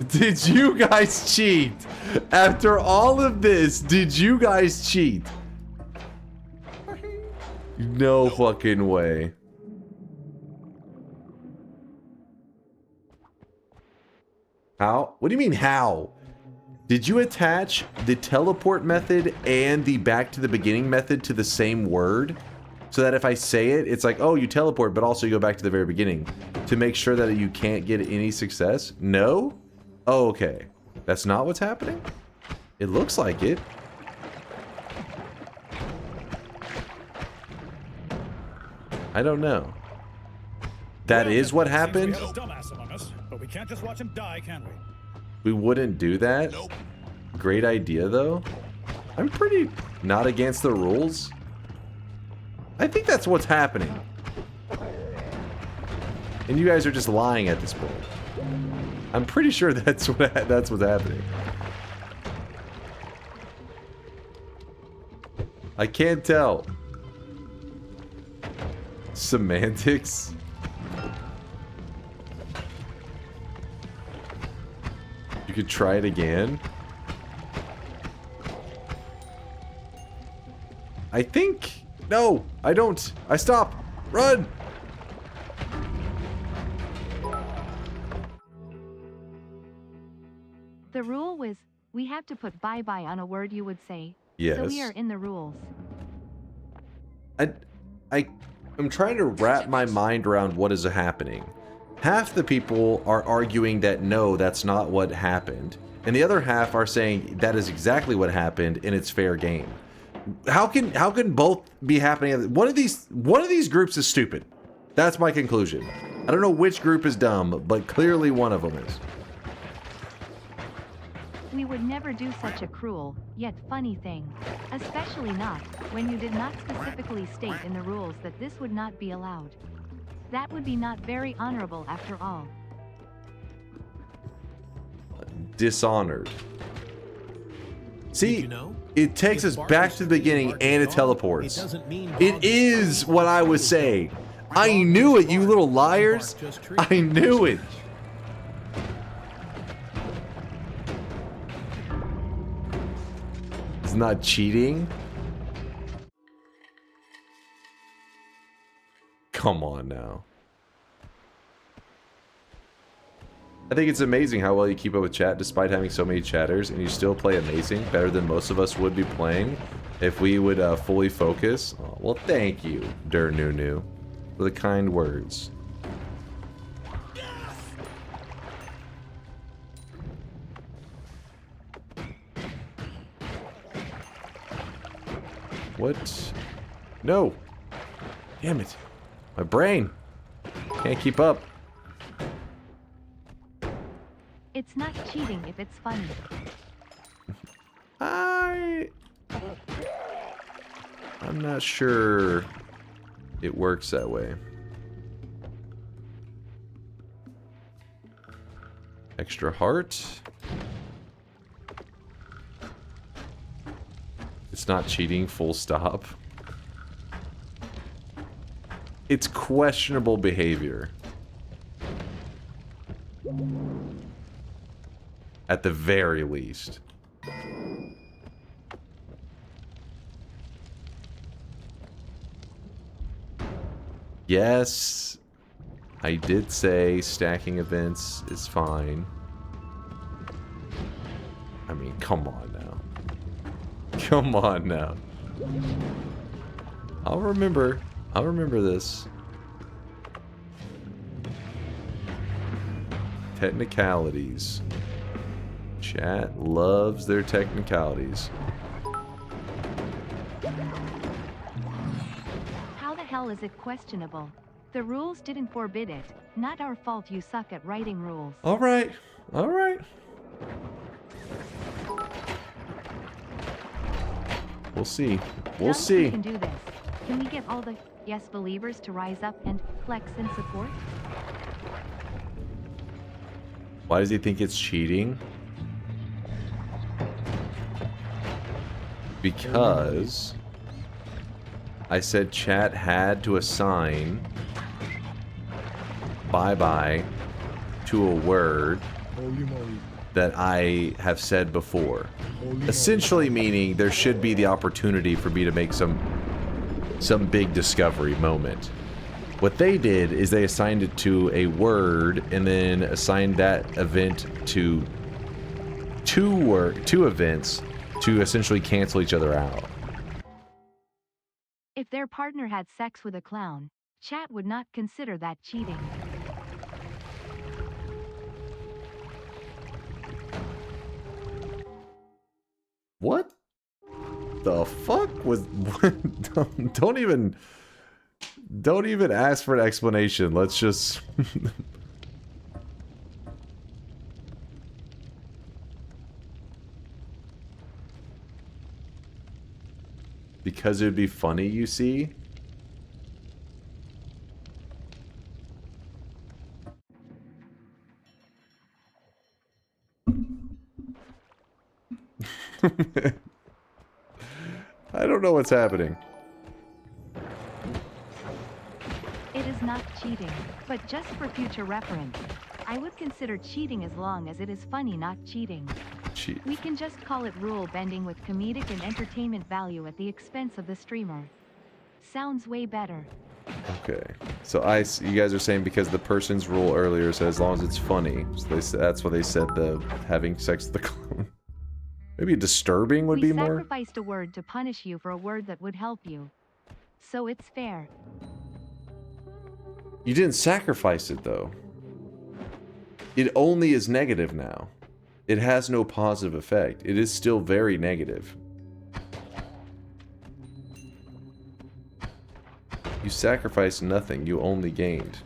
Did you guys cheat? After all of this, did you guys cheat? No fucking way. How? What do you mean how? Did you attach the teleport method and the back to the beginning method to the same word? So that if I say it, it's like, oh, you teleport, but also you go back to the very beginning. To make sure that you can't get any success? No? Oh, okay. That's not what's happening? It looks like it. I don't know. That is what happened? We have a dumbass among us, but we can't just watch him die, can we? We wouldn't do that? Nope. Great idea, though. I'm pretty not against the rules. I think that's what's happening. And you guys are just lying at this point. I'm pretty sure that's what's happening. I can't tell. Semantics? You could try it again. I think... No, I don't. I stop. Run! The rule was, we have to put bye-bye on a word you would say. Yes. So we are in the rules. I'm trying to wrap my mind around what is happening. Half the people are arguing that no, that's not what happened. And the other half are saying that is exactly what happened and it's fair game. How can both be happening? One of these groups is stupid. That's my conclusion. I don't know which group is dumb, but clearly one of them is. We would never do such a cruel, yet funny thing. Especially not, when you did not specifically state in the rules that this would not be allowed. That would be not very honorable after all. Dishonored. See, You know, it takes us if back to the beginning and it teleports. It is what I was saying. I knew it, you little liars. I knew it. It's not cheating. Come on now. I think it's amazing how well you keep up with chat despite having so many chatters, and you still play amazing, better than most of us would be playing if we would fully focus. Oh, well, thank you, Nunu, for the kind words. What? No. Damn it. My brain. Can't keep up. It's not cheating if it's funny. I'm not sure it works that way. Extra heart. It's not cheating, full stop. It's questionable behavior. At the very least. Yes, I did say stacking events is fine. I mean, come on now. Come on now. I'll remember this. Technicalities. Chat loves their technicalities. How the hell is it questionable? The rules didn't forbid it. Not our fault you suck at writing rules. Alright. Alright. We'll see. We'll Dunk, see. we can do this. Can we get all the yes believers to rise up and flex in support? Why does he think it's cheating? Because I said chat had to assign bye-bye to a word that I have said before. Essentially meaning there should be the opportunity for me to make some big discovery moment. What they did is they assigned it to a word and then assigned that event to two events to essentially cancel each other out. If their partner had sex with a clown, chat would not consider that cheating. What the fuck was... don't even ask for an explanation. Let's just... Because it would be funny, you see? I don't know what's happening. It is not cheating, but just for future reference, I would consider cheating as long as it is funny, not cheating. Cheat. We can just call it rule bending with comedic and entertainment value at the expense of the streamer. Sounds way better. Okay. So you guys are saying because the person's rule earlier said as long as it's funny. So that's what they said, the having sex with the clone. Maybe disturbing would be more? We sacrificed a word to punish you for a word that would help you. So it's fair. You didn't sacrifice it, though. It only is negative now. It has no positive effect. It is still very negative. You sacrificed nothing. You only gained.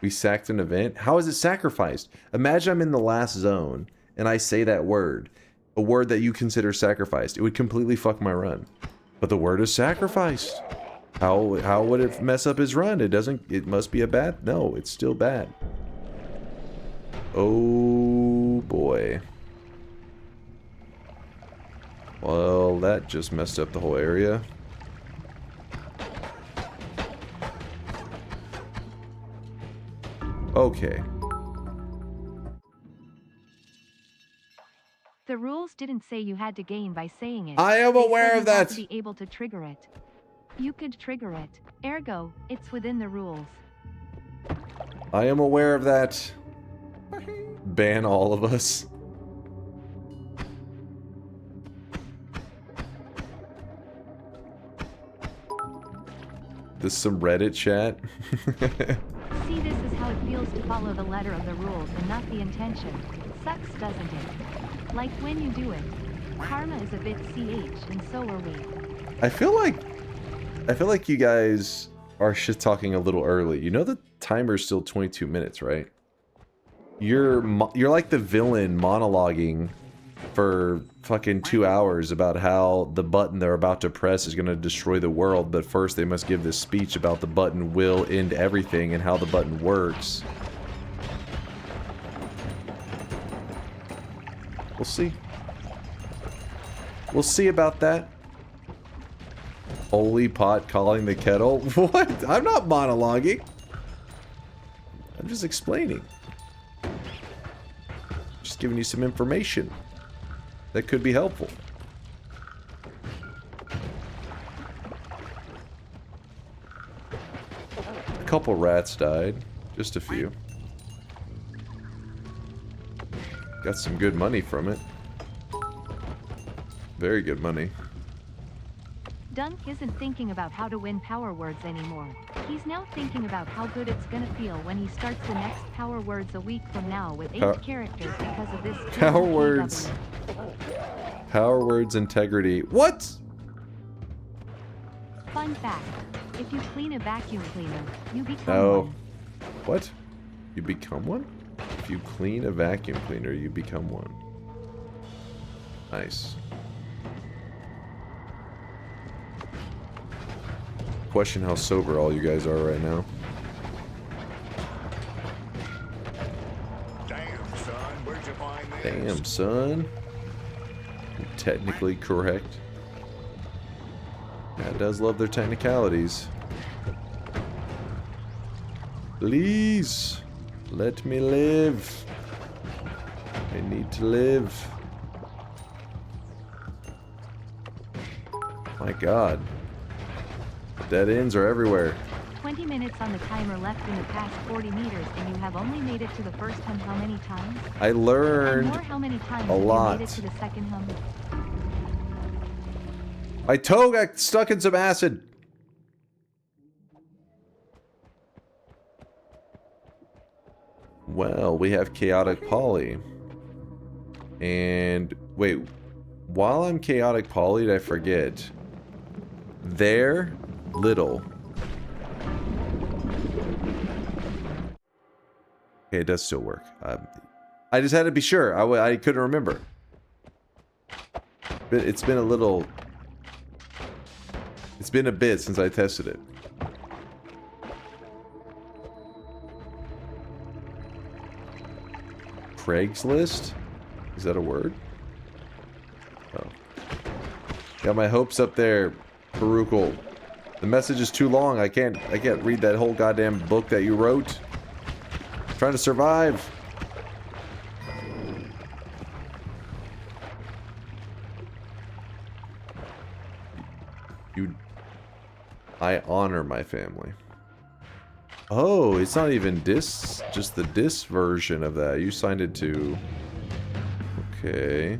We sacked an event? How is it sacrificed? Imagine I'm in the last zone and I say that word. A word that you consider sacrificed. It would completely fuck my run. But the word is sacrificed. How would it mess up his run? It must be a bad... No, it's still bad. Oh boy. Well, that just messed up the whole area. Okay. The rules didn't say you had to gain by saying it. I am They aware said of you had that. to be able to trigger it. You could trigger it. Ergo, it's within the rules. I am aware of that. Ban all of us. This is some Reddit chat. See, this is how it feels to follow the letter of the rules and not the intention. Sucks, doesn't it? Like when you do it. Karma is a bit CH, and so are we. I feel like you guys are shit talking a little early. You know the timer's still 22 minutes, right? You're like the villain monologuing for fucking 2 hours about how the button they're about to press is going to destroy the world, but first they must give this speech about the button will end everything and how the button works. We'll see. We'll see about that. Holy pot calling the kettle? What? I'm not monologuing. I'm just explaining. Just giving you some information that could be helpful. A couple rats died. Just a few. Got some good money from it. Very good money. Dunk isn't thinking about how to win power words anymore. He's now thinking about how good it's gonna feel when he starts the next power words a week from now with 8 characters because of this. Power words. Power words integrity. What? Fun fact. If you clean a vacuum cleaner, you become No. one. What? You become one? If you clean a vacuum cleaner, you become one. Nice. Question how sober all you guys are right now. Damn, son, where'd you find this? Damn, son. You're technically correct. That does love their technicalities. Please, let me live. I need to live. My God. Dead ends are everywhere. 20 minutes on the timer left in the past 40 meters, and you have only made it to the first hum how many times? I learned And more, how many times a have lot. you made it to the second hum? My toe got stuck in some acid. Well, we have Chaotic Poly. And wait, while I'm Chaotic Poly, I forget. They're little. Okay, it does still work. I just had to be sure. I couldn't remember. But it's been a little... It's been a bit since I tested it. Craigslist? Is that a word? Oh. Got my hopes up there, Perukal. The message is too long. I can't read that whole goddamn book that you wrote. I'm trying to survive. I honor my family. Oh, it's not even dis, just the dis version of that. You signed it to. Okay.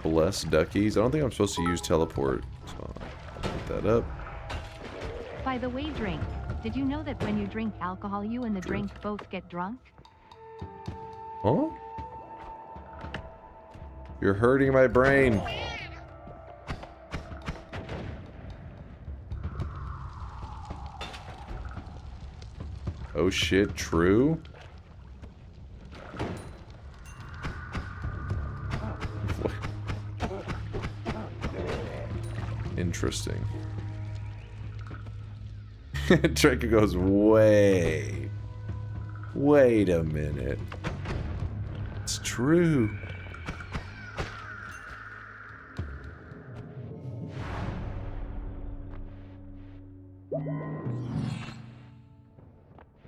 Bless duckies. I don't think I'm supposed to use teleport. So I'll put that up. By the way, drink. Did you know that when you drink alcohol, you and the drink both get drunk? Huh? You're hurting my brain. Oh shit, true? Interesting. Draco goes, wait a minute. It's true.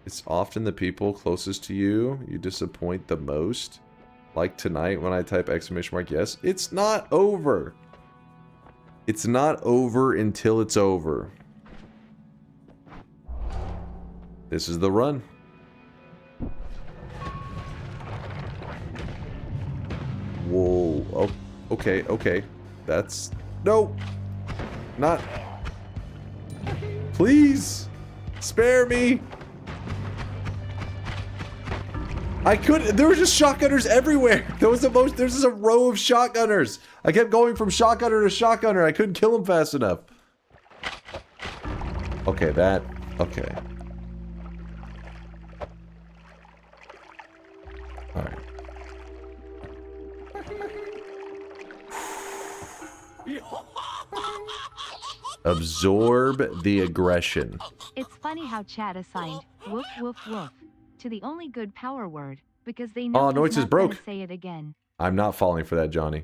It's often the people closest to you disappoint the most. Like tonight when I type exclamation mark yes. It's not over. It's not over until it's over. This is the run. Whoa. Oh, okay, okay. That's... No! Not... Please! Spare me! I couldn't... There were just shotgunners everywhere! There was the most... There's just a row of shotgunners! I kept going from shotgunner to shotgunner. I couldn't kill him fast enough. Okay, that... Okay. Alright. Absorb the aggression. It's funny how chat assigned woof woof woof to the only good power word because they know Oh, he's Noita's not broke. gonna say it again. I'm not falling for that, Johnny.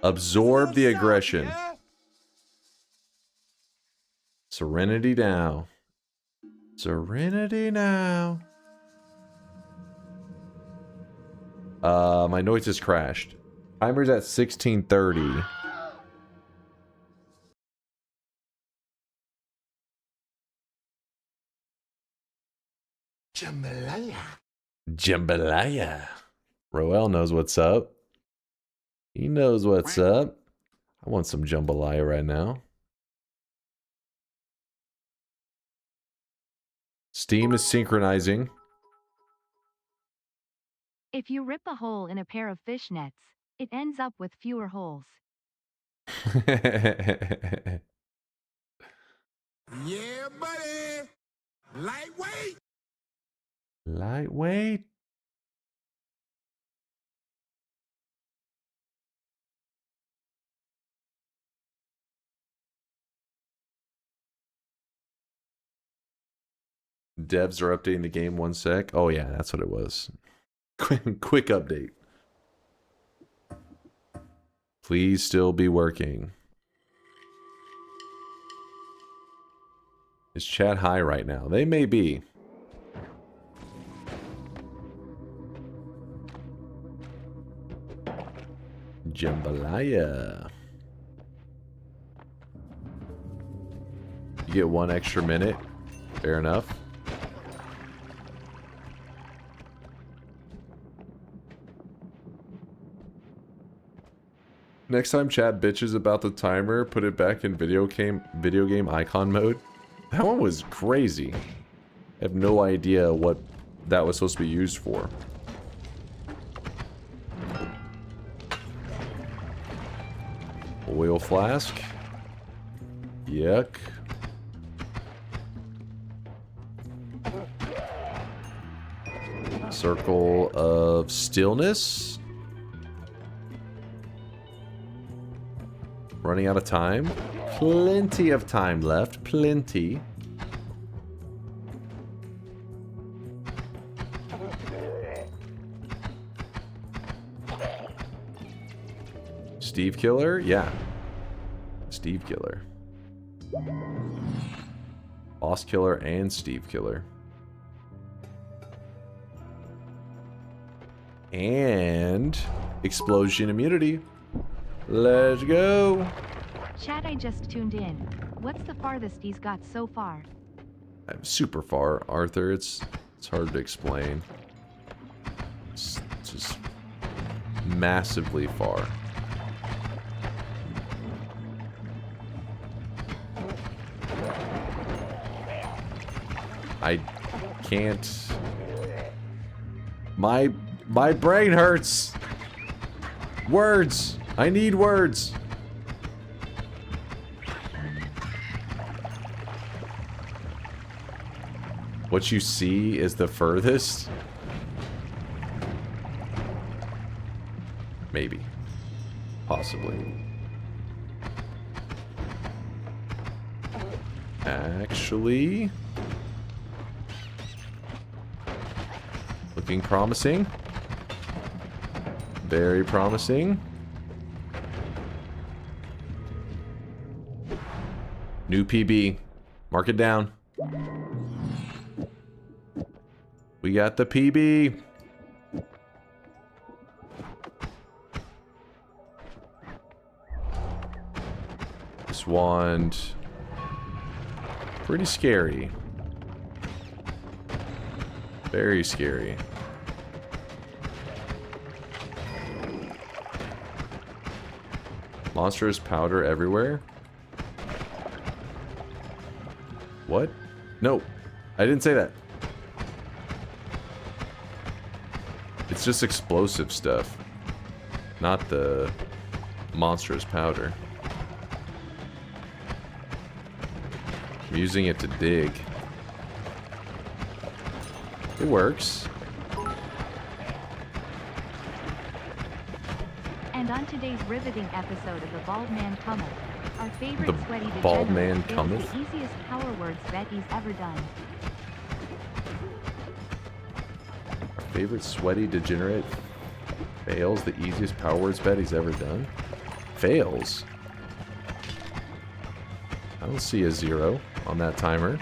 Absorb the aggression. Serenity now. Serenity now. My Noita's crashed. Timer's at 16:30. Jambalaya. Jambalaya. Roel knows what's up. He knows what's up. I want some jambalaya right now. Steam is synchronizing. If you rip a hole in a pair of fishnets, it ends up with fewer holes. Yeah, buddy. Lightweight. Lightweight. Devs are updating the game 1 sec. Oh yeah, that's what it was. Quick update. Please still be working. Is chat high right now? They may be. Jambalaya. You get 1 extra minute. Fair enough. Next time chat bitches about the timer, put it back in video game icon mode. That one was crazy. I have no idea what that was supposed to be used for. Oil flask. Yuck. Circle of stillness. Running out of time. Plenty of time left. Plenty. Steve Killer? Yeah. Steve Killer. Boss Killer and Steve Killer. And explosion immunity. Let's go. Chat, I just tuned in. What's the farthest he's got so far? I'm super far, Arthur. It's hard to explain. It's just massively far. I can't. My brain hurts. Words. I need words. What you see is the furthest? Maybe. Possibly. Actually... looking promising. Very promising. New PB. Mark it down. We got the PB. This wand. Pretty scary. Very scary. Monstrous powder everywhere. What? No, I didn't say that. It's just explosive stuff, not the monstrous powder. I'm using it to dig. It works. And on today's riveting episode of The Bald Man Cometh, our favorite The sweaty degenerate Bald Man fails Cometh? the easiest power words Betty's ever done. Our favorite sweaty degenerate fails the easiest power words Betty's ever done. Fails? I don't see a 0 on that timer.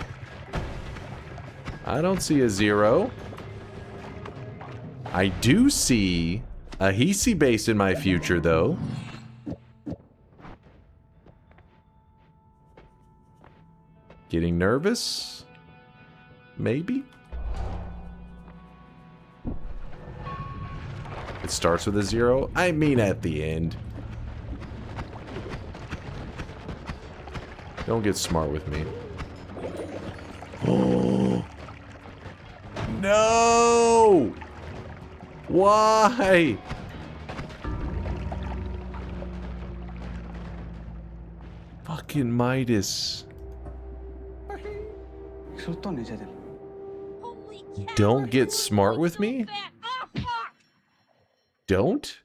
I don't see a 0. I do see a Hisi base in my future, though. Getting nervous? Maybe? It starts with a 0? I mean at the end. Don't get smart with me. Oh. No! Why? Fucking Midas. Don't get smart with me? Don't?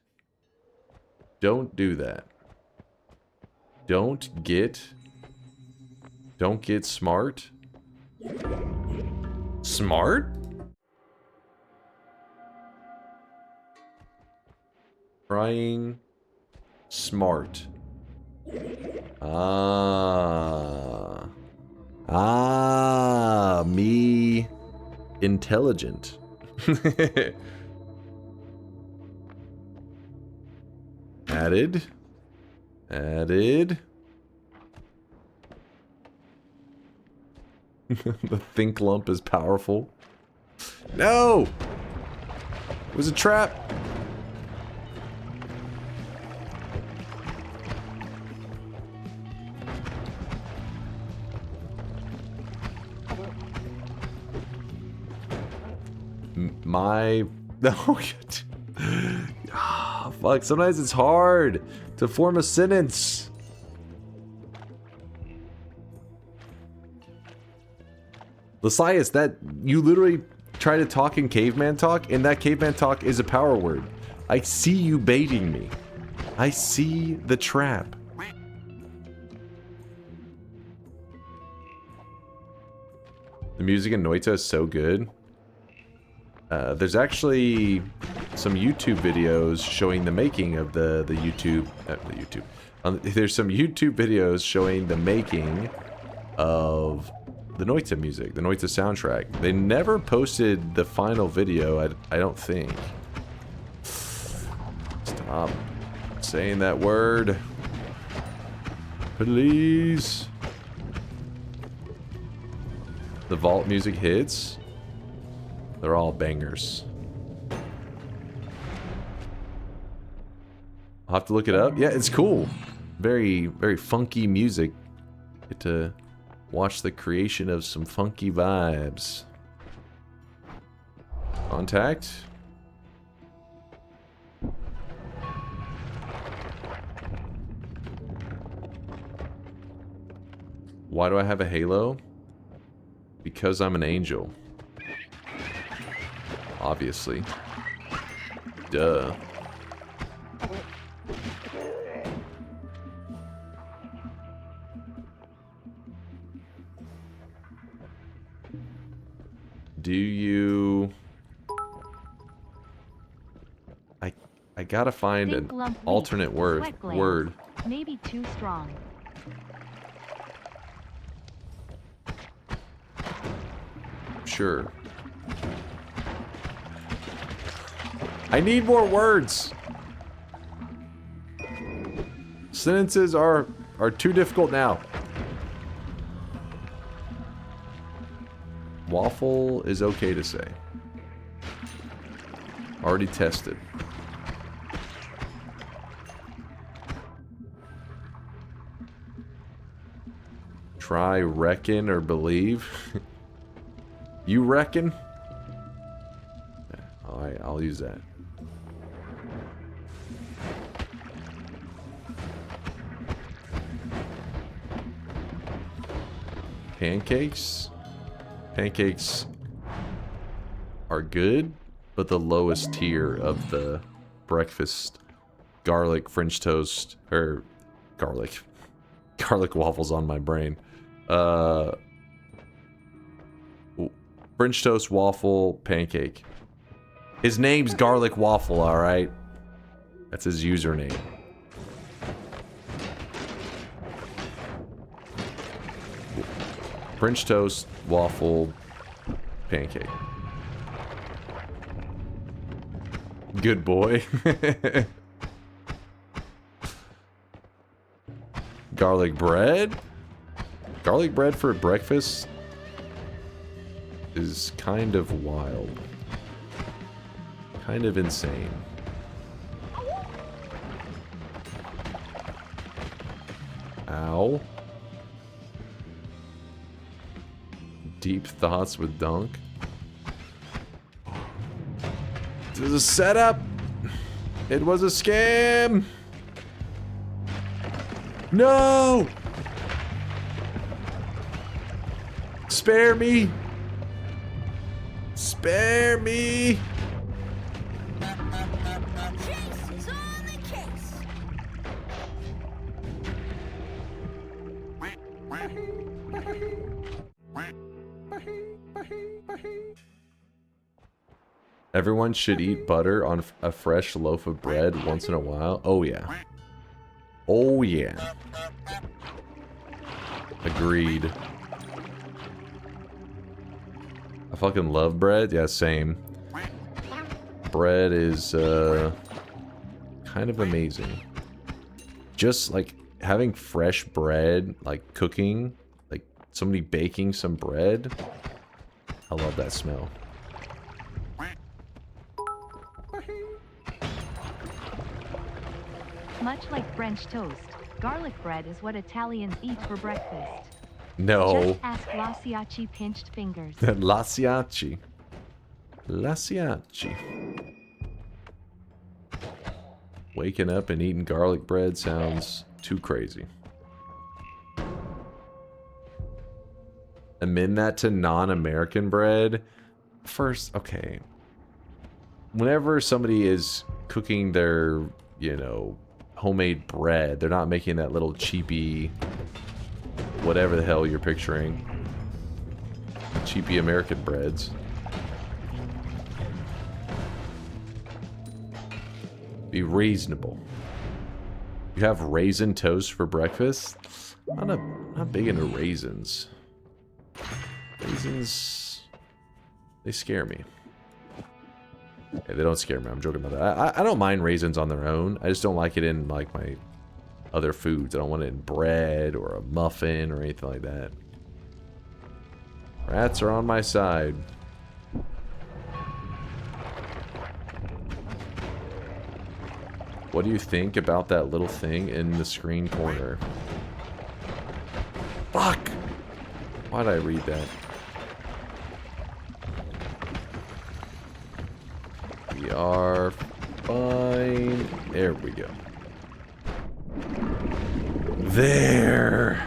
Don't do that. Don't get smart. Smart? Trying smart. Me intelligent. Added. The think lump is powerful. No! It was a trap. No. Fuck, sometimes it's hard to form a sentence. Lysias, that you literally try to talk in caveman talk, and that caveman talk is a power word. I see you baiting me. I see the trap. The music in Noita is so good. There's actually some YouTube videos showing the making of the YouTube. There's some YouTube videos showing the making of the Noita music, the Noita soundtrack. They never posted the final video, I don't think. Stop saying that word. Please. The vault music hits. They're all bangers. I'll have to look it up. Yeah, it's cool. Very, very funky music. Get to watch the creation of some funky vibes. Contact. Why do I have a halo? Because I'm an angel. obviously. Duh. Do you... I gotta find Think an lump wheat, alternate sweat glands. word. Maybe too strong. Sure. I need more words. Sentences are too difficult now. Waffle is okay to say. Already tested. Try, reckon, or believe. You reckon? Alright, I'll use that. Pancakes? Pancakes are good, but the lowest tier of the breakfast garlic French toast, or garlic waffles on my brain. French toast, waffle, pancake. His name's Garlic Waffle, alright? That's his username. French toast, waffle, pancake. Good boy. Garlic bread? Garlic bread for breakfast is kind of wild. Kind of insane. Ow. Deep thoughts with Dunk. This is a setup. It was a scam. No! Spare me! Spare me! Chase is on the case. Everyone should eat butter on a fresh loaf of bread once in a while. Oh yeah. Oh yeah. Agreed. I fucking love bread. Yeah, same. Bread is kind of amazing. Just like having fresh bread, like cooking, like somebody baking some bread. I love that smell. Much like French toast, garlic bread is what Italians eat for breakfast. No. Just ask Lasiaci pinched fingers. Lasiaci. Lasiaci. Waking up and eating garlic bread sounds too crazy. Amend that to non-American bread. First, okay. Whenever somebody is cooking their, you know, homemade bread, they're not making that little cheapy, whatever the hell you're picturing. Cheapy American breads. Be reasonable. You have raisin toast for breakfast? I'm not big into raisins. Raisins, they scare me. Okay, they don't scare me. I'm joking about that. I don't mind raisins on their own. I just don't like it in like my other foods. I don't want it in bread or a muffin or anything like that. Rats are on my side. What do you think about that little thing in the screen corner? Fuck! Why'd I read that? We are fine. There we go. There!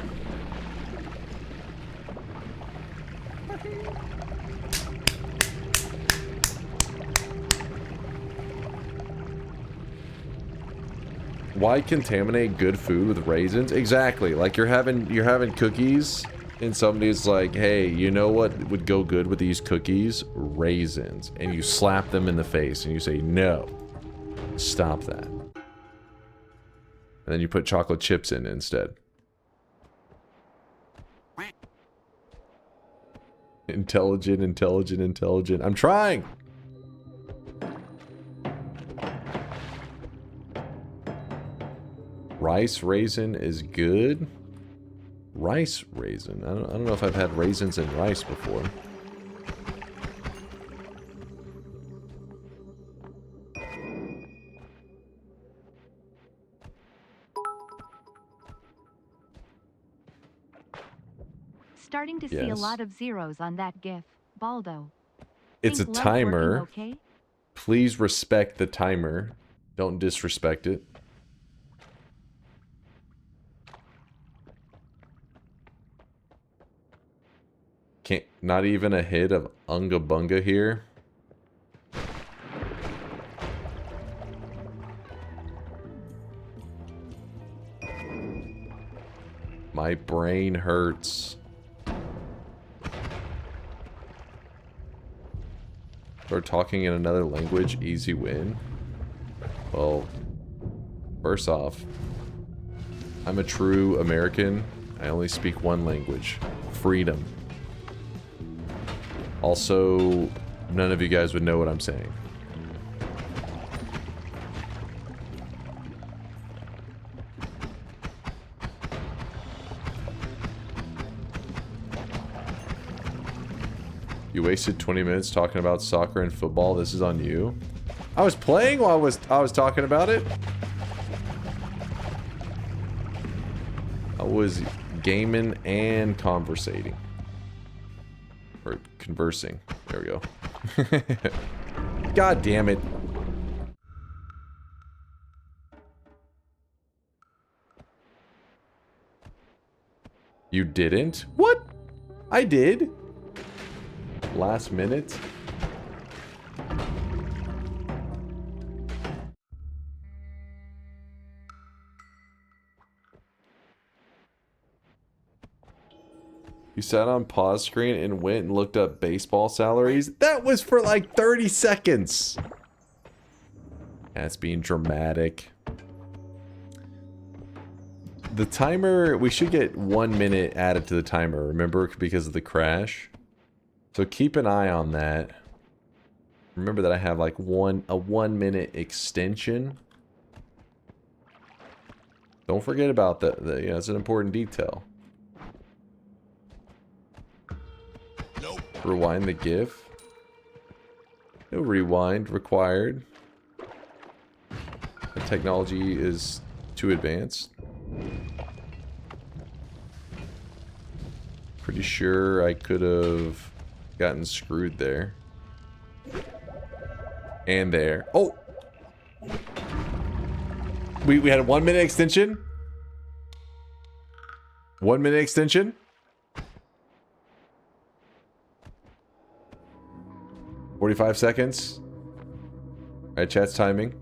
Why contaminate good food with raisins? Exactly. Like you're having cookies and somebody's like, hey, you know what would go good with these cookies? Raisins. And you slap them in the face and you say, no. Stop that. And then you put chocolate chips in instead. Intelligent, intelligent, intelligent. I'm trying! Rice raisin is good. Rice raisin. I don't know if I've had raisins in rice before. Starting to see a lot of zeros on that GIF. Baldo. It's a Think love timer. working okay? Please respect the timer. Don't disrespect it. Can't, not even a hit of Unga Bunga here. My brain hurts. Start talking in another language, easy win. Well, first off, I'm a true American. I only speak one language. Freedom. Also, none of you guys would know what I'm saying. You wasted 20 minutes talking about soccer and football. This is on you. I was playing while I was talking about it. I was gaming and conversating. Or conversing. There we go. God damn it. You didn't? What? I did. Last minute. You sat on pause screen and went and looked up baseball salaries? That was for like 30 seconds. That's being dramatic. The timer, we should get 1 minute added to the timer, remember, because of the crash. So keep an eye on that. Remember that I have like a 1 minute extension. Don't forget about that. You know, it's an important detail. Nope. Rewind the GIF. No rewind required. The technology is too advanced. Pretty sure I could have gotten screwed there. And there. Oh! We had a 1 minute extension? 1 minute extension? $45 seconds. Alright, chat's timing.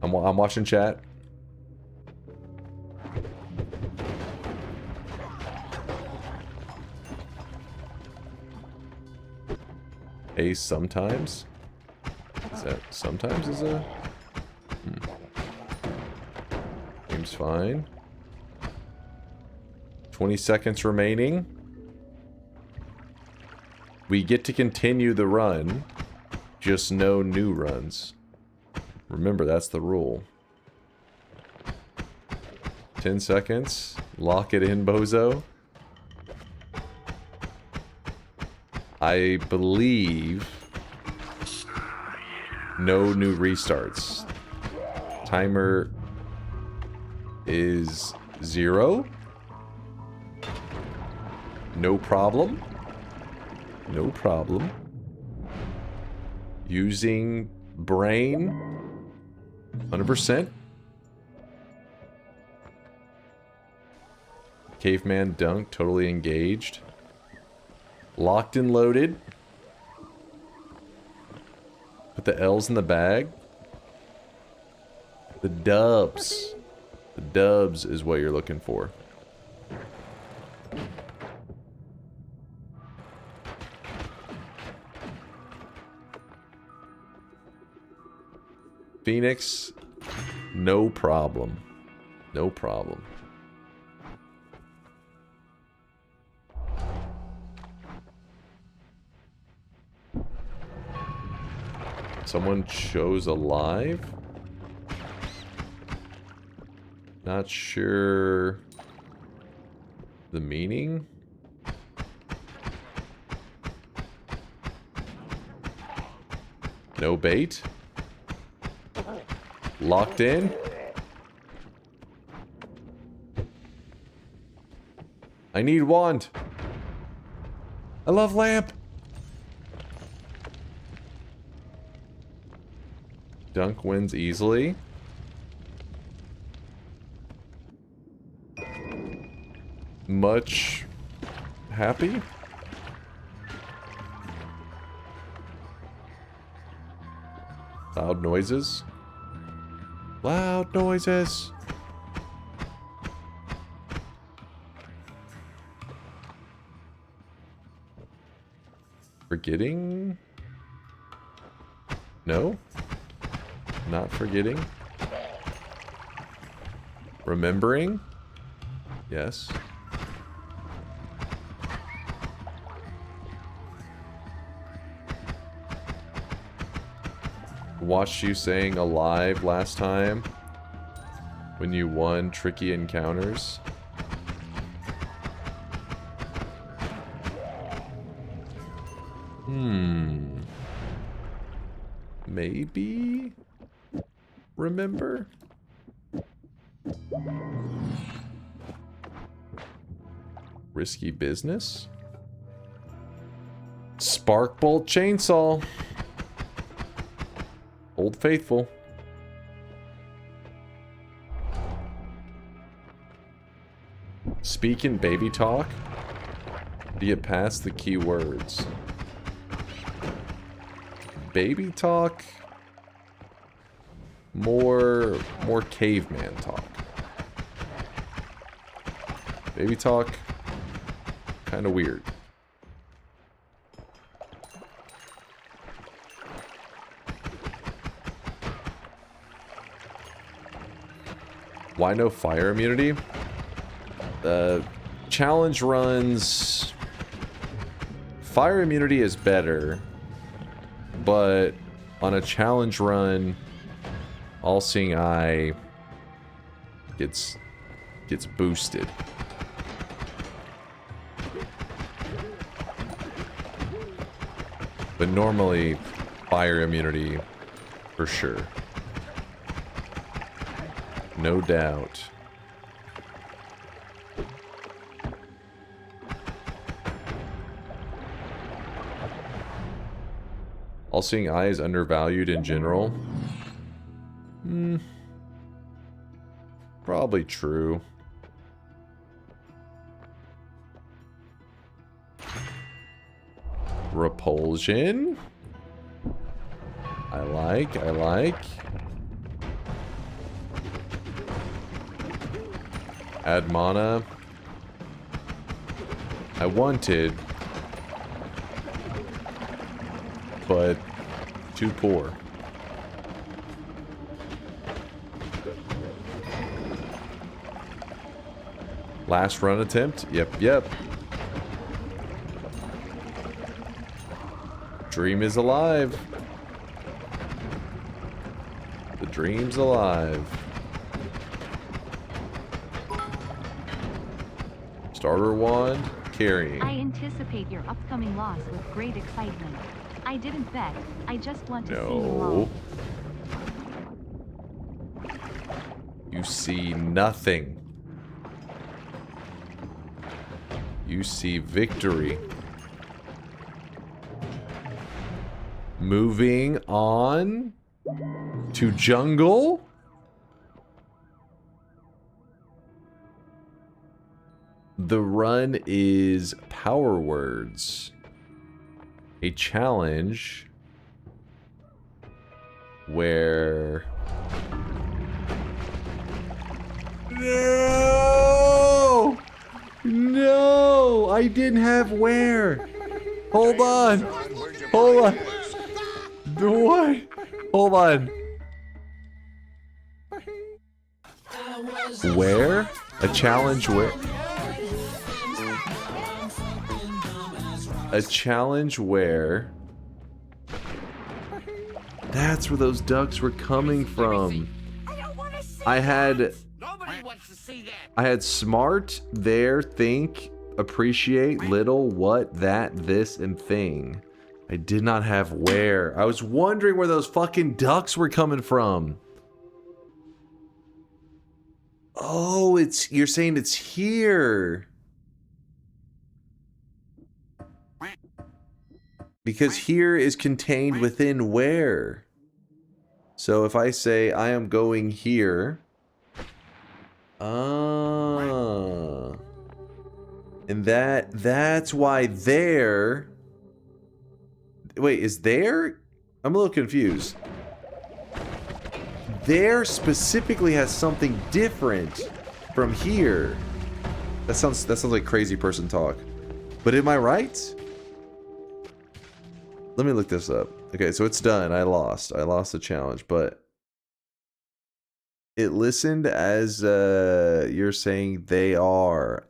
I'm watching chat. A sometimes? Is that sometimes is a... Seems fine. 20 seconds remaining. We get to continue the run. Just no new runs. Remember, that's the rule. 10 seconds. Lock it in, bozo. I believe no new restarts. Timer is 0. No problem. No problem. Using brain 100%. Caveman dunk, totally engaged. Locked and loaded. Put the L's in the bag. The dubs. The dubs is what you're looking for. Phoenix, no problem. No problem. Someone chose alive? Not sure the meaning. No bait. Locked in. I need wand. I love lamp. Dunk wins easily. Much happy. Loud noises. Loud noises. Forgetting? No? Not forgetting? Remembering? Yes. Watched you saying alive last time when you won tricky encounters. Maybe remember? Risky business? Sparkbolt chainsaw. Old Faithful. Speak in baby talk? Do you pass the keywords? Baby talk? More caveman talk. Baby talk? Kind of weird. Why no fire immunity? Challenge runs... Fire immunity is better, but on a challenge run, All-Seeing Eye gets boosted. But normally, fire immunity for sure. No doubt. All-Seeing Eye is undervalued in general. Probably true. Repulsion. I like. Add mana. I wanted, but too poor. Last run attempt? Yep. Dream is alive. The dream's alive. Starter wand, carrying. I anticipate your upcoming loss with great excitement. I didn't bet. I just want to see you No. lose. You see nothing. You see victory. Moving on to jungle. The run is Power Words. A challenge where I didn't have where. Hold on. Hold on. What? Hold on. Where? A challenge where? A challenge where? That's where those ducks were coming from. I had smart, there, think, appreciate, little, what, that, this, and thing. I did not have where. I was wondering where those fucking ducks were coming from. Oh, you're saying it's here. Because here is contained within where. So if I say I am going here. Ah. And that's why there. Wait, is there? I'm a little confused. There specifically has something different from here. That sounds like crazy person talk. But am I right? Let me look this up. Okay, so it's done. I lost the challenge, but it listened as you're saying they are.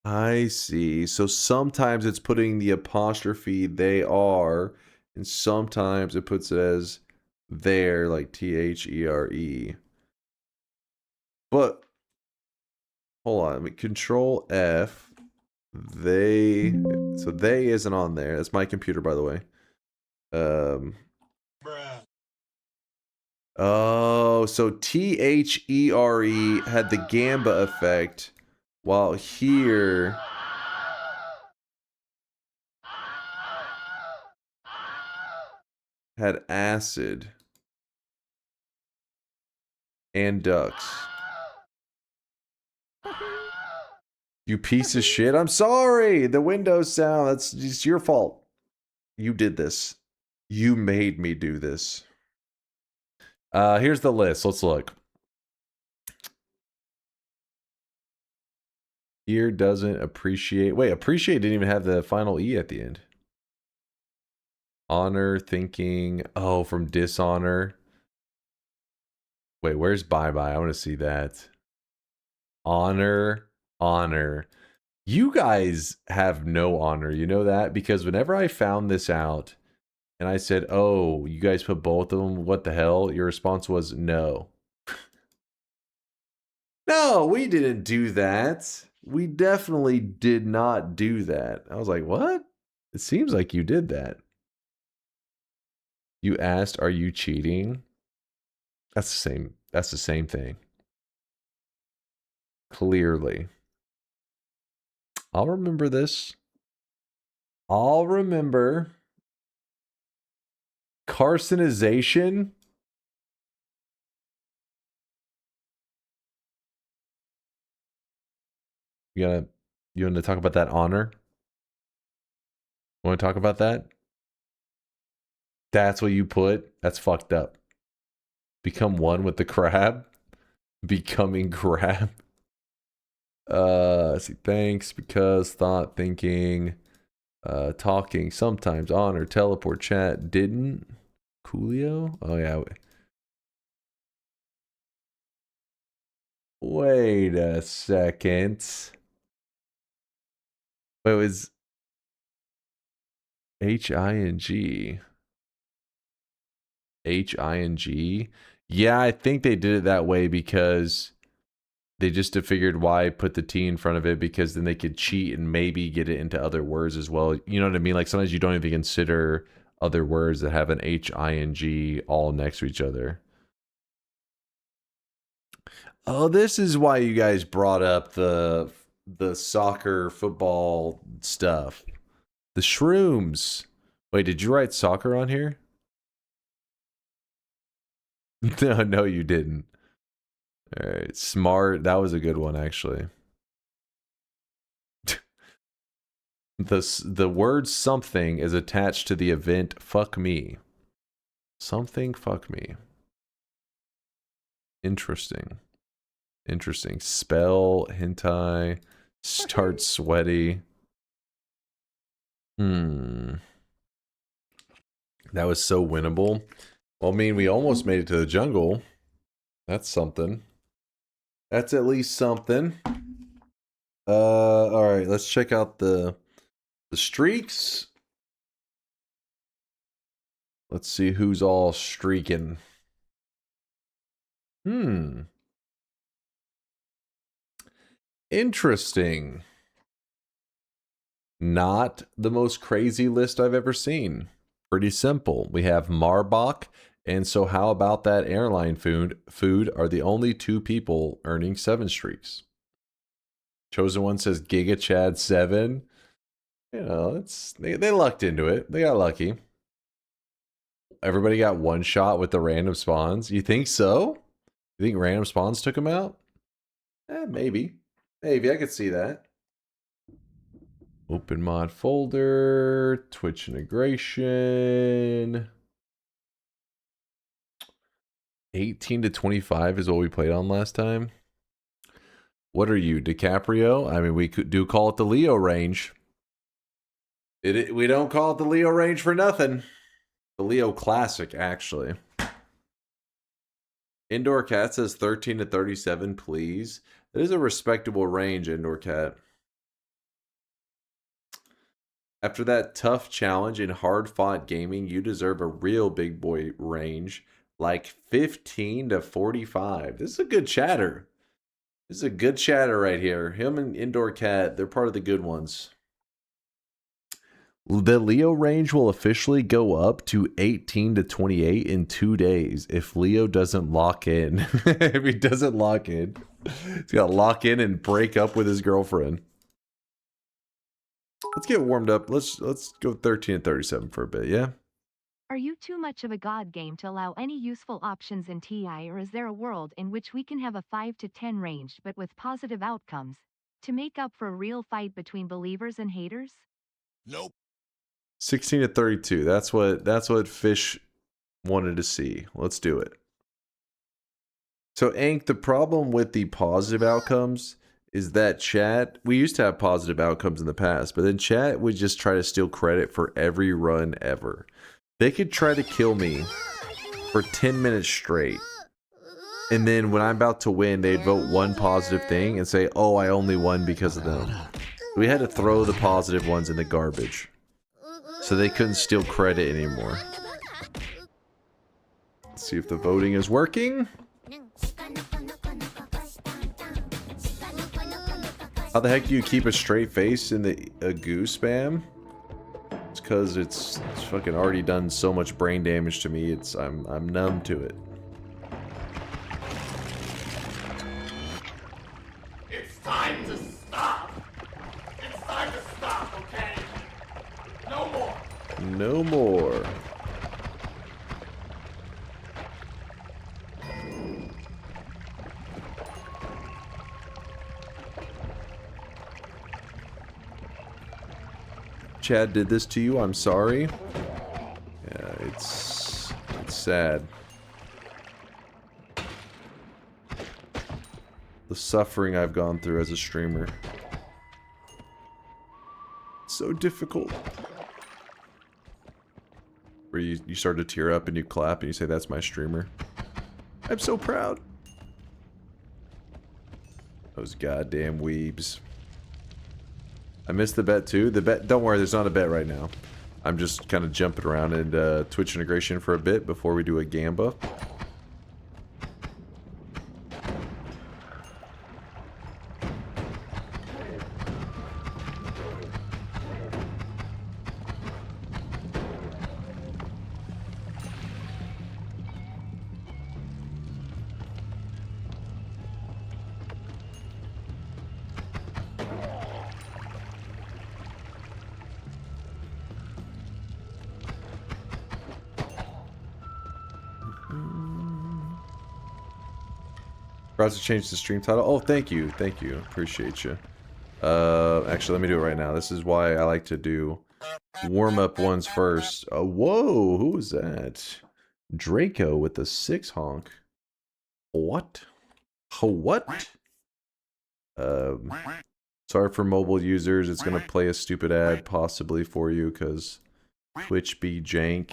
I see. So sometimes it's putting the apostrophe they are, and sometimes it puts it as there, like THERE. But hold on, let me Control F. So they isn't on there. That's my computer, by the way. Oh, so THERE had the gamba effect, while here had acid and ducks. You piece of shit. I'm sorry. The Windows sound. That's just your fault. You did this. You made me do this. Here's the list. Let's look. Here doesn't appreciate. Wait, appreciate didn't even have the final E at the end. Honor, thinking. Oh, from dishonor. Wait, where's bye-bye? I want to see that. Honor. Honor. You guys have no honor, you know that? Because whenever I found this out and I said, oh, you guys put both of them, what the hell? Your response was no. No, we didn't do that. We definitely did not do that. I was like, what? It seems like you did that. You asked, are you cheating? That's the same thing. Clearly. I'll remember this. I'll remember. Carcinization. You want to talk about that honor? Want to talk about that? That's what you put? That's fucked up. Become one with the crab? Becoming crab? Let's see, thanks, because, thought, thinking, talking, sometimes, honor, teleport, chat, didn't. Coolio? Oh yeah. Wait a second. Wait, it was H-I-N-G. H-I-N-G? Yeah, I think they did it that way because they just figured why put the T in front of it, because then they could cheat and maybe get it into other words as well. You know what I mean? Like sometimes you don't even consider other words that have an H-I-N-G all next to each other. Oh, this is why you guys brought up the soccer, football stuff. The shrooms. Wait, did you write soccer on here? No, you didn't. All right, smart. That was a good one, actually. The word something is attached to the event fuck me. Something fuck me. Interesting. Interesting. Spell, hentai, start sweaty. That was so winnable. Well, I mean, we almost made it to the jungle. That's something. That's at least something. All right, let's check out the streaks. Let's see who's all streaking. Interesting. Not the most crazy list I've ever seen. Pretty simple. We have Marbach, and so how about that airline food are the only two people earning 7 streaks. Chosen One says Giga Chad 7. You know, they lucked into it. They got lucky. Everybody got one shot with the random spawns. You think so? You think random spawns took them out? Maybe. Maybe, I could see that. Open mod folder, Twitch integration. 18 to 25 is what we played on last time. What are you, DiCaprio? I mean, we do call it the Leo range. We don't call it the Leo range for nothing. The Leo Classic, actually. Indoor Cat says 13 to 37, please. That is a respectable range, Indoor Cat. After that tough challenge in hard-fought gaming, you deserve a real big boy range, like 15 to 45. This is a good chatter. This is a good chatter right here. Him and Indoor Cat, they're part of the good ones. The Leo range will officially go up to 18 to 28 in 2 days if Leo doesn't lock in. If he doesn't lock in, he's got to lock in and break up with his girlfriend. Let's get warmed up. Let's go 13 and 37 for a bit, yeah? Are you too much of a god game to allow any useful options in TI, or is there a world in which we can have a 5 to 10 range but with positive outcomes to make up for a real fight between believers and haters? Nope. 16 to 32. That's what Fish wanted to see. Let's do it. So, Ank, the problem with the positive outcomes is that chat, we used to have positive outcomes in the past, but then chat would just try to steal credit for every run ever. They could try to kill me for 10 minutes straight. And then when I'm about to win, they'd vote one positive thing and say, oh, I only won because of them. We had to throw the positive ones in the garbage. So they couldn't steal credit anymore. Let's see if the voting is working. How the heck do you keep a straight face in the goo spam? It's because it's fucking already done so much brain damage to me. I'm numb to it. It's time to stop. It's time to stop, okay? No more. No more. Chad did this to you, I'm sorry. Yeah, it's sad. The suffering I've gone through as a streamer. So difficult. Where you start to tear up and you clap and you say, that's my streamer. I'm so proud. Those goddamn weebs. I missed the bet too. The bet, don't worry, there's not a bet right now. I'm just kind of jumping around in Twitch integration for a bit before we do a gamba. About to change the stream title. Oh, thank you. Thank you. Appreciate you. Actually, let me do it right now. This is why I like to do warm-up ones first. Whoa, who was that? Draco with the 6 honk. What? Oh, what? Sorry for mobile users. It's gonna play a stupid ad possibly for you because Twitch be jank.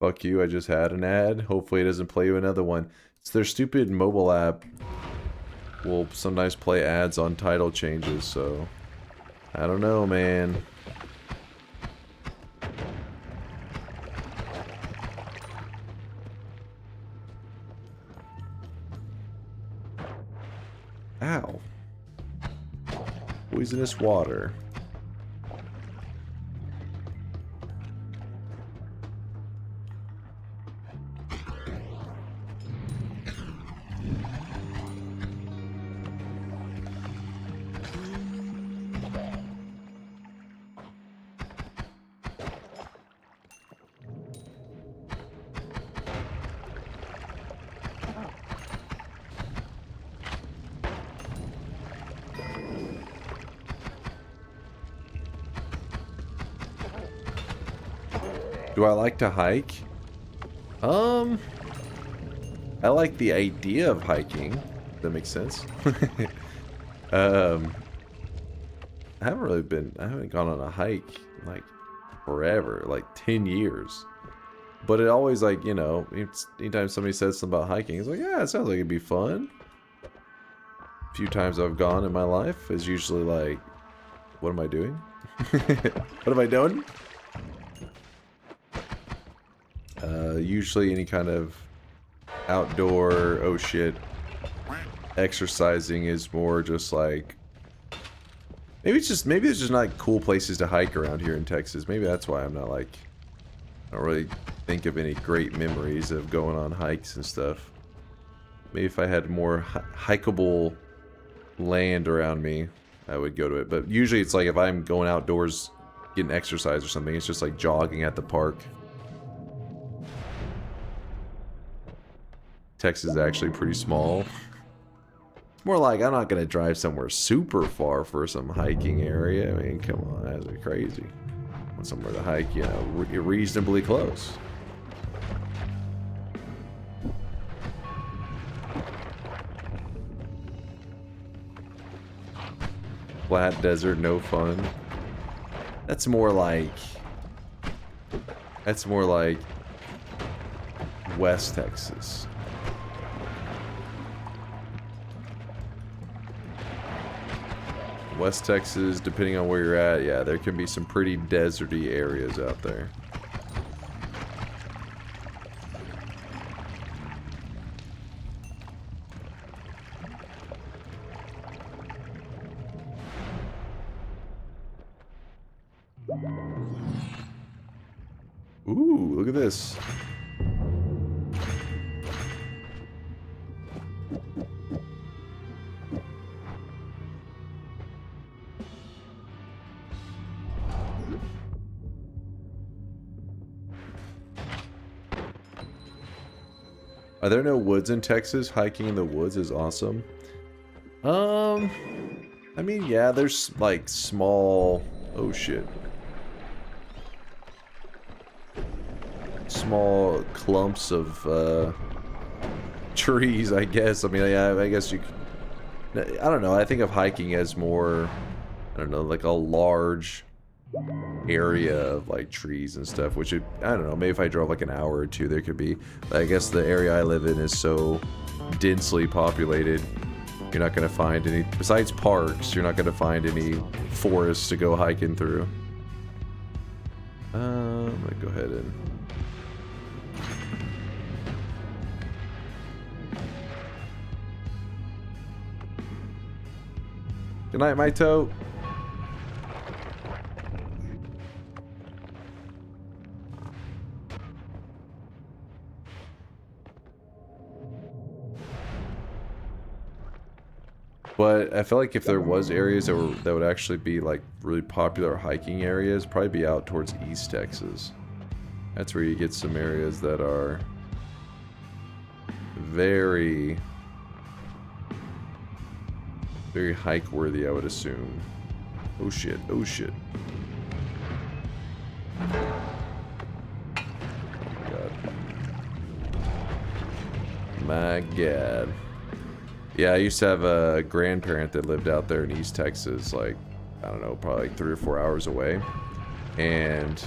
Fuck you, I just had an ad. Hopefully it doesn't play you another one. It's their stupid mobile app will sometimes play ads on title changes, so I don't know, man. Ow. Poisonous water. Do I like to hike? I like the idea of hiking. Does that make sense? I haven't gone on a hike in like forever, like 10 years. But it always, like, you know, anytime somebody says something about hiking, it's like, yeah, it sounds like it'd be fun. A few times I've gone in my life is usually like, what am I doing? What am I doing? Usually any kind of outdoor, oh shit, exercising is more just like, maybe there's just not cool places to hike around here in Texas. Maybe that's why I'm not like, I don't really think of any great memories of going on hikes and stuff. Maybe if I had more hikeable land around me, I would go to it. But usually it's like if I'm going outdoors getting exercise or something, it's just like jogging at the park. Texas is actually pretty small. It's more like I'm not going to drive somewhere super far for some hiking area. I mean, come on, that's crazy. I want somewhere to hike, you know, reasonably close. Flat desert, no fun. That's more like West Texas. West Texas, depending on where you're at, yeah, there can be some pretty deserty areas out there. Ooh, look at this. Are there no woods in Texas? Hiking in the woods is awesome. I mean, yeah, there's like small, oh shit. Small clumps of trees, I guess. I mean, yeah, I guess you could, I don't know. I think of hiking as more, I don't know, like a large area of like trees and stuff, which I don't know, maybe if I drove like an hour or two there could be. But I guess the area I live in is so densely populated, you're not going to find any, besides parks, you're not going to find any forests to go hiking through. I'm gonna go ahead and good night, my toe. But I feel like if there was areas that would actually be like really popular hiking areas, probably be out towards East Texas. That's where you get some areas that are very, very hike worthy, I would assume. Oh shit, oh shit. My God. Yeah, I used to have a grandparent that lived out there in East Texas, like, I don't know, probably like 3 or 4 hours away. And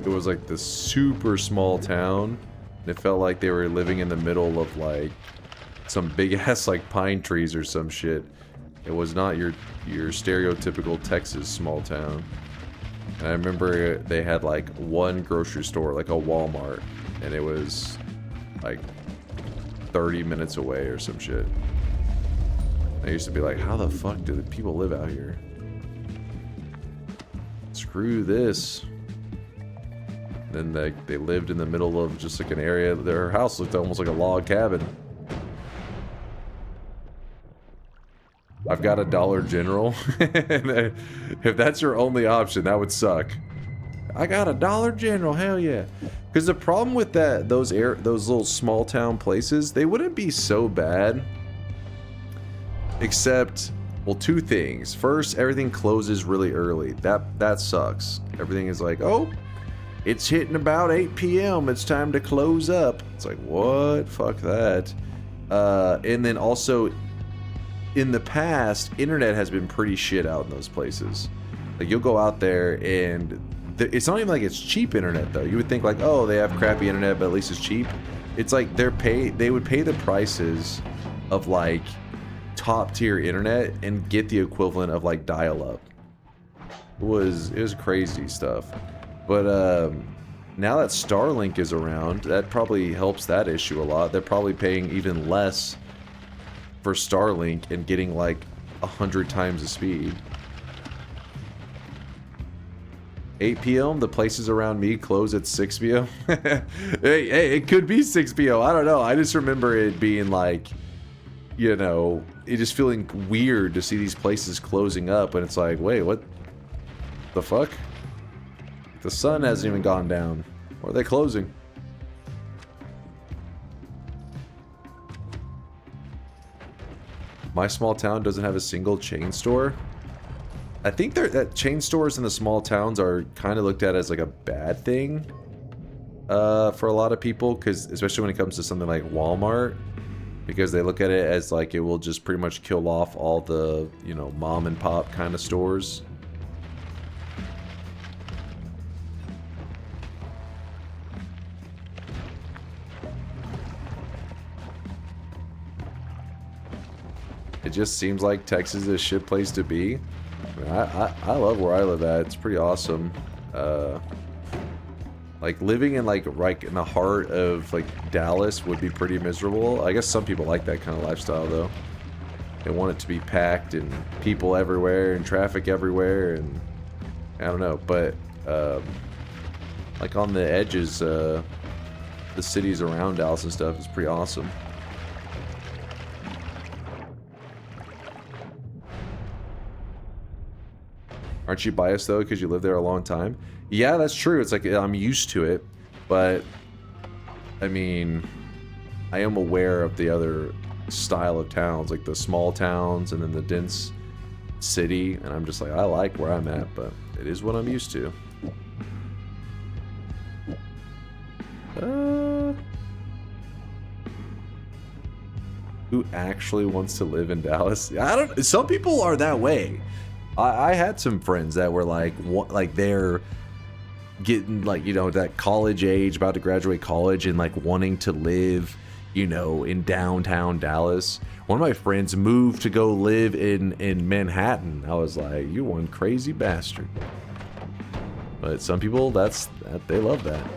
it was like this super small town. And it felt like they were living in the middle of like some big ass like pine trees or some shit. It was not your stereotypical Texas small town. And I remember they had like one grocery store, like a Walmart, and it was like 30 minutes away or some shit. I used to be like, how the fuck do the people live out here? Screw this. Then they lived in the middle of just like an area. Their house looked almost like a log cabin. I've got a Dollar General. If that's your only option, that would suck. I got a Dollar General, hell yeah. Because the problem with those little small town places, they wouldn't be so bad. Except, well, two things. First, everything closes really early. That sucks. Everything is like, oh, it's hitting about 8 p.m. It's time to close up. It's like, what? Fuck that. And then also, in the past, internet has been pretty shit out in those places. Like, you'll go out there and it's not even like it's cheap internet though. You would think like, oh, they have crappy internet, but at least it's cheap. It's like they would pay the prices of like top tier internet and get the equivalent of like dial-up. It was crazy stuff. But now that Starlink is around, that probably helps that issue a lot. They're probably paying even less for Starlink and getting like 100 times the speed. 8 p.m. The places around me close at 6 p.m. hey, it could be 6 p.m. I don't know. I just remember it being like, you know, it just feeling weird to see these places closing up, and it's like, wait, what the fuck? The sun hasn't even gone down. Why are they closing? My small town doesn't have a single chain store. I think that chain stores in the small towns are kind of looked at as like a bad thing for a lot of people, because especially when it comes to something like Walmart, because they look at it as like it will just pretty much kill off all the, you know, mom and pop kind of stores. It just seems like Texas is a shit place to be. I love where I live at. It's pretty awesome. Like living in like right in the heart of like Dallas would be pretty miserable. I guess some people like that kind of lifestyle though. They want it to be packed and people everywhere and traffic everywhere, and I don't know, but like on the edges, the cities around Dallas and stuff is pretty awesome. Aren't you biased though because you lived there a long time? Yeah, that's true. It's like I'm used to it, but I mean, I am aware of the other style of towns, like the small towns and then the dense city, and I'm just like, I like where I'm at, but it is what I'm used to. Who actually wants to live in Dallas? I don't. Some people are that way. I had some friends that were like they're getting like, you know, that college age, about to graduate college, and like wanting to live, you know, in downtown Dallas. One of my friends moved to go live in Manhattan. I was like, you one crazy bastard. But some people, they love that.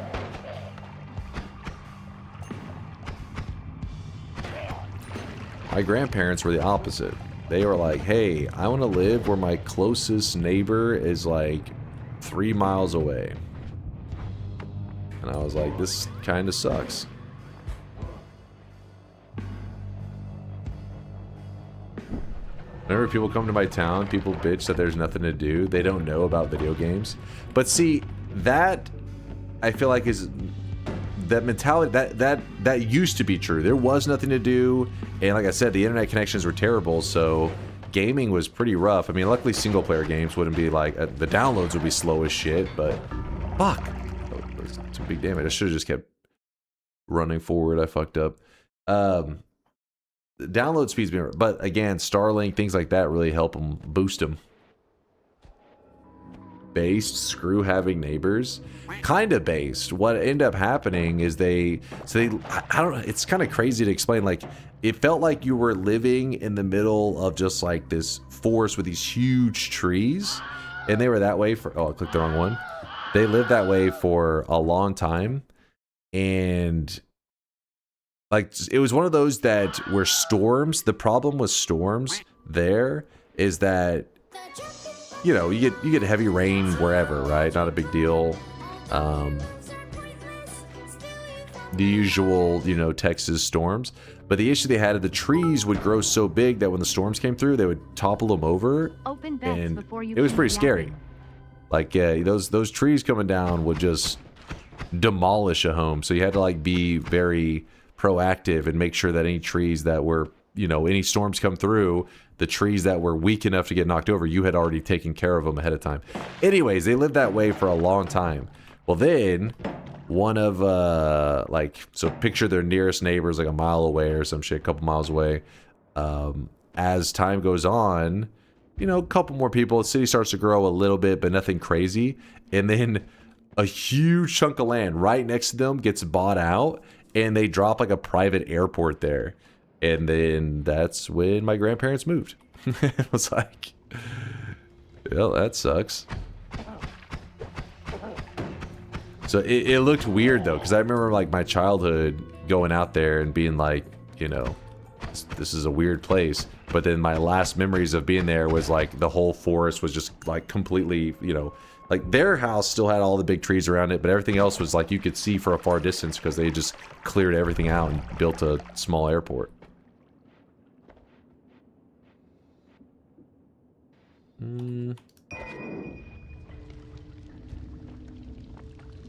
My grandparents were the opposite. They were like, hey, I want to live where my closest neighbor is like 3 miles away. And I was like, this kind of sucks. Whenever people come to my town, people bitch that there's nothing to do. They don't know about video games. But see, that I feel like is that mentality that used to be true. There was nothing to do, and like I said, the internet connections were terrible, so gaming was pretty rough. I mean, luckily single player games wouldn't be like the downloads would be slow as shit, but fuck, those some big damage. I should have just kept running forward. I fucked up. The download speed's been, but again, Starlink, things like that really help them, boost them. Based, screw having neighbors. Kind of based. What ended up happening is I don't know, it's kind of crazy to explain. Like, it felt like you were living in the middle of just like this forest with these huge trees. And they were that way for, oh, I clicked the wrong one. They lived that way for a long time. And like, it was one of those that were storms. The problem with storms there is that, you know, you get heavy rain wherever, right? Not a big deal. The usual, you know, Texas storms. But the issue they had is the trees would grow so big that when the storms came through, they would topple them over. Open bets And before you it was keep pretty scary. yapping. Like, those trees coming down would just demolish a home. So you had to like be very proactive and make sure that any trees that were, you know, any storms come through, the trees that were weak enough to get knocked over, you had already taken care of them ahead of time. Anyways, they lived that way for a long time. Well, then one of so picture their nearest neighbors like a mile away or some shit, a couple miles away. As time goes on, you know, a couple more people, the city starts to grow a little bit, but nothing crazy. And then a huge chunk of land right next to them gets bought out, and they drop like a private airport there. And then that's when my grandparents moved. It was like, well, that sucks. So it looked weird though, because I remember like my childhood going out there and being like, you know, this is a weird place. But then my last memories of being there was like the whole forest was just like completely, you know, like their house still had all the big trees around it, but everything else was like you could see for a far distance because they just cleared everything out and built a small airport.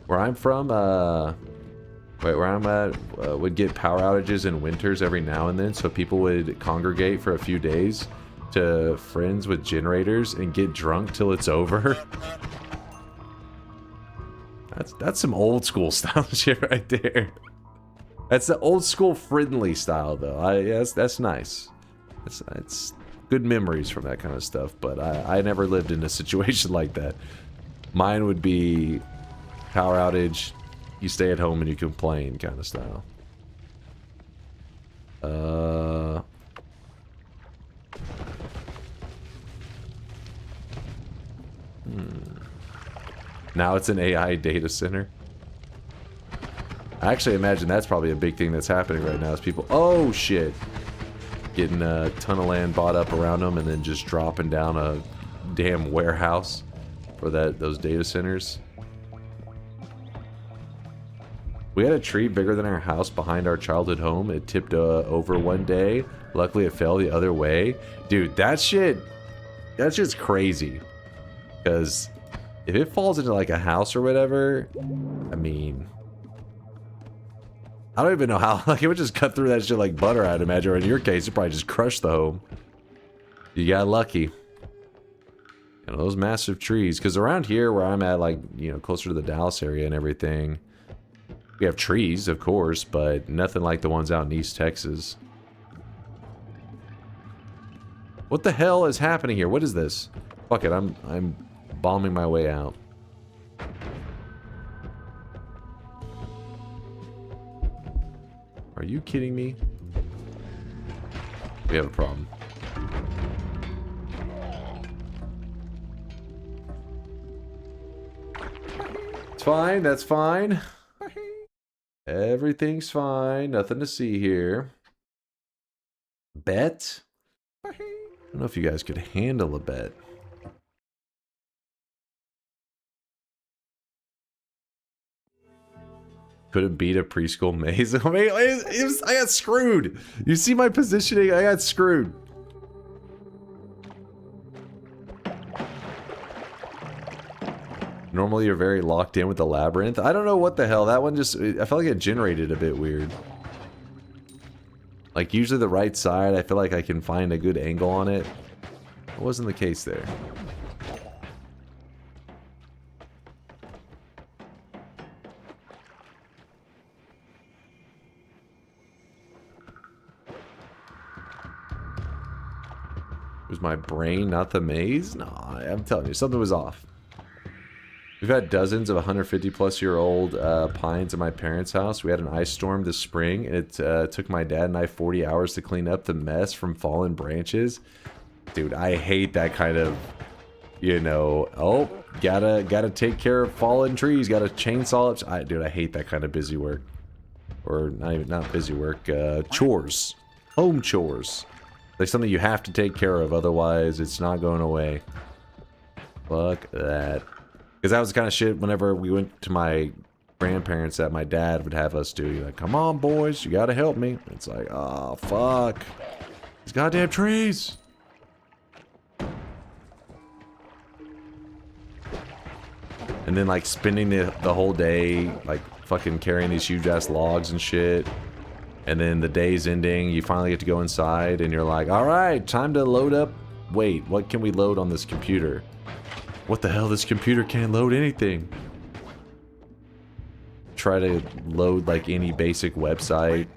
Where I'm from, where I'm at, would get power outages in winters every now and then, so people would congregate for a few days to friends with generators and get drunk till it's over. That's some old school style shit right there. That's the old school friendly style though. Yes, that's nice. That's good memories from that kind of stuff, but I never lived in a situation like that. Mine would be power outage, you stay at home and you complain kind of style. Now it's an AI data center. I actually imagine that's probably a big thing that's happening right now is people, oh shit, getting a ton of land bought up around them and then just dropping down a damn warehouse for those data centers. We had a tree bigger than our house behind our childhood home. It tipped over one day. Luckily, it fell the other way. Dude, that's just crazy. Because if it falls into like a house or whatever, I mean, I don't even know how. Like, it would just cut through that shit like butter, I'd imagine. Or in your case, it probably just crushed the home. You got lucky. You know, those massive trees. Because around here where I'm at, like, you know, closer to the Dallas area and everything, we have trees, of course, but nothing like the ones out in East Texas. What the hell is happening here? What is this? Fuck it, I'm bombing my way out. Are you kidding me? We have a problem. It's fine, that's fine. Everything's fine. Nothing to see here. Bet? I don't know if you guys could handle a bet. Couldn't beat a preschool maze. I mean, I got screwed. You see my positioning? I got screwed. Normally you're very locked in with the labyrinth. I don't know what the hell. That one just, I felt like it generated a bit weird. Like usually the right side, I feel like I can find a good angle on it. It wasn't the case there. It was my brain, not the maze? No, I'm telling you, something was off. We've had dozens of 150-plus-year-old pines at my parents' house. We had an ice storm this spring, and it took my dad and I 40 hours to clean up the mess from fallen branches. Dude, I hate that kind of, you know, oh, gotta take care of fallen trees, gotta chainsaw it. Dude, I hate that kind of busy work. Or not busy work, chores. Home chores. Like something you have to take care of, otherwise it's not going away. Fuck that. Because that was the kind of shit whenever we went to my grandparents that my dad would have us do. You're like, come on, boys, you gotta help me. It's like, oh, fuck. These goddamn trees. And then, like, spending the whole day, like, fucking carrying these huge-ass logs and shit. And then the day's ending, you finally get to go inside, and you're like, alright, time to load up. Wait, what can we load on this computer? What the hell, this computer can't load anything. Try to load, like, any basic website.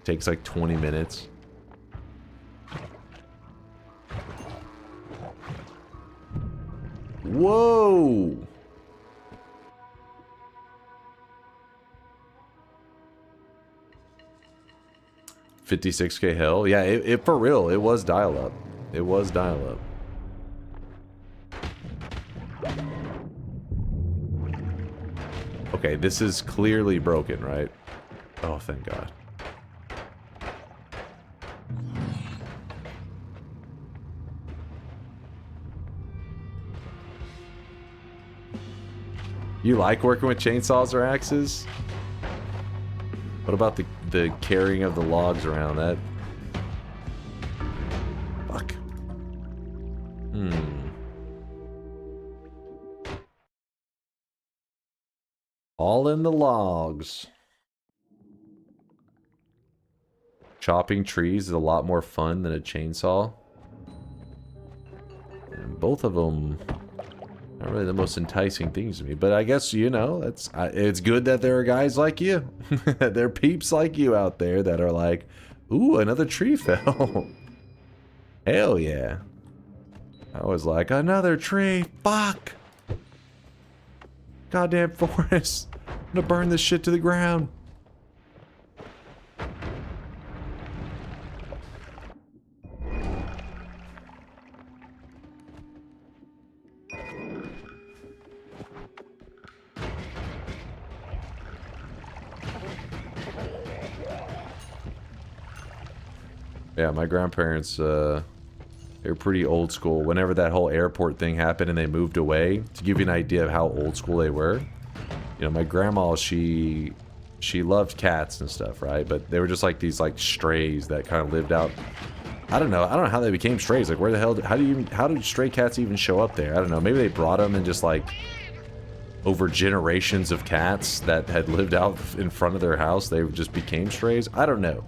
Takes, like, 20 minutes. Whoa! $56K hell? Yeah, it for real, it was dial-up. It was dial-up. Okay, this is clearly broken, right? Oh, thank God. You like working with chainsaws or axes? What about the carrying of the logs around that? Fuck. All in the logs. Chopping trees is a lot more fun than a chainsaw. And both of them not really the most enticing things to me, but I guess, you know, it's good that there are guys like you. There are peeps like you out there that are like, ooh, another tree fell. Hell yeah. I was like, another tree, fuck. Goddamn forest. I'm gonna burn this shit to the ground. Yeah, my grandparents, they were pretty old school. Whenever that whole airport thing happened and they moved away, to give you an idea of how old school they were, you know, my grandma, she loved cats and stuff, right? But they were just like these like strays that kind of lived out. I don't know how they became strays. Like, where the hell, how did stray cats even show up there? I don't know. Maybe they brought them and just like over generations of cats that had lived out in front of their house, they just became strays. I don't know.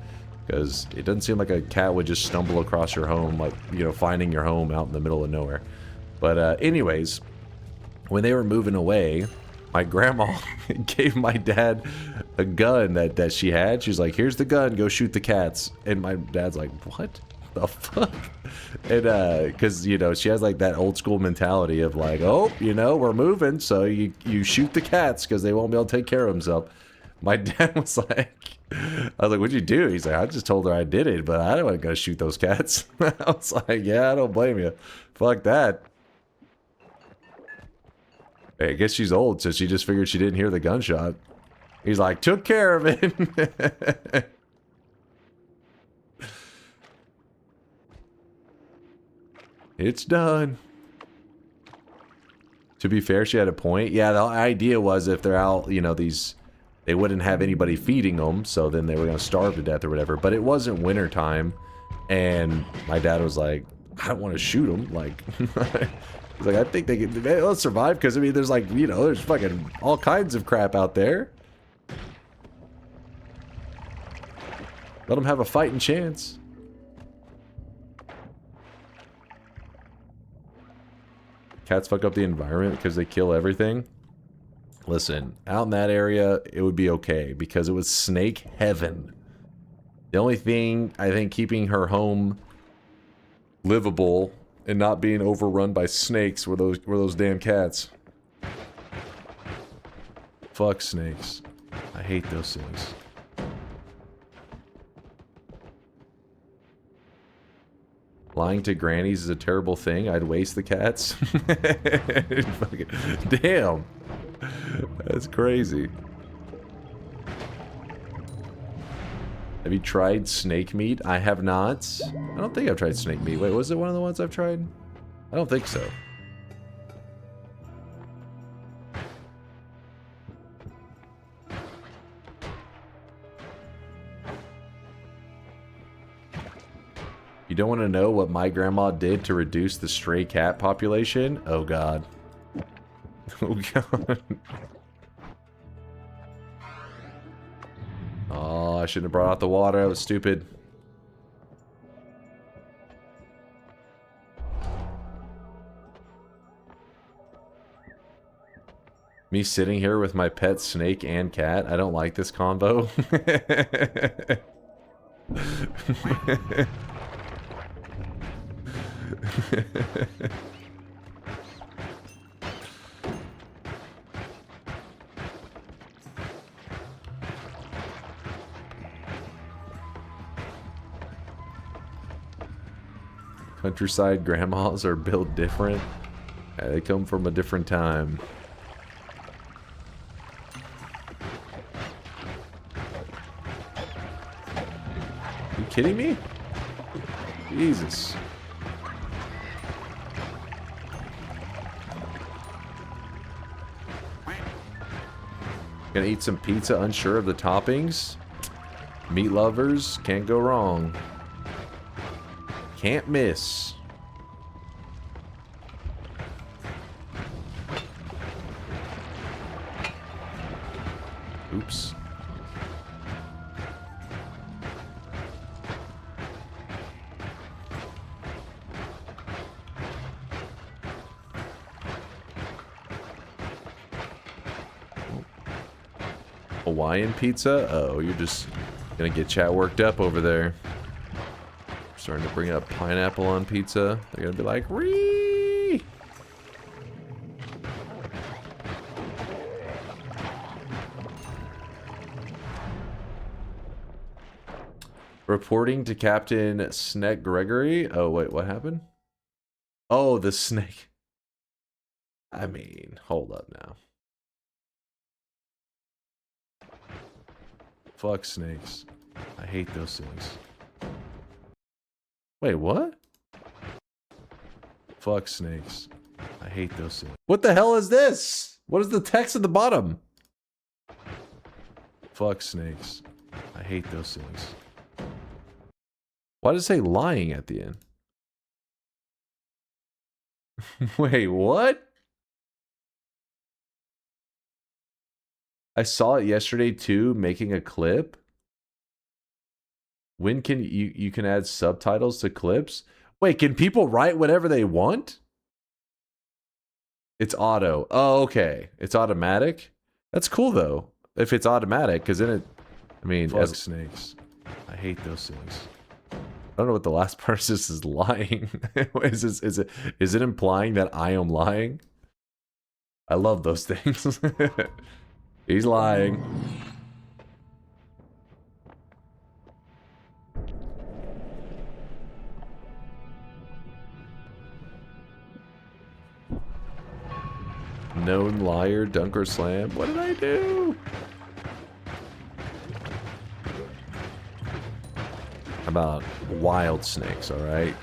Because it doesn't seem like a cat would just stumble across your home, like, you know, finding your home out in the middle of nowhere. But anyways, when they were moving away, my grandma gave my dad a gun that she had. She's like, here's the gun, go shoot the cats. And my dad's like, what the fuck? And because, you know, she has like that old school mentality of like, oh, you know, we're moving, so you shoot the cats because they won't be able to take care of themselves. My dad was like, I was like, what'd you do? He's like, I just told her I did it, but I don't want to go shoot those cats. I was like, yeah, I don't blame you. Fuck that. Hey, I guess she's old, so she just figured she didn't hear the gunshot. He's like, took care of it. It's done. To be fair, she had a point. Yeah, the idea was if they're out, you know, they wouldn't have anybody feeding them, so then they were going to starve to death or whatever. But it wasn't winter time, and my dad was like, I don't want to shoot them. Like, he's like, I think they'll survive, because, I mean, there's like, you know, there's fucking all kinds of crap out there. Let them have a fighting chance. Cats fuck up the environment because they kill everything. Listen, out in that area, it would be okay because it was snake heaven. The only thing, I think, keeping her home livable and not being overrun by snakes were those damn cats. Fuck snakes. I hate those things. Lying to grannies is a terrible thing. I'd waste the cats. Damn. That's crazy. Have you tried snake meat? I have not. I don't think I've tried snake meat. Wait, was it one of the ones I've tried? I don't think so. You don't want to know what my grandma did to reduce the stray cat population? Oh god. Oh god. Oh, I shouldn't have brought out the water. I was stupid. Me sitting here with my pet snake and cat. I don't like this combo. Countryside grandmas are built different. They come from a different time. You kidding me? Jesus. Gonna eat some pizza, unsure of the toppings. Meat lovers, can't go wrong. Can't miss. Oops. Hawaiian pizza? Oh, you're just gonna get chat worked up over there. Starting to bring up pineapple on pizza. They're gonna be like, "Ree!" Reporting to Captain Snake Gregory. Oh wait, what happened? Oh, the snake. I mean, hold up now. Fuck snakes. I hate those things. Wait, what? Fuck snakes. I hate those things. What the hell is this? What is the text at the bottom? Fuck snakes. I hate those things. Why does it say lying at the end? Wait, what? I saw it yesterday too, making a clip. When can you can add subtitles to clips? Wait, can people write whatever they want? It's auto. Oh, okay. It's automatic? That's cool though. If it's automatic, because then it, I mean, as snakes. I hate those things. I don't know what the last part is lying. Is it implying that I am lying? I love those things. He's lying. Known liar, DunkOrSlam. What did I do? About wild snakes, alright?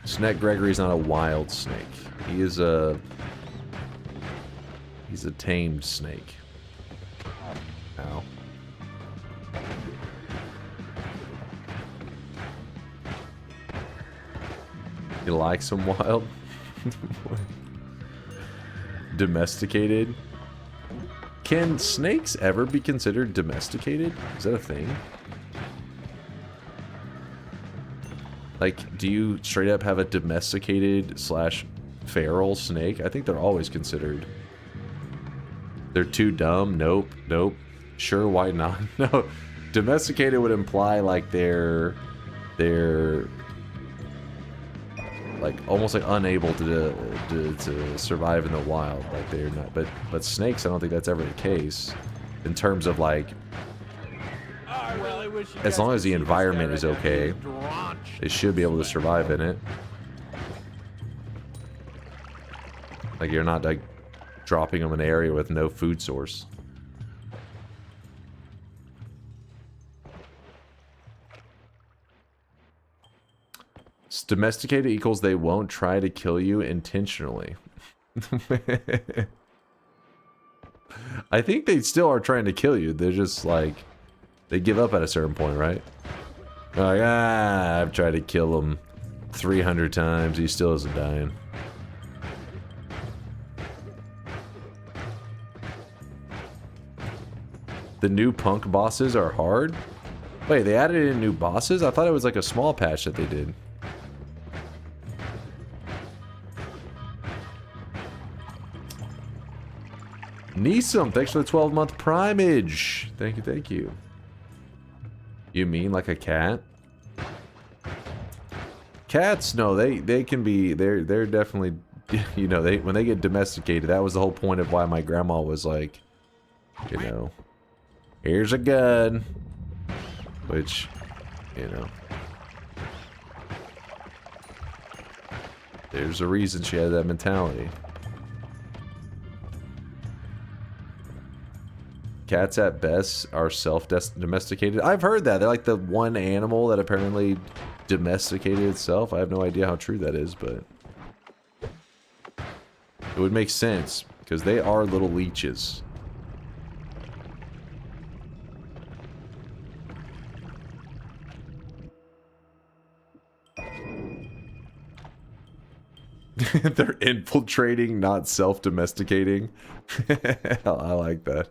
Snake Gregory's not a wild snake. He is a... He's a tamed snake. Ow. You like some wild? Domesticated? Can snakes ever be considered domesticated? Is that a thing? Like, do you straight up have a domesticated slash feral snake? I think they're always considered. They're too dumb? Nope. Nope. Sure, why not? No. Domesticated would imply like they're like almost like unable to survive in the wild. Like they're not, but snakes, I don't think that's ever the case in terms of like, I really wish you as guys long could as the see this guy environment right is now. He okay, drenched they should be able to in survive in it. Like you're not like dropping them in an area with no food source. Domesticated equals they won't try to kill you intentionally. I think they still are trying to kill you. They're just like, they give up at a certain point, right? They're like, I've tried to kill him 300 times. He still isn't dying. The new punk bosses are hard? Wait, they added in new bosses? I thought it was like a small patch that they did. Neesom, thanks for the 12-month primage. Thank you, thank you. You mean like a cat? Cats, no, they can be, they're definitely, you know, when they get domesticated, that was the whole point of why my grandma was like, you know, here's a gun. Which, you know, there's a reason she had that mentality. Cats at best are self-domesticated. I've heard that. They're like the one animal that apparently domesticated itself. I have no idea how true that is, but it would make sense because they are little leeches. They're infiltrating, not self-domesticating. I like that.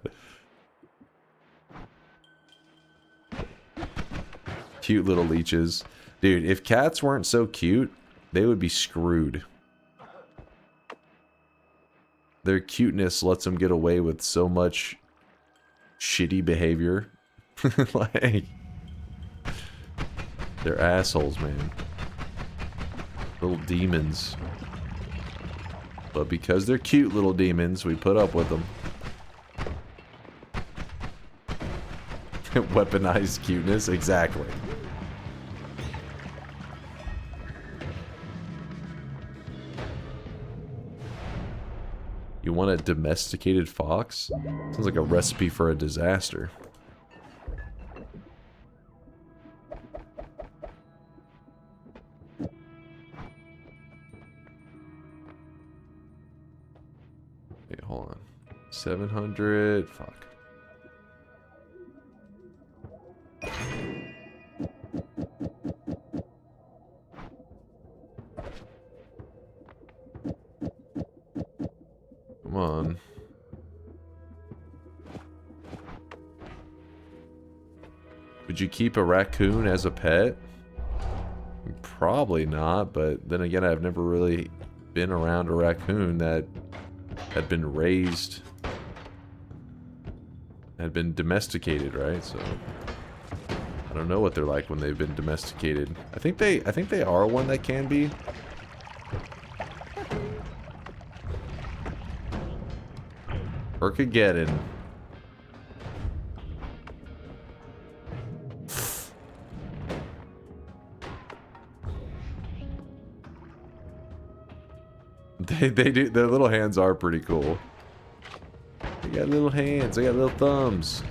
Cute little leeches. Dude, if cats weren't so cute, they would be screwed. Their cuteness lets them get away with so much shitty behavior. Like, they're assholes, man. Little demons. But because they're cute little demons, we put up with them. Weaponized cuteness, exactly. You want a domesticated fox? Sounds like a recipe for a disaster. Wait, hold on. 700. Fuck. Come on. Would you keep a raccoon as a pet? Probably not, but then again, I've never really been around a raccoon that had been raised, had been domesticated, right? So I don't know what they're like when they've been domesticated. I think they are one that can be. Urkageddon. They do, their little hands are pretty cool. They got little hands, they got little thumbs.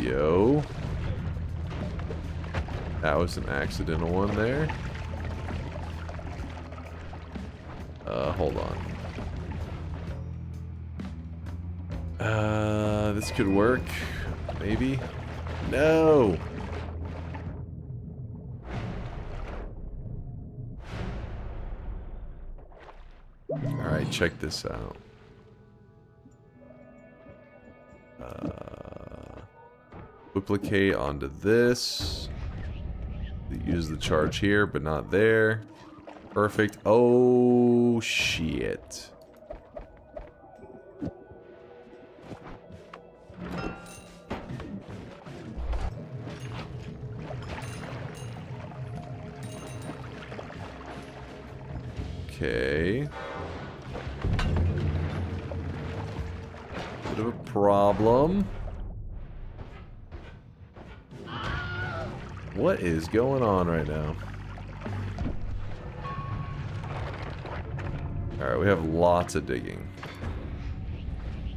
Yo. That was an accidental one there. Hold on. This could work. Maybe. No! Alright, check this out. Duplicate onto this. Use the charge here, but not there. Perfect. Oh, shit. Okay. Bit of a problem. What is going on right now? Alright, we have lots of digging.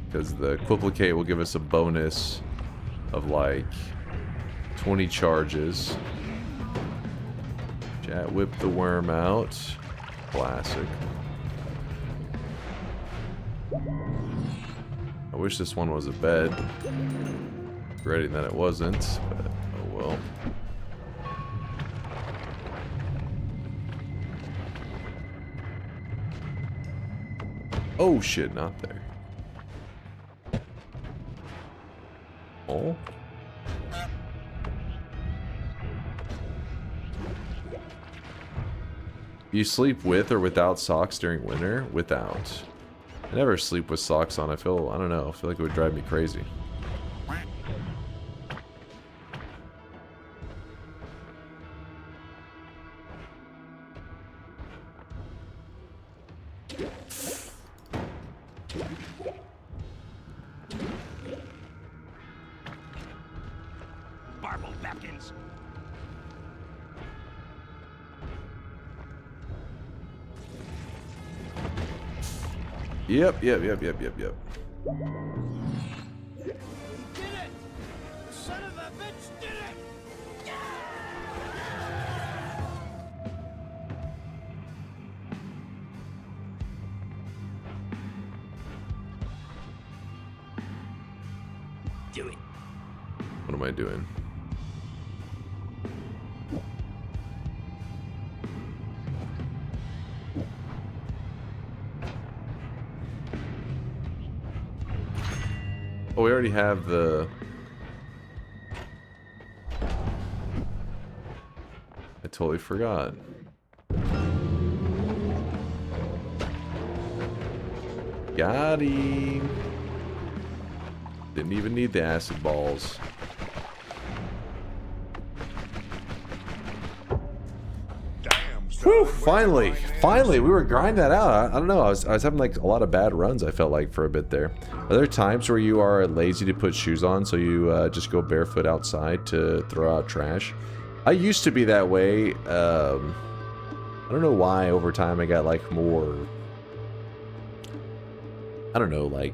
Because the Quiplicate will give us a bonus of like 20 charges. Chat, whip the worm out. Classic. I wish this one was a bed. Regretting that it wasn't, but oh well. Oh shit, not there. Oh. You sleep with or without socks during winter? Without. I never sleep with socks on. I don't know, I feel like it would drive me crazy. Yep. He did it! Son of a bitch did it! Do it. What am I doing? Oh, we already have the... I totally forgot. Got him. Didn't even need the acid balls. Whew, finally, we were grinding that out. I don't know, I was having like a lot of bad runs, I felt like, for a bit there. Are there times where you are lazy to put shoes on, so you just go barefoot outside to throw out trash? I used to be that way. I don't know why over time I got like more, I don't know, like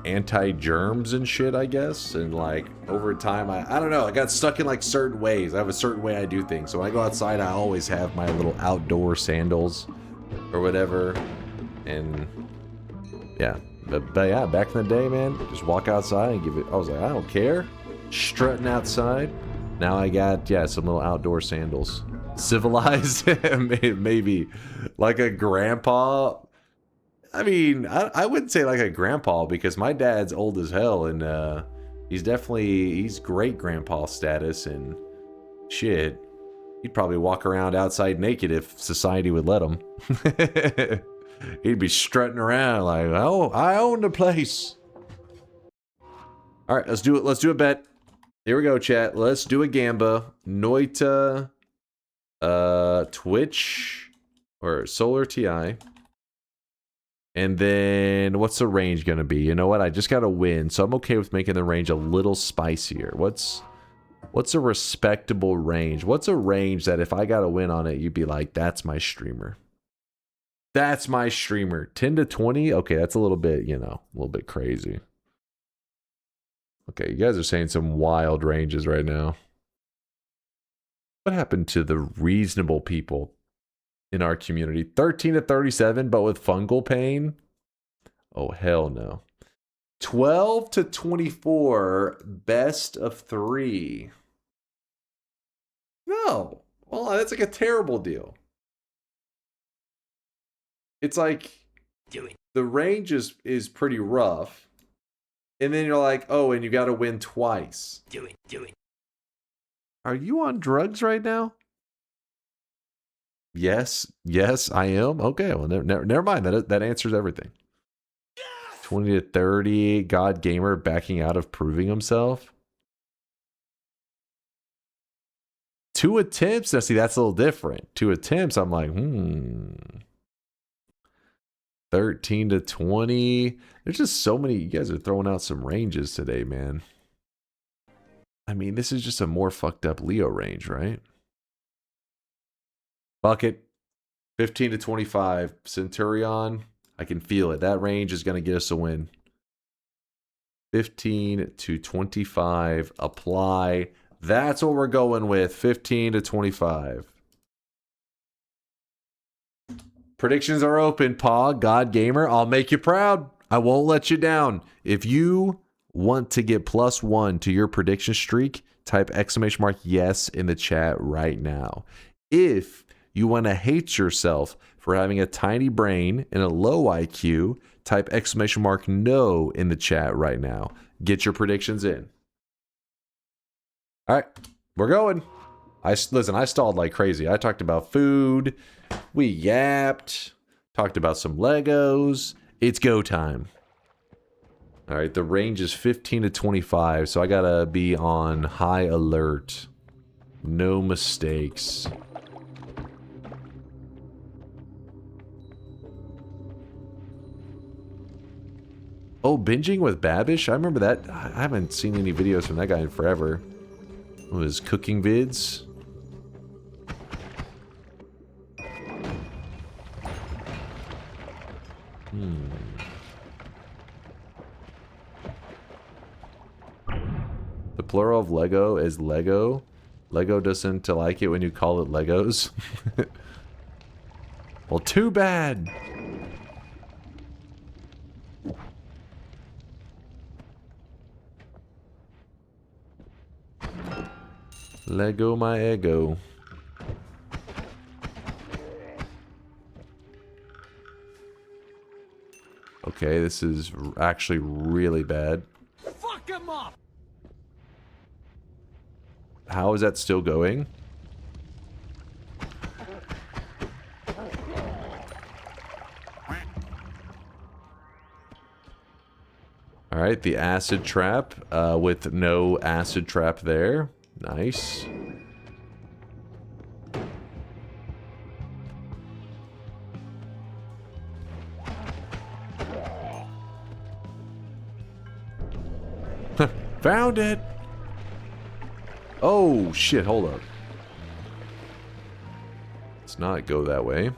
anti-germs and shit, I guess. And like over time I don't know, I got stuck in like certain ways. I have a certain way I do things. So when I go outside, I always have my little outdoor sandals or whatever. And yeah, but yeah, back in the day, man, just walk outside and give it. I was like, I don't care, strutting outside. Now I got, yeah, some little outdoor sandals. Civilized, maybe like a grandpa. I mean, I wouldn't say like a grandpa, because my dad's old as hell, and he's great grandpa status and shit. He'd probably walk around outside naked if society would let him. He'd be strutting around like, oh, I own the place. All right, let's do it. Let's do a bet. Here we go, chat. Let's do a gamba. Noita, Twitch, or Solar TI. And then, what's the range gonna be? You know what? I just gotta win, so I'm okay with making the range a little spicier. What's a respectable range? What's a range that if I got a win on it, you'd be like, that's my streamer. That's my streamer. 10 to 20? Okay, that's a little bit, you know, a little bit crazy. Okay, you guys are saying some wild ranges right now. What happened to the reasonable people in our community? 13 to 37, but with fungal pain? Oh, hell no. 12 to 24, best of 3. No. Well, that's like a terrible deal. it's like the range is pretty rough. And then you're like, oh, and you got to win twice. Do it. Are you on drugs right now? Yes, I am. Okay, well, never mind. That answers everything. 20 to 30. God Gamer backing out of proving himself. 2 attempts. Now, see, that's a little different. 2 attempts. I'm like, 13 to 20. There's just so many. You guys are throwing out some ranges today, man. I mean, this is just a more fucked up Leo range, right? Bucket. 15 to 25. Centurion. I can feel it. That range is going to get us a win. 15 to 25. Apply. That's what we're going with. 15 to 25. Predictions are open, Paw, God Gamer. I'll make you proud. I won't let you down. If you want to get +1 to your prediction streak, type !yes in the chat right now. If you want to hate yourself for having a tiny brain and a low IQ, type !no in the chat right now. Get your predictions in. All right, we're going. Listen, I stalled like crazy. I talked about food. We yapped. Talked about some Legos. It's go time. All right, the range is 15 to 25, so I gotta be on high alert. No mistakes. Oh, binging with Babish? I remember that. I haven't seen any videos from that guy in forever. It was cooking vids. The plural of Lego is Lego. Lego doesn't like it when you call it Legos. Well, too bad. Lego my ego. Okay, this is actually really bad. Fuck him up! How is that still going? Alright, the acid trap with no acid trap there. Nice. Found it! Oh, shit, hold up. Let's not go that way.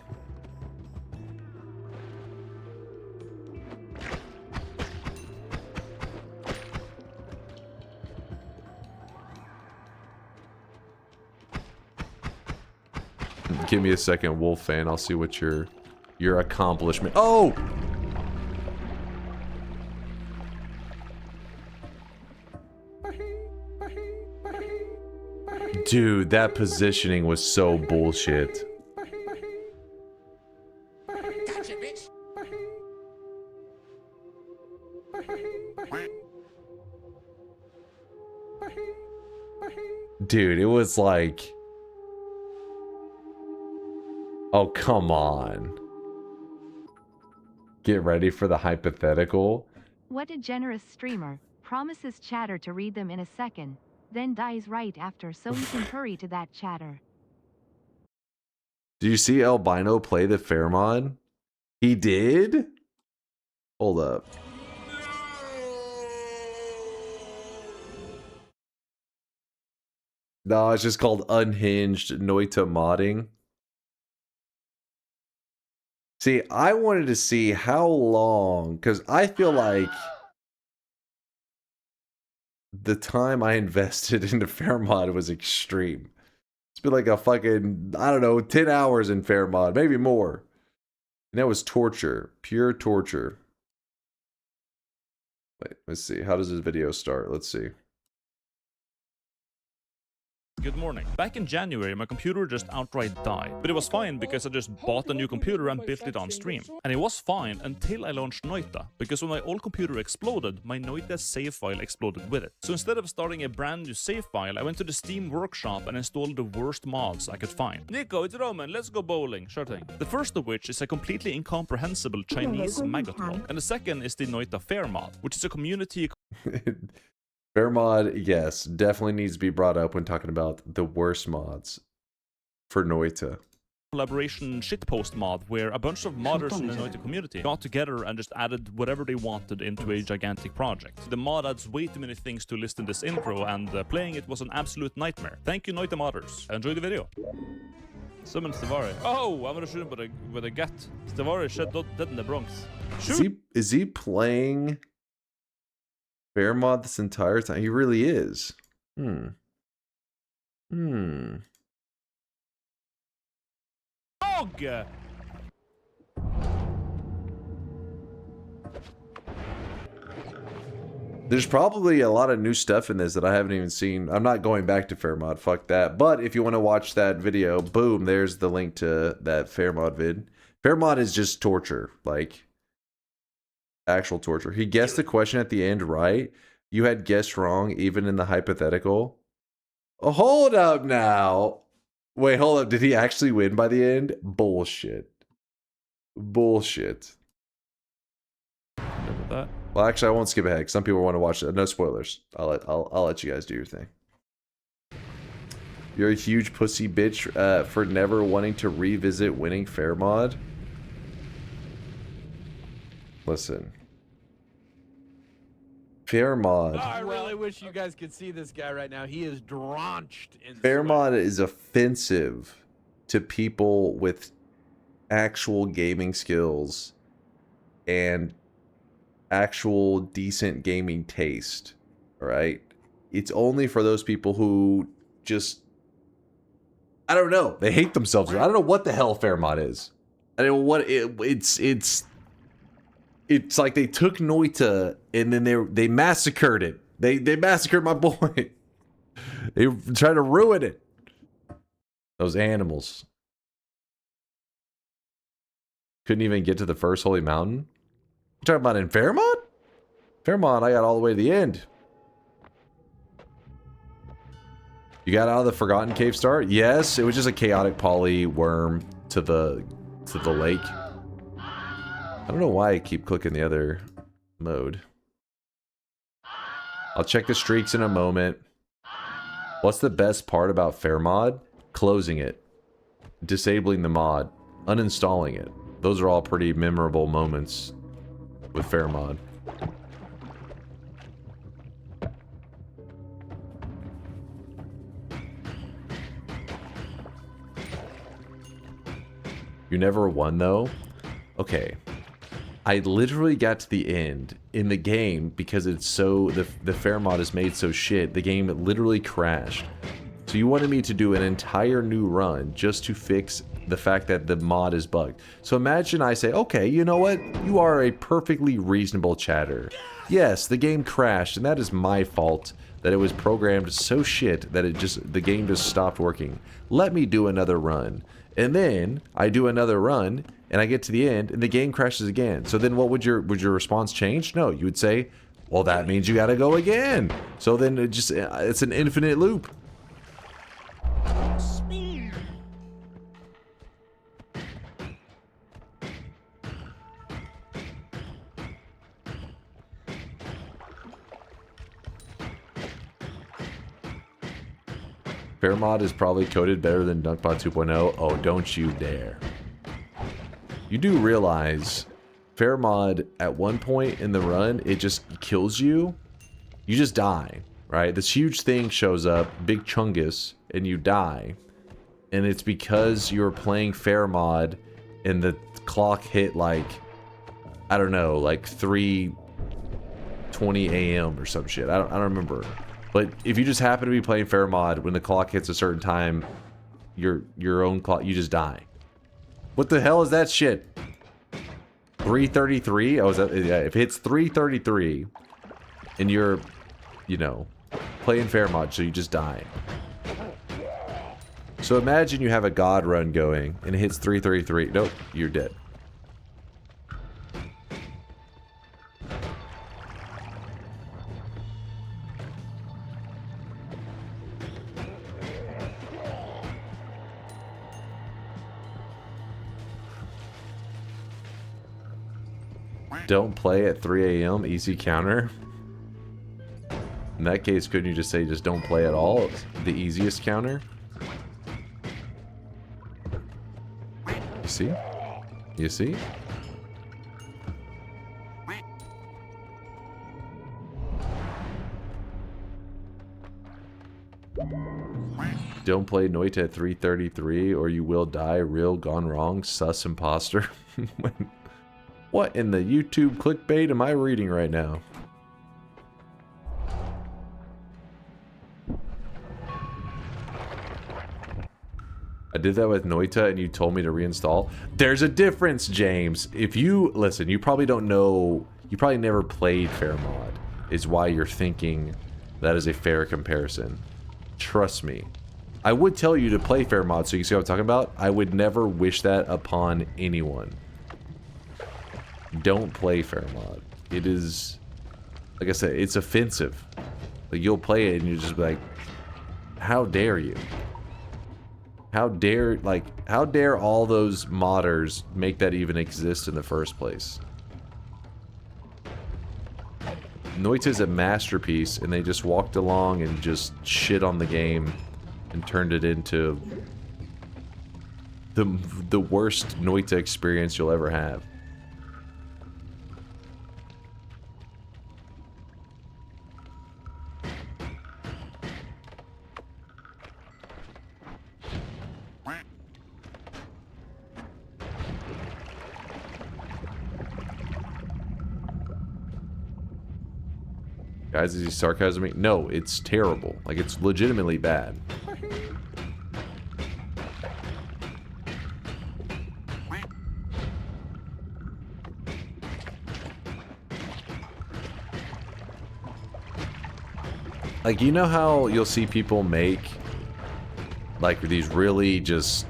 Give me a second, Wolf fan. I'll see what your accomplishment. Oh! Dude, that positioning was so bullshit. Gotcha, bitch! Dude, it was like... Oh, come on. Get ready for the hypothetical. What a generous streamer. Promises chatter to read them in a second, then dies right after so he can hurry to that chatter. Do you see Albino play the fair mod? He did? Hold up. No, it's just called Unhinged Noita modding. See, I wanted to see how long, because I feel like the time I invested into Fairmod was extreme. It's been like a fucking, I don't know, 10 hours in Fairmod, maybe more. And that was torture, pure torture. Wait, let's see. How does this video start? Let's see. good morning. Back in January, my computer just outright died. But it was fine because I just bought a new computer and built it on stream. And it was fine until I launched Noita, because when my old computer exploded, my Noita save file exploded with it. So instead of starting a brand new save file, I went to the Steam workshop and installed the worst mods I could find. Nico, it's Roman, let's go bowling. Sure thing. The first of which is a completely incomprehensible Chinese maggot mod. And the second is the Noita Fair mod, which is a community... Fair mod, yes, definitely needs to be brought up when talking about the worst mods for Noita. Collaboration shitpost mod where a bunch of modders in the Noita community got together and just added whatever they wanted into a gigantic project. The mod adds way too many things to list in this intro, and playing it was an absolute nightmare. Thank you, Noita modders. Enjoy the video. Summon Stavari. Oh, I'm gonna shoot him with a gut. Stavari shot dead in the Bronx. Shoot! Is he playing Fair mod this entire time? He really is. Dog! There's probably a lot of new stuff in this that I haven't even seen. I'm not going back to Fair mod, fuck that. But if you want to watch that video, boom, there's the link to that Fair mod vid. Fair mod is just torture, like actual torture. He guessed the question at the end right. You had guessed wrong even in the hypothetical. Oh, hold up now. Wait, hold up. Did he actually win by the end? Bullshit. Bullshit. Look at that. Well, actually, I won't skip ahead. Some people want to watch it. No spoilers. I'll let you guys do your thing. You're a huge pussy bitch for never wanting to revisit winning Fair mod. Listen. Fair mod. Oh, I really wish you guys could see this guy right now. He is drenched in Fair sweat. mod is offensive to people with actual gaming skills and actual decent gaming taste. All right? It's only for those people who just, I don't know, they hate themselves. I don't know what the hell Fair mod is. I don't know what it's like they took Noita and then they massacred it. They massacred my boy. They tried to ruin it. Those animals. Couldn't even get to the first holy mountain. You talking about in Fair mod? Fair mod, I got all the way to the end. You got out of the Forgotten Cave start? Yes, it was just a chaotic poly worm to the lake. I don't know why I keep clicking the other mode. I'll check the streaks in a moment. What's the best part about Fair mod? Closing it. Disabling the mod. Uninstalling it. Those are all pretty memorable moments with Fair mod. You never won though? Okay. I literally got to the end in the game because it's so, the Fair mod is made so shit, the game literally crashed. So you wanted me to do an entire new run just to fix the fact that the mod is bugged. So imagine I say, okay, you know what? You are a perfectly reasonable chatter. Yes, the game crashed, and that is my fault that it was programmed so shit that the game just stopped working. Let me do another run. And then I do another run, and I get to the end, and the game crashes again. So then what would your response change? No, you would say, well, that means you gotta go again. So then it's an infinite loop. Fair mod is probably coded better than DunkPod 2.0. Oh, don't you dare. You do realize Fair mod at one point in the run, it just kills you. You just die, right? This huge thing shows up, big chungus, and you die. And it's because you're playing Fair mod and the clock hit like, I don't know, like 3:20 a.m. or some shit. I don't remember. But if you just happen to be playing Fair mod, when the clock hits a certain time, your own clock, you just die. What the hell is that shit? 3:33? Oh, is that, yeah, if it hits 3:33 and you're, you know, playing Fair mod, so you just die. So imagine you have a god run going and it hits 333. Nope, you're dead. Don't play at 3 a.m. Easy counter. In that case, couldn't you just say just don't play at all? It's the easiest counter. You see? You see? Don't play Noita at 3:33 or you will die. Real gone wrong. Sus imposter. What in the YouTube clickbait am I reading right now? I did that with Noita and you told me to reinstall. There's a difference, James. If you listen, you probably don't know, you probably never played Fair Mod, is why you're thinking that is a fair comparison. Trust me. I would tell you to play Fair Mod so you see what I'm talking about. I would never wish that upon anyone. Don't play Fair Mod. It is, like I said, it's offensive. Like you'll play it and you're just like, how dare you? How dare, like, how dare all those modders make that even exist in the first place? Noita's a masterpiece, and they just walked along and just shit on the game and turned it into the worst Noita experience you'll ever have. Guys, is he sarcasming? No, it's terrible. Like, it's legitimately bad. Like, you know how you'll see people make, like, these really just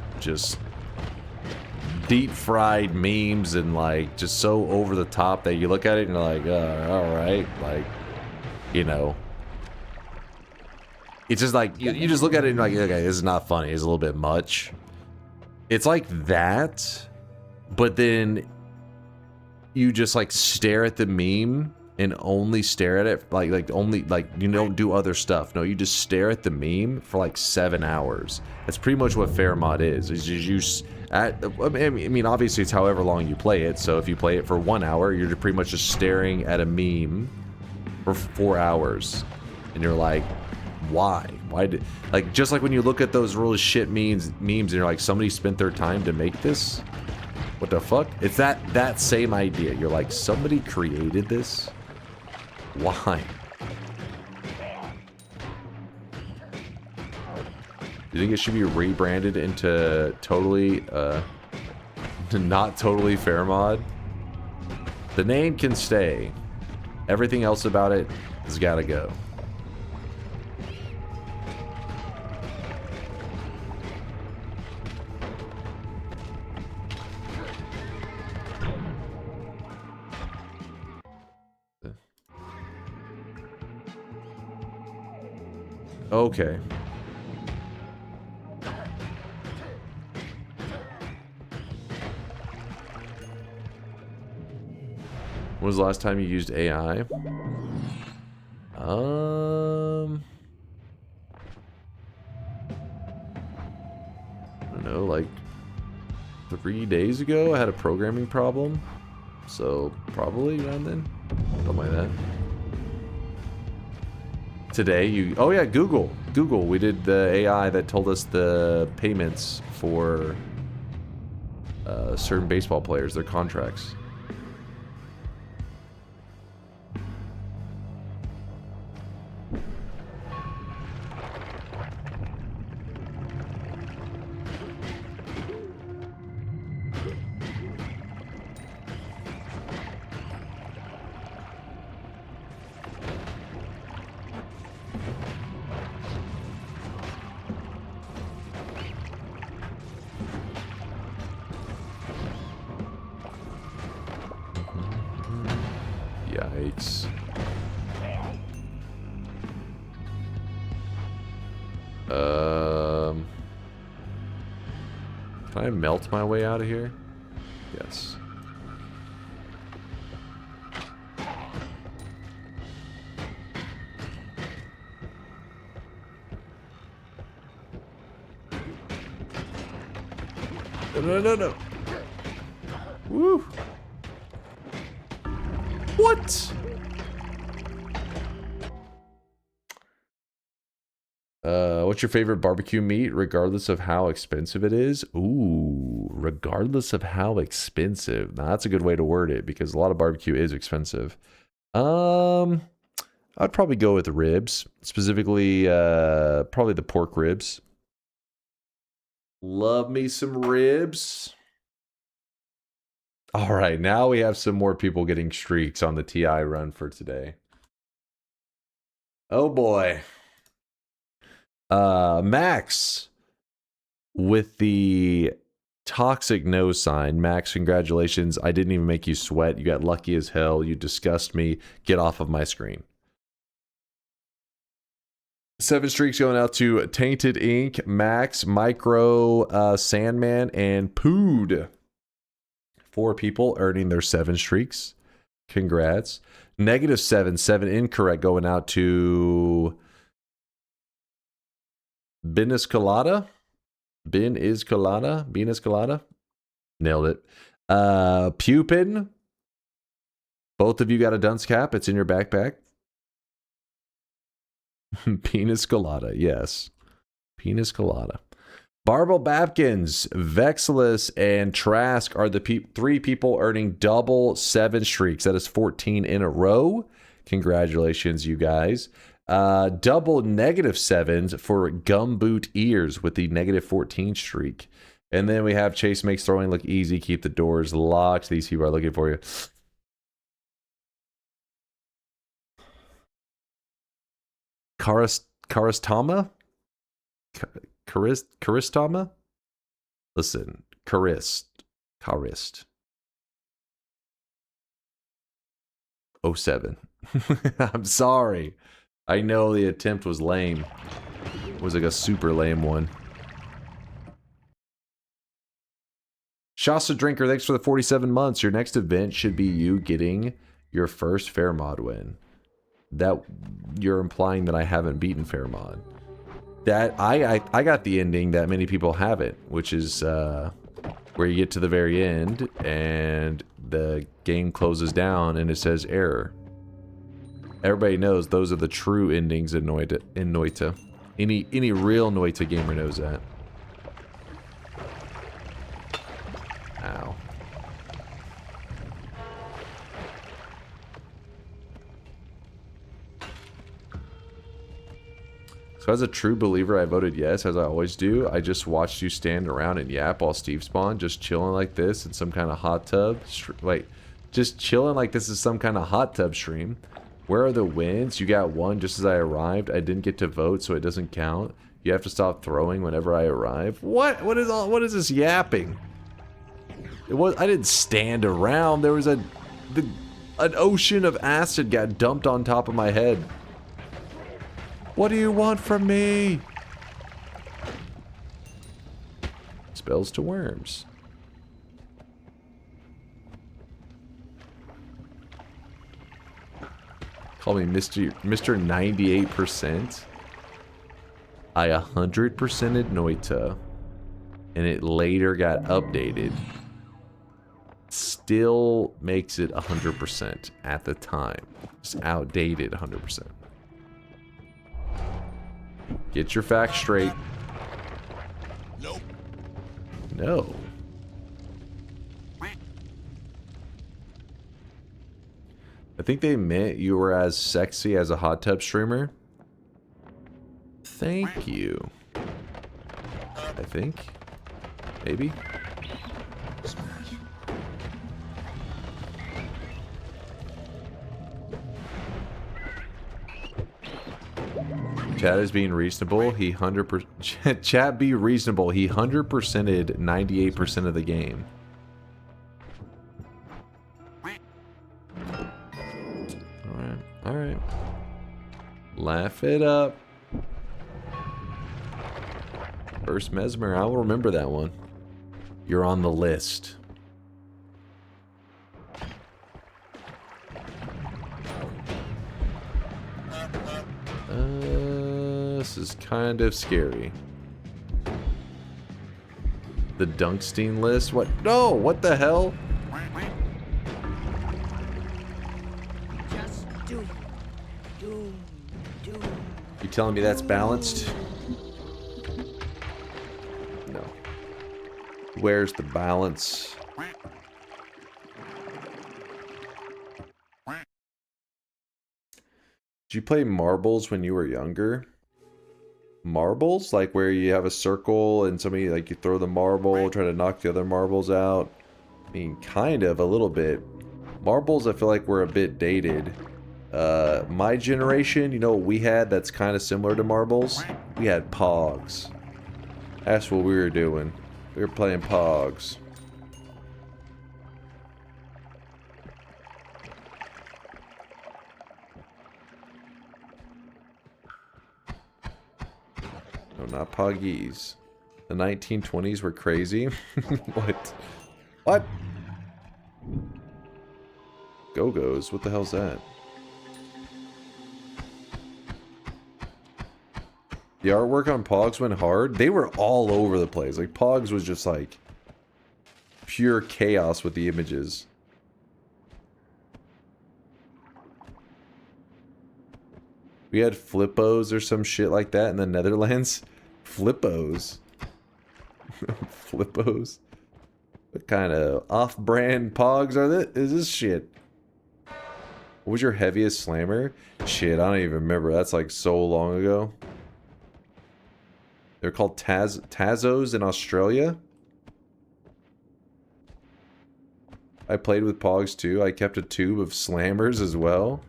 deep-fried memes and, like, just so over the top that you look at it and you're like, alright, like, you know, it's just like, you just look at it and you're like, okay, this is not funny, it's a little bit much. It's like that, but then you just like stare at the meme and only stare at it, like only, like, you don't do other stuff. No, you just stare at the meme for like 7 hours. That's pretty much what Fair Mod is you I mean, obviously it's however long you play it, so if you play it for 1 hour, you're pretty much just staring at a meme for 4 hours, and you're like, why did, like, just like when you look at those really shit memes and you're like, somebody spent their time to make this, what the fuck? It's that same idea. You're like, somebody created this, why? You think it should be rebranded into totally not totally Fair Mod? The name can stay. Everything else about it has got to go. Okay. When was the last time you used AI? I don't know, like 3 days ago I had a programming problem, so probably around then, something like that. Today oh yeah, Google, we did the AI that told us the payments for certain baseball players, their contracts. Yikes. Can I melt my way out of here? Yes. No. Woo. What? What's your favorite barbecue meat, regardless of how expensive it is? Ooh, regardless of how expensive. Now, that's a good way to word it, because a lot of barbecue is expensive. I'd probably go with ribs, specifically, probably the pork ribs. Love me some ribs. All right, now we have some more people getting streaks on the TI run for today. Oh boy. Max with the toxic no sign. Max, congratulations. I didn't even make you sweat. You got lucky as hell. You disgust me. Get off of my screen. 7 streaks going out to Tainted Ink, Max, Micro, Sandman, and Pood. 4 people earning their 7 streaks. Congrats. -7, 7 incorrect going out to Ben is Colada. Nailed it. Pupin. Both of you got a dunce cap. It's in your backpack. Penis Colada, yes. Penis Colada. Barbel Babkins, Vexilus, and Trask are the 3 people earning double 7 streaks. That is 14 in a row. Congratulations, you guys. Double -7s for Gumboot Ears with the -14 streak. And then we have Chase makes throwing look easy. Keep the doors locked. These people are looking for you. Karistama? Karistama? Listen, Karist. 07. I'm sorry. I know the attempt was lame. It was like a super lame one. Shasta Drinker, thanks for the 47 months. Your next event should be you getting your first Fair Mod win. That you're implying that I haven't beaten Fair Mod. That I got the ending that many people haven't, which is where you get to the very end and the game closes down and it says error. Everybody knows those are the true endings in Noita. Any real Noita gamer knows that. Ow. So as a true believer, I voted yes, as I always do. I just watched you stand around and yap while Steve spawned, just chilling like this in some kind of hot tub. Wait, just chilling like this is some kind of hot tub stream. Where are the wins? You got 1 just as I arrived. I didn't get to vote, so it doesn't count. You have to stop throwing whenever I arrive. What? What is this yapping? I didn't stand around. There was an ocean of acid got dumped on top of my head. What do you want from me? Spells to worms. Call me Mr. 98%. I 100%ed Noita, and it later got updated. Still makes it 100% at the time. It's outdated 100%. Get your facts straight. Nope. No. I think they meant you were as sexy as a hot tub streamer. Thank you. I think. Maybe. Chat is being reasonable. He 100%. Chat be reasonable. He 100%ed 98% of the game. Laugh it up. First Mesmer, I'll remember that one. You're on the list. This is kind of scary. The Dunkstein list? What? No! What the hell? Just do it. Do. You telling me that's balanced? No. Where's the balance? Did you play marbles when you were younger? Marbles? Like where you have a circle and somebody, like, you throw the marble, try to knock the other marbles out? I mean, kind of, a little bit. Marbles, I feel like were a bit dated. My generation, you know what we had that's kind of similar to marbles? We had Pogs. That's what we were doing. We were playing Pogs. No, not Poggies. The 1920s were crazy. What? What? Go-Go's? What the hell's that? The artwork on Pogs went hard. They were all over the place. Like, Pogs was just like pure chaos with the images. We had Flippos or some shit like that in the Netherlands. Flippos. Flippos. What kind of off-brand Pogs are this? Is this shit? What was your heaviest slammer? Shit, I don't even remember. That's like so long ago. They're called Tazos in Australia. I played with Pogs too. I kept a tube of slammers as well.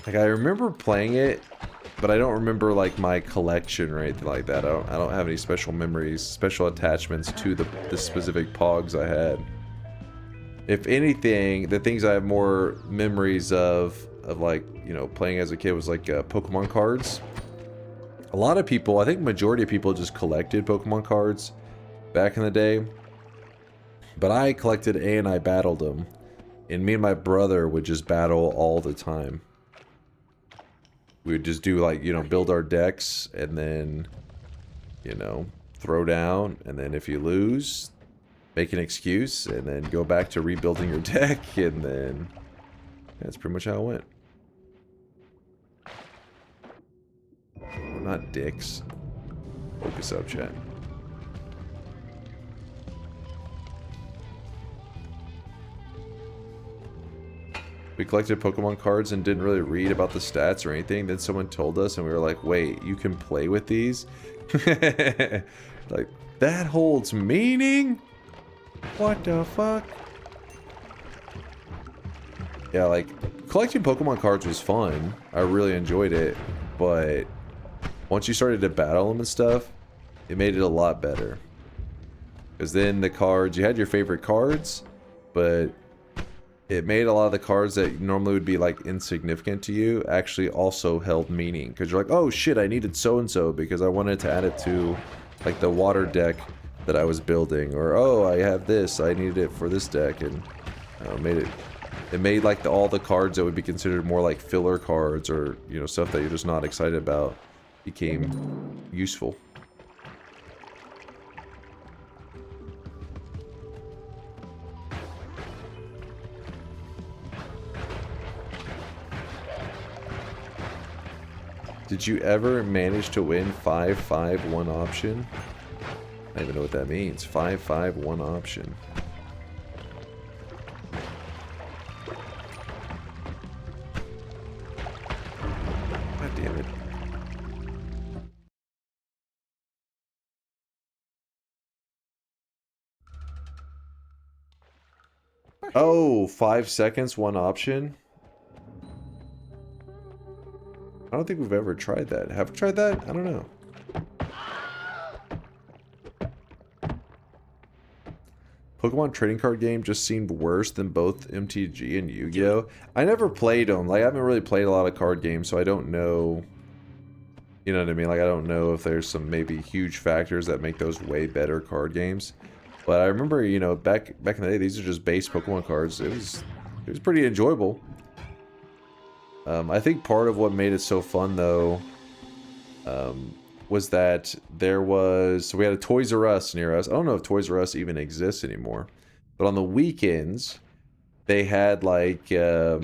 Like, I remember playing it, but I don't remember like my collection or anything like that. I don't have any special memories, special attachments to the specific Pogs I had. If anything, the things I have more memories of like, you know, playing as a kid was like Pokemon cards. A lot of people, I think majority of people just collected Pokemon cards back in the day. But I collected and I battled them. And me and my brother would just battle all the time. We would just do like, you know, build our decks and then, you know, throw down. And then if you lose, make an excuse and then go back to rebuilding your deck. And then that's pretty much how it went. We're not dicks. Focus up, chat. We collected Pokemon cards and didn't really read about the stats or anything. Then someone told us and we were like, wait, you can play with these? Like, that holds meaning? What the fuck? Yeah, like, collecting Pokemon cards was fun. I really enjoyed it. But once you started to battle them and stuff, it made it a lot better. Because then the cards, you had your favorite cards, but it made a lot of the cards that normally would be like insignificant to you actually also held meaning. Because you're like, oh shit, I needed so-and-so because I wanted to add it to like the water deck that I was building. Or, oh, I have this, I needed it for this deck. And it made like all the cards that would be considered more like filler cards or, you know, stuff that you're just not excited about became useful. Did you ever manage to win 5-5 one option? I don't even know what that means. 5-5 one option. God damn it. Oh, 5 seconds one option? I don't think we've ever tried that. Have we tried that? I don't know. Pokemon trading card game just seemed worse than both MTG and Yu-Gi-Oh. I never played them. Like, I haven't really played a lot of card games, so I don't know. You know what I mean? Like, I don't know if there's some maybe huge factors that make those way better card games. But I remember, you know, back in the day, these are just base Pokemon cards. It was pretty enjoyable. I think part of what made it so fun, though, was that so we had a Toys R Us near us. I don't know if Toys R Us even exists anymore. But on the weekends, they had, like, I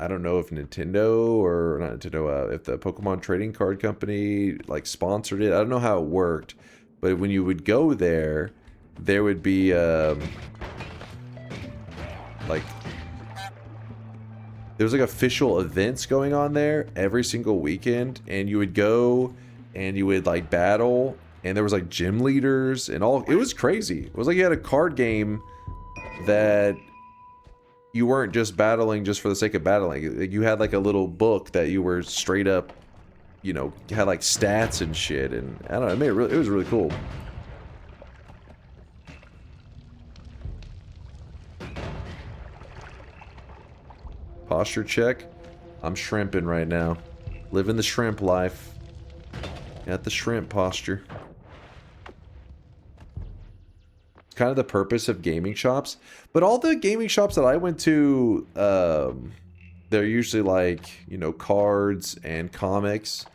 don't know if Nintendo, or not Nintendo, if the Pokemon Trading Card Company, like, sponsored it. I don't know how it worked. But when you would go there, there would be, like, there's like official events going on there every single weekend, and you would go and you would like battle, and there was like gym leaders and all. It was crazy. It was like you had a card game that you weren't just battling just for the sake of battling. You had like a little book that you were straight up, you know, had like stats and shit, and I don't know, it made it was really cool. Posture check. I'm shrimping right now. Living the shrimp life. Got the shrimp posture. It's kind of the purpose of gaming shops. But all the gaming shops that I went to, they're usually like, you know, cards and comics.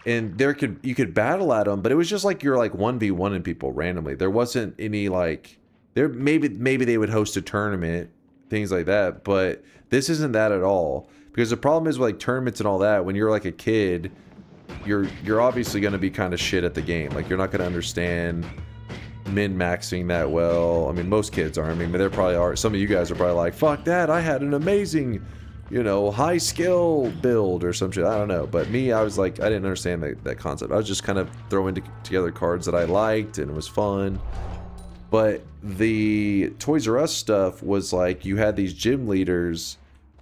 And you could battle at them, but it was just like you're like 1v1ing people randomly. There wasn't any like, maybe they would host a tournament, things like that, but this isn't that at all. Because the problem is with like tournaments and all that, when you're like a kid, you're obviously going to be kind of shit at the game. Like, you're not going to understand min-maxing that well. I mean, most kids are. I mean, there probably are. Some of you guys are probably like, fuck that, I had an amazing, you know, high skill build or some shit. I don't know. But me, I was like, I didn't understand that concept. I was just kind of throwing together cards that I liked, and it was fun. But the Toys R Us stuff was like, you had these gym leaders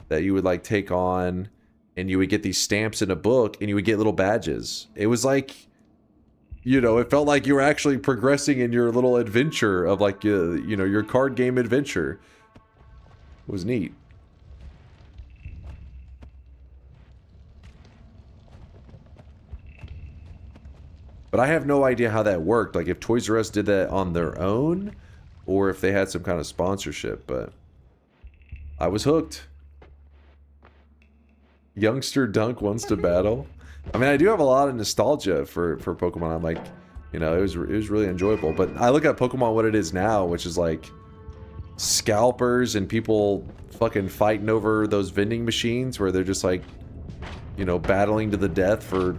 that you would like take on, and you would get these stamps in a book, and you would get little badges. It was like, you know, it felt like you were actually progressing in your little adventure of like, you know, your card game adventure. It was neat. But I have no idea how that worked. Like, if Toys R Us did that on their own, or if they had some kind of sponsorship, but I was hooked. Youngster Dunk wants to battle. I mean, I do have a lot of nostalgia for Pokemon. I'm like, you know, it was really enjoyable. But I look at Pokemon what it is now, which is like scalpers and people fucking fighting over those vending machines where they're just like, you know, battling to the death for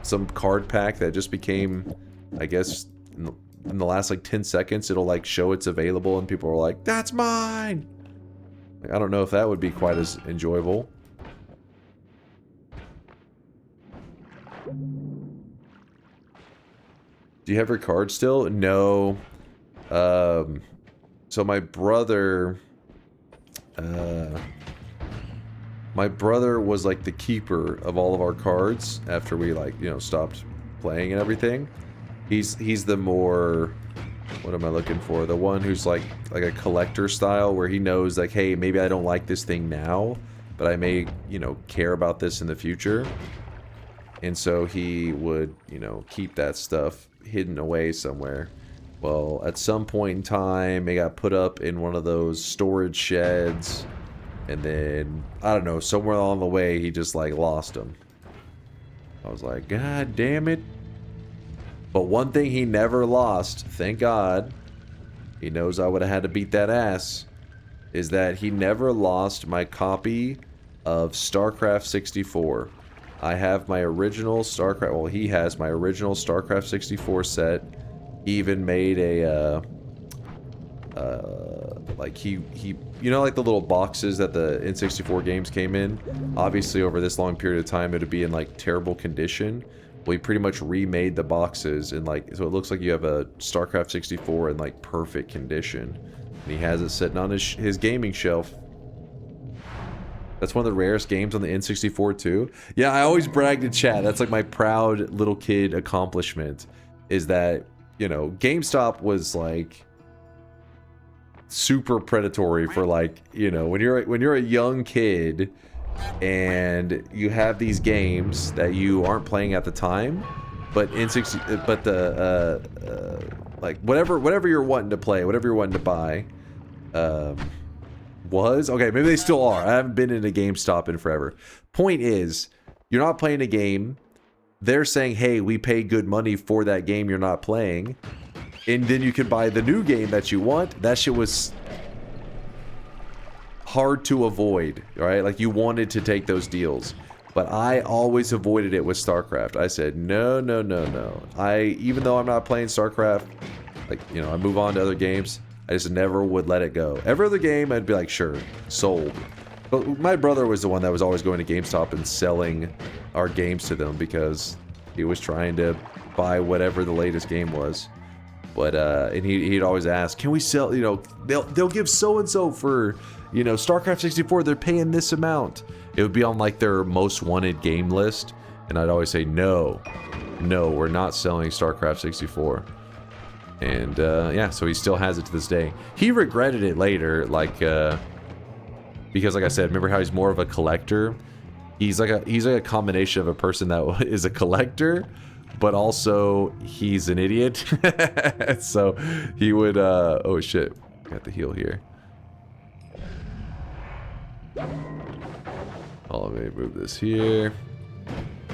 some card pack that just became, I guess, in the last like 10 seconds, it'll like show it's available and people are like, that's mine. Like, I don't know if that would be quite as enjoyable. Do you have your card still? No. So my brother was like the keeper of all of our cards after we, like, you know, stopped playing and everything. He's the more, what am I looking for? The one who's like a collector style, where he knows like, hey, maybe I don't like this thing now, but I may, you know, care about this in the future. And so he would, you know, keep that stuff hidden away somewhere. Well, at some point in time, it got put up in one of those storage sheds. And then, I don't know, somewhere along the way, he just, like, lost them. I was like, God damn it. But one thing he never lost, thank God, he knows I would have had to beat that ass, is that he never lost my copy of StarCraft 64. I have my original StarCraft, well, he has my original StarCraft 64 set. He even made a, like, he you know, like the little boxes that the N64 games came in? Obviously, over this long period of time, it would be in, like, terrible condition. Well, he pretty much remade the boxes, and, like, so it looks like you have a StarCraft 64 in, like, perfect condition. And he has it sitting on his gaming shelf. That's one of the rarest games on the N64 too. Yeah, I always brag to chat. That's like my proud little kid accomplishment, is that, you know, GameStop was like, super predatory for like, you know, when you're a young kid and you have these games that you aren't playing at the time, but like whatever you're wanting to play, whatever you're wanting to buy, was okay. Maybe they still are. I haven't been in a GameStop in forever. Point is, you're not playing a game. They're saying, hey, we pay good money for that game you're not playing. And then you can buy the new game that you want. That shit was hard to avoid, right? Like, you wanted to take those deals. But I always avoided it with StarCraft. I said, no, no, no, no. Even though I'm not playing StarCraft, like, you know, I move on to other games. I just never would let it go. Every other game, I'd be like, sure, sold. But my brother was the one that was always going to GameStop and selling our games to them because he was trying to buy whatever the latest game was. But and he'd always ask, can we sell, you know, they'll give so-and-so for, you know, StarCraft 64, they're paying this amount. It would be on like their most wanted game list. And I'd always say, no, we're not selling StarCraft 64. And yeah, so he still has it to this day. He regretted it later, like, because like I said, remember how he's more of a collector? He's like a combination of a person that is a collector, but also he's an idiot. So he would, oh shit, got the heal here. Oh, let me move this here.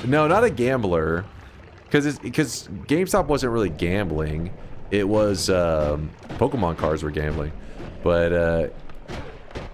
No, not a gambler, because GameStop wasn't really gambling. It was Pokemon cards were gambling, but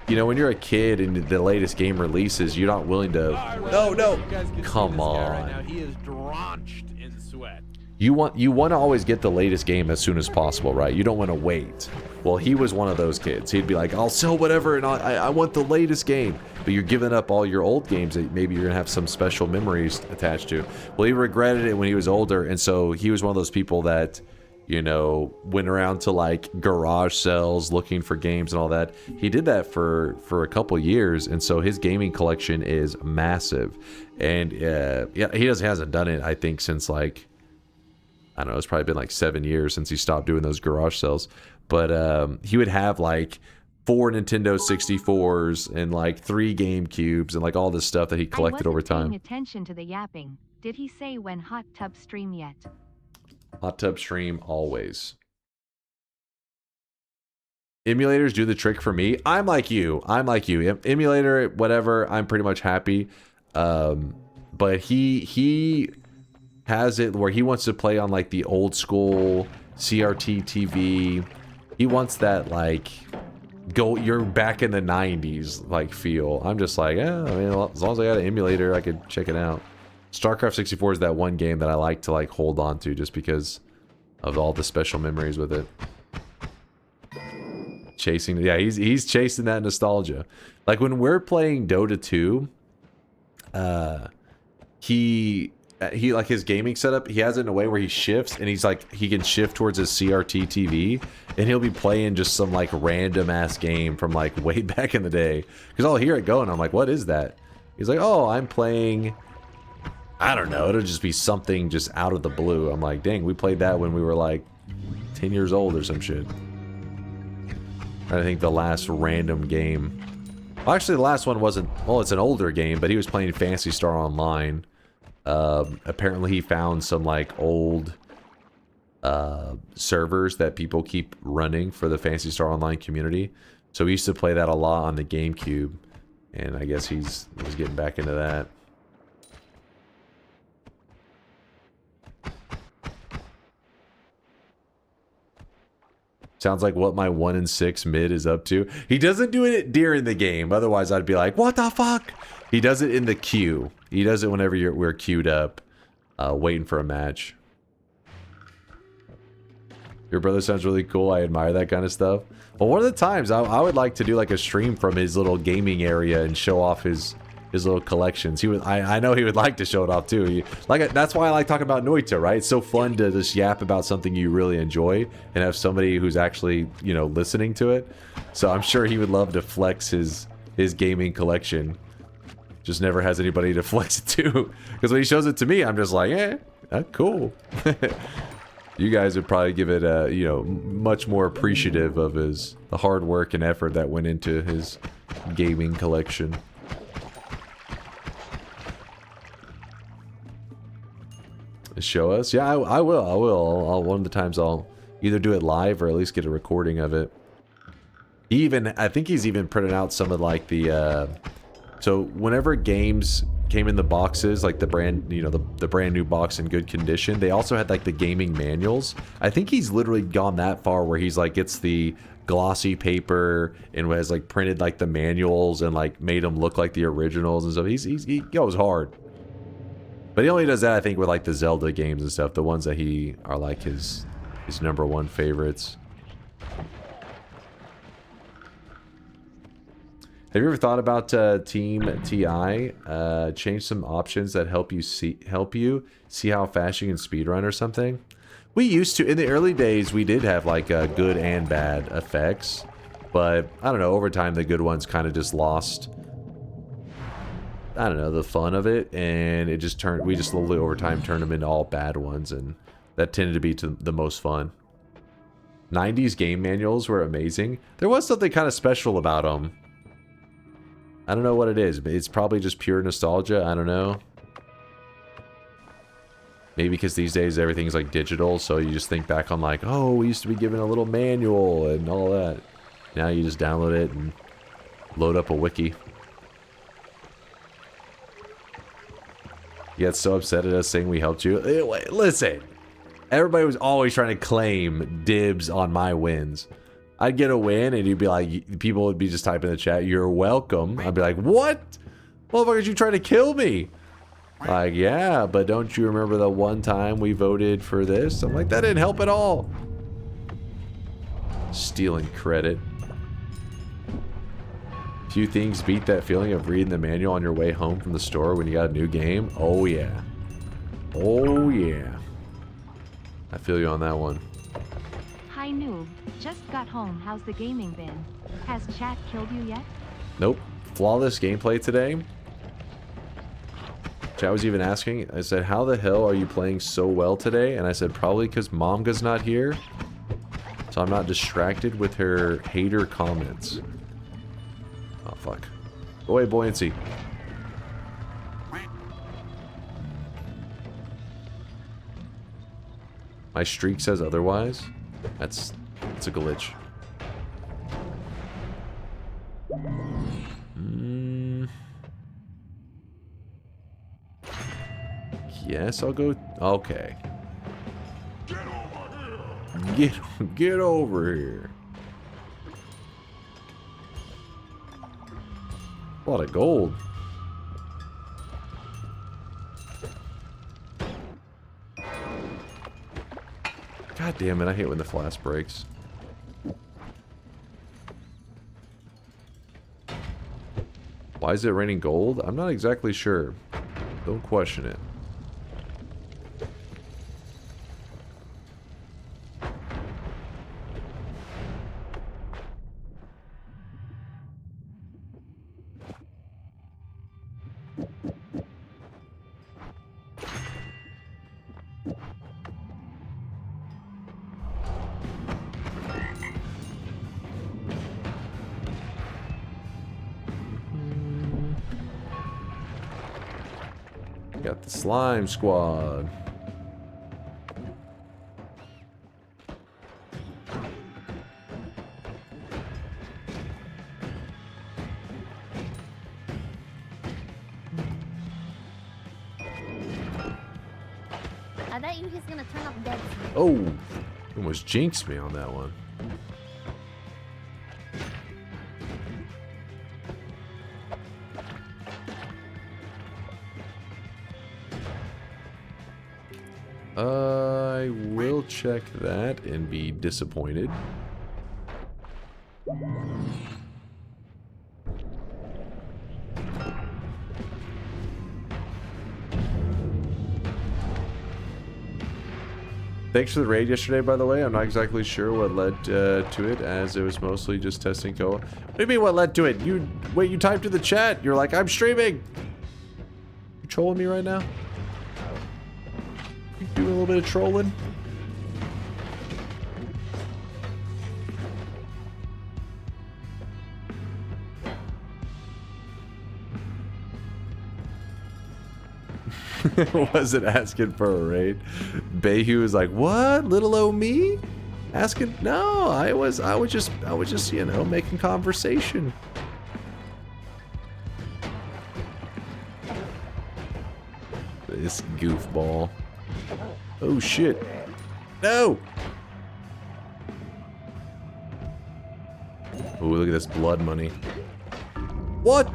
you know, when you're a kid and the latest game releases, you're not willing to. No, come on. Right now. He is drenched in sweat. You want to always get the latest game as soon as possible, right? You don't want to wait. Well, he was one of those kids. He'd be like, I'll sell whatever, and I want the latest game. But you're giving up all your old games that maybe you're gonna have some special memories attached to. Well, he regretted it when he was older, and so he was one of those people that, you know, went around to like garage sales looking for games and all that. He did that for a couple years, and so his gaming collection is massive. And yeah, he hasn't done it, I think, since like, I don't know, it's probably been like 7 years since he stopped doing those garage sales. But he would have like 4 Nintendo 64s and like 3 GameCubes and like all this stuff that he collected over time. Paying attention to the yapping. Did he say when Hot Tub stream yet? Hot tub stream always. Emulators do the trick for me. I'm like you. Emulator, whatever. I'm pretty much happy. But he has it where he wants to play on like the old school CRT TV. He wants that like you're back in the 90s like feel. I'm just like, yeah, I mean, as long as I got an emulator, I could check it out. StarCraft 64 is that one game that I like to like hold on to just because of all the special memories with it. Chasing, yeah, he's chasing that nostalgia. Like when we're playing Dota 2, he like his gaming setup, he has it in a way where he shifts and he's like, he can shift towards his CRT TV and he'll be playing just some like random ass game from like way back in the day. Because I'll hear it go and I'm like, what is that? He's like, oh, I'm playing, I don't know, it'll just be something just out of the blue. I'm like, dang, we played that when we were like 10 years old or some shit. I think the last random game, well, actually the last one wasn't, well, it's an older game, but he was playing Phantasy Star Online. Apparently he found some like old servers that people keep running for the Phantasy Star Online community. So he used to play that a lot on the GameCube, and I guess he's getting back into that. Sounds like what my 1 in 6 mid is up to. He doesn't do it during the game. Otherwise, I'd be like, what the fuck? He does it in the queue. He does it whenever we're queued up, waiting for a match. Your brother sounds really cool. I admire that kind of stuff. Well, one of the times I would like to do like a stream from his little gaming area and show off his little collections. He would. I know he would like to show it off too. That's why I like talking about Noita, right? It's so fun to just yap about something you really enjoy and have somebody who's actually, you know, listening to it. So I'm sure he would love to flex his gaming collection. Just never has anybody to flex it to. Because when he shows it to me, I'm just like, cool. You guys would probably give it a, you know, much more appreciative of the hard work and effort that went into his gaming collection. Show us? Yeah, I will. I'll one of the times I'll either do it live or at least get a recording of it. I think he's even printed out some of like the, so whenever games came in the boxes, like the brand, you know, the brand new box in good condition, they also had like the gaming manuals. I think he's literally gone that far where he's like, gets the glossy paper and has like printed like the manuals and like made them look like the originals and stuff. He goes hard. But he only does that, I think, with like the Zelda games and stuff, the ones that are like his #1 favorites. Have you ever thought about Team TI? Change some options that help you see how fast you can speedrun or something. We used to in the early days. We did have like good and bad effects, but I don't know. Over time, the good ones kind of just lost. I don't know, the fun of it, and it just turned. We just slowly over time turned them into all bad ones, and that tended to be the most fun. 90s game manuals were amazing. There was something kind of special about them. I don't know what it is, but it's probably just pure nostalgia. I don't know. Maybe because these days everything's like digital, so you just think back on like, oh, we used to be given a little manual and all that. Now you just download it and load up a wiki. You got so upset at us saying we helped you. Wait, listen, everybody was always trying to claim dibs on my wins. I'd get a win and you'd be like, people would be just typing in the chat, "You're welcome." I'd be like, "What? Motherfuckers, you trying to kill me?" Like, yeah, but don't you remember the one time we voted for this? I'm like, that didn't help at all. Stealing credit. Few things beat that feeling of reading the manual on your way home from the store when you got a new game. Oh yeah. Oh yeah. I feel you on that one. Hi noob, just got home. How's the gaming been? Has chat killed you yet? Nope. Flawless gameplay today. Chat was even asking, I said, how the hell are you playing so well today? And I said, probably because Momga's not here. So I'm not distracted with her hater comments. Oh, fuck. Go away, buoyancy. My streak says otherwise. That's a glitch. Yes, I'll go. Okay. Get over here. A lot of gold. God damn it, I hate when the flask breaks. Why is it raining gold? I'm not exactly sure. Don't question it. Got the slime squad. I bet you he's gonna turn up dead soon. Oh, almost jinxed me on that one. I will check that and be disappointed. Thanks for the raid yesterday, by the way. I'm not exactly sure what led to it, as it was mostly just testing co-op. What do you mean what led to it? You typed in the chat. You're like, I'm streaming. You trolling me right now? You doing a little bit of trolling? Wasn't asking for a raid. Bayhu was like, "What? Little o me? Asking? No, I was just, you know, making conversation." This goofball. Oh shit. No! Oh, look at this blood money. What?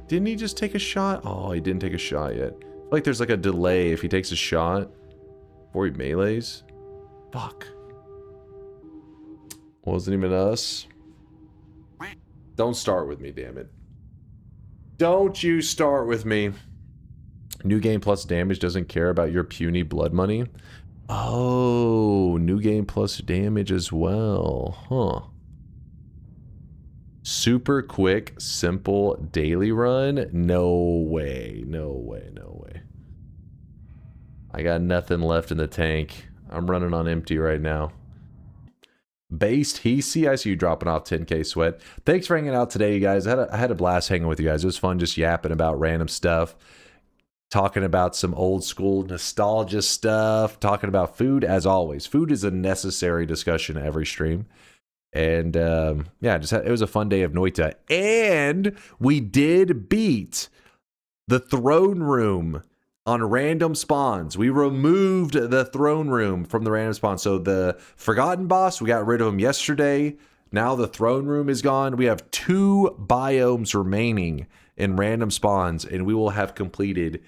Didn't he just take a shot? Oh, he didn't take a shot yet. I feel like there's like a delay if he takes a shot before he melees. Fuck. Wasn't even us. Don't start with me, damn it. Don't you start with me. New game plus damage doesn't care about your puny blood money. Oh, new game plus damage as well. Huh. Super quick, simple daily run? No way. No way. No way. I got nothing left in the tank. I'm running on empty right now. Based Hesi, I see you dropping off 10k sweat. Thanks for hanging out today, you guys. I had a blast hanging with you guys. It was fun just yapping about random stuff. Talking about some old school nostalgia stuff. Talking about food, as always. Food is a necessary discussion every stream. And yeah, it was a fun day of Noita. And we did beat the throne room on random spawns. We removed the throne room from the random spawn. So the forgotten boss, we got rid of him yesterday. Now the throne room is gone. We have 2 biomes remaining in random spawns, and we will have completed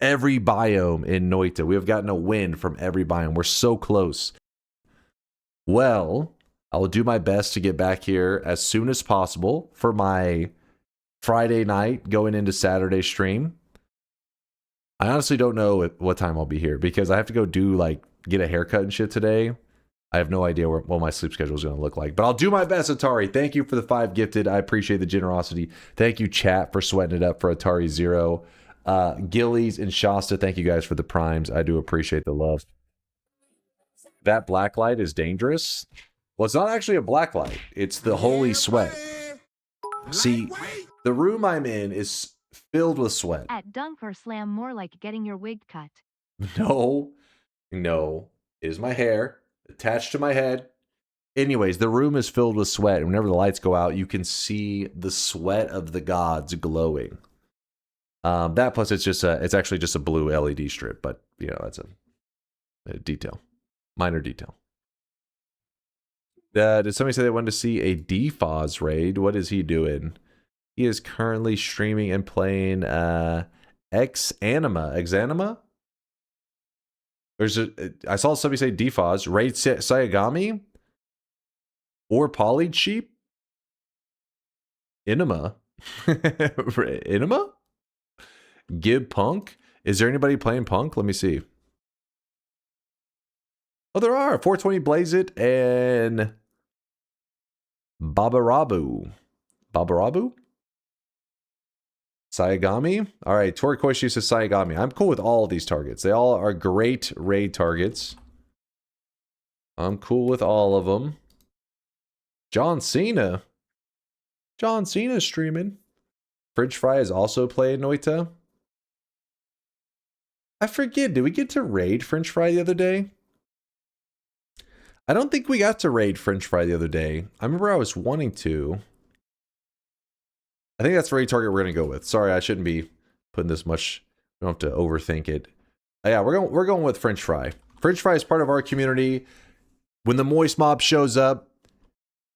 every biome in Noita. We have gotten a win from every biome. We're so close. Well, I will do my best to get back here as soon as possible for my Friday night going into Saturday stream. I honestly don't know what time I'll be here because I have to go do, like, get a haircut and shit today. I have no idea what my sleep schedule is going to look like. But I'll do my best, Atari. Thank you for the 5 gifted. I appreciate the generosity. Thank you, chat, for sweating it up for Atari 0. Gillies and Shasta, thank you guys for the primes. I do appreciate the love. That black light is dangerous. Well, it's not actually a black light. It's the holy sweat. See, the room I'm in is filled with sweat. At DunkOrSlam, more like getting your wig cut. No. It is my hair attached to my head. Anyways, the room is filled with sweat. And whenever the lights go out, you can see the sweat of the gods glowing. That plus it's actually just a blue LED strip, but you know, that's a detail. Minor detail. Did somebody say they wanted to see a DFOS raid? What is he doing? He is currently streaming and playing Exanima? I saw somebody say DFOS. Raid Sayagami? Or Polyed Sheep? Inima? Inima? Gib Punk? Is there anybody playing Punk? Let me see. Oh, there are. 420 Blaze It and Babarabu. Sayagami? All right, Torikoshi says Sayagami. I'm cool with all of these targets. They all are great raid targets. I'm cool with all of them. John Cena. John Cena's streaming. Fridge Fry is also playing Noita. I forget, did we get to raid French Fry the other day? I don't think we got to raid French Fry the other day. I remember I was wanting to. I think that's the raid target we're going to go with. Sorry, I shouldn't be putting this much. We don't have to overthink it. Yeah, we're going with French Fry. French Fry is part of our community. When the Moist Mob shows up,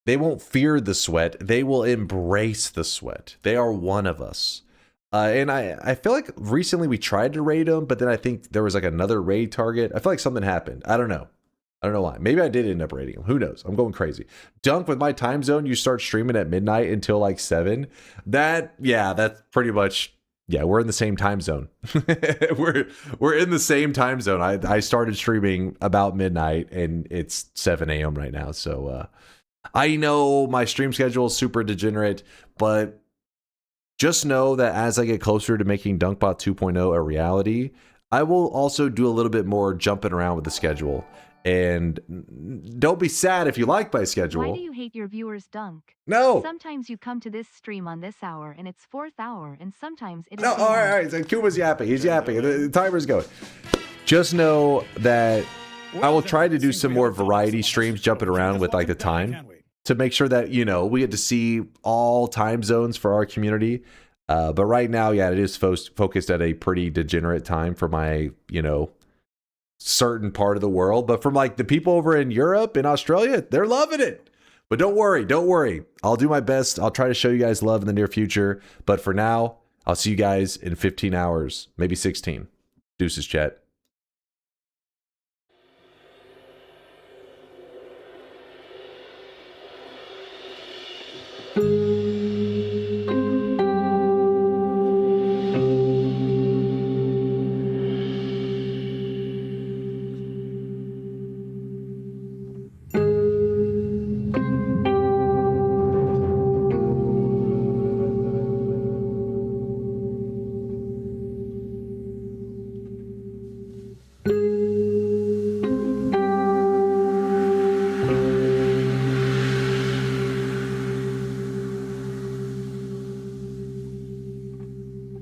they won't fear the sweat. They will embrace the sweat. They are one of us. And I feel like recently we tried to raid them, but then I think there was like another raid target. I feel like something happened. I don't know. I don't know why. Maybe I did end up raiding him. Who knows? I'm going crazy. Dunk, with my time zone, you start streaming at midnight until like 7. That's pretty much, we're in the same time zone. we're in the same time zone. I started streaming about midnight and it's 7 a.m. right now. So I know my stream schedule is super degenerate, but just know that as I get closer to making Dunkbot 2.0 a reality, I will also do a little bit more jumping around with the schedule. And don't be sad if you like my Why schedule. do you hate your viewers, Dunk? No. Sometimes you come to this stream on this hour and it's 4th hour, and sometimes it is. No, all right. So Kuma's yapping. He's yapping. The timer's going. Just know that I will try to do some more variety streams, jumping around with like the time to make sure that, you know, we get to see all time zones for our community. But right now, yeah, it is focused at a pretty degenerate time for my, you know, certain part of the world. But from like the people over in Europe and Australia, they're loving it. But don't worry. I'll do my best. I'll try to show you guys love in the near future. But for now, I'll see you guys in 15 hours, maybe 16. Deuces, chat.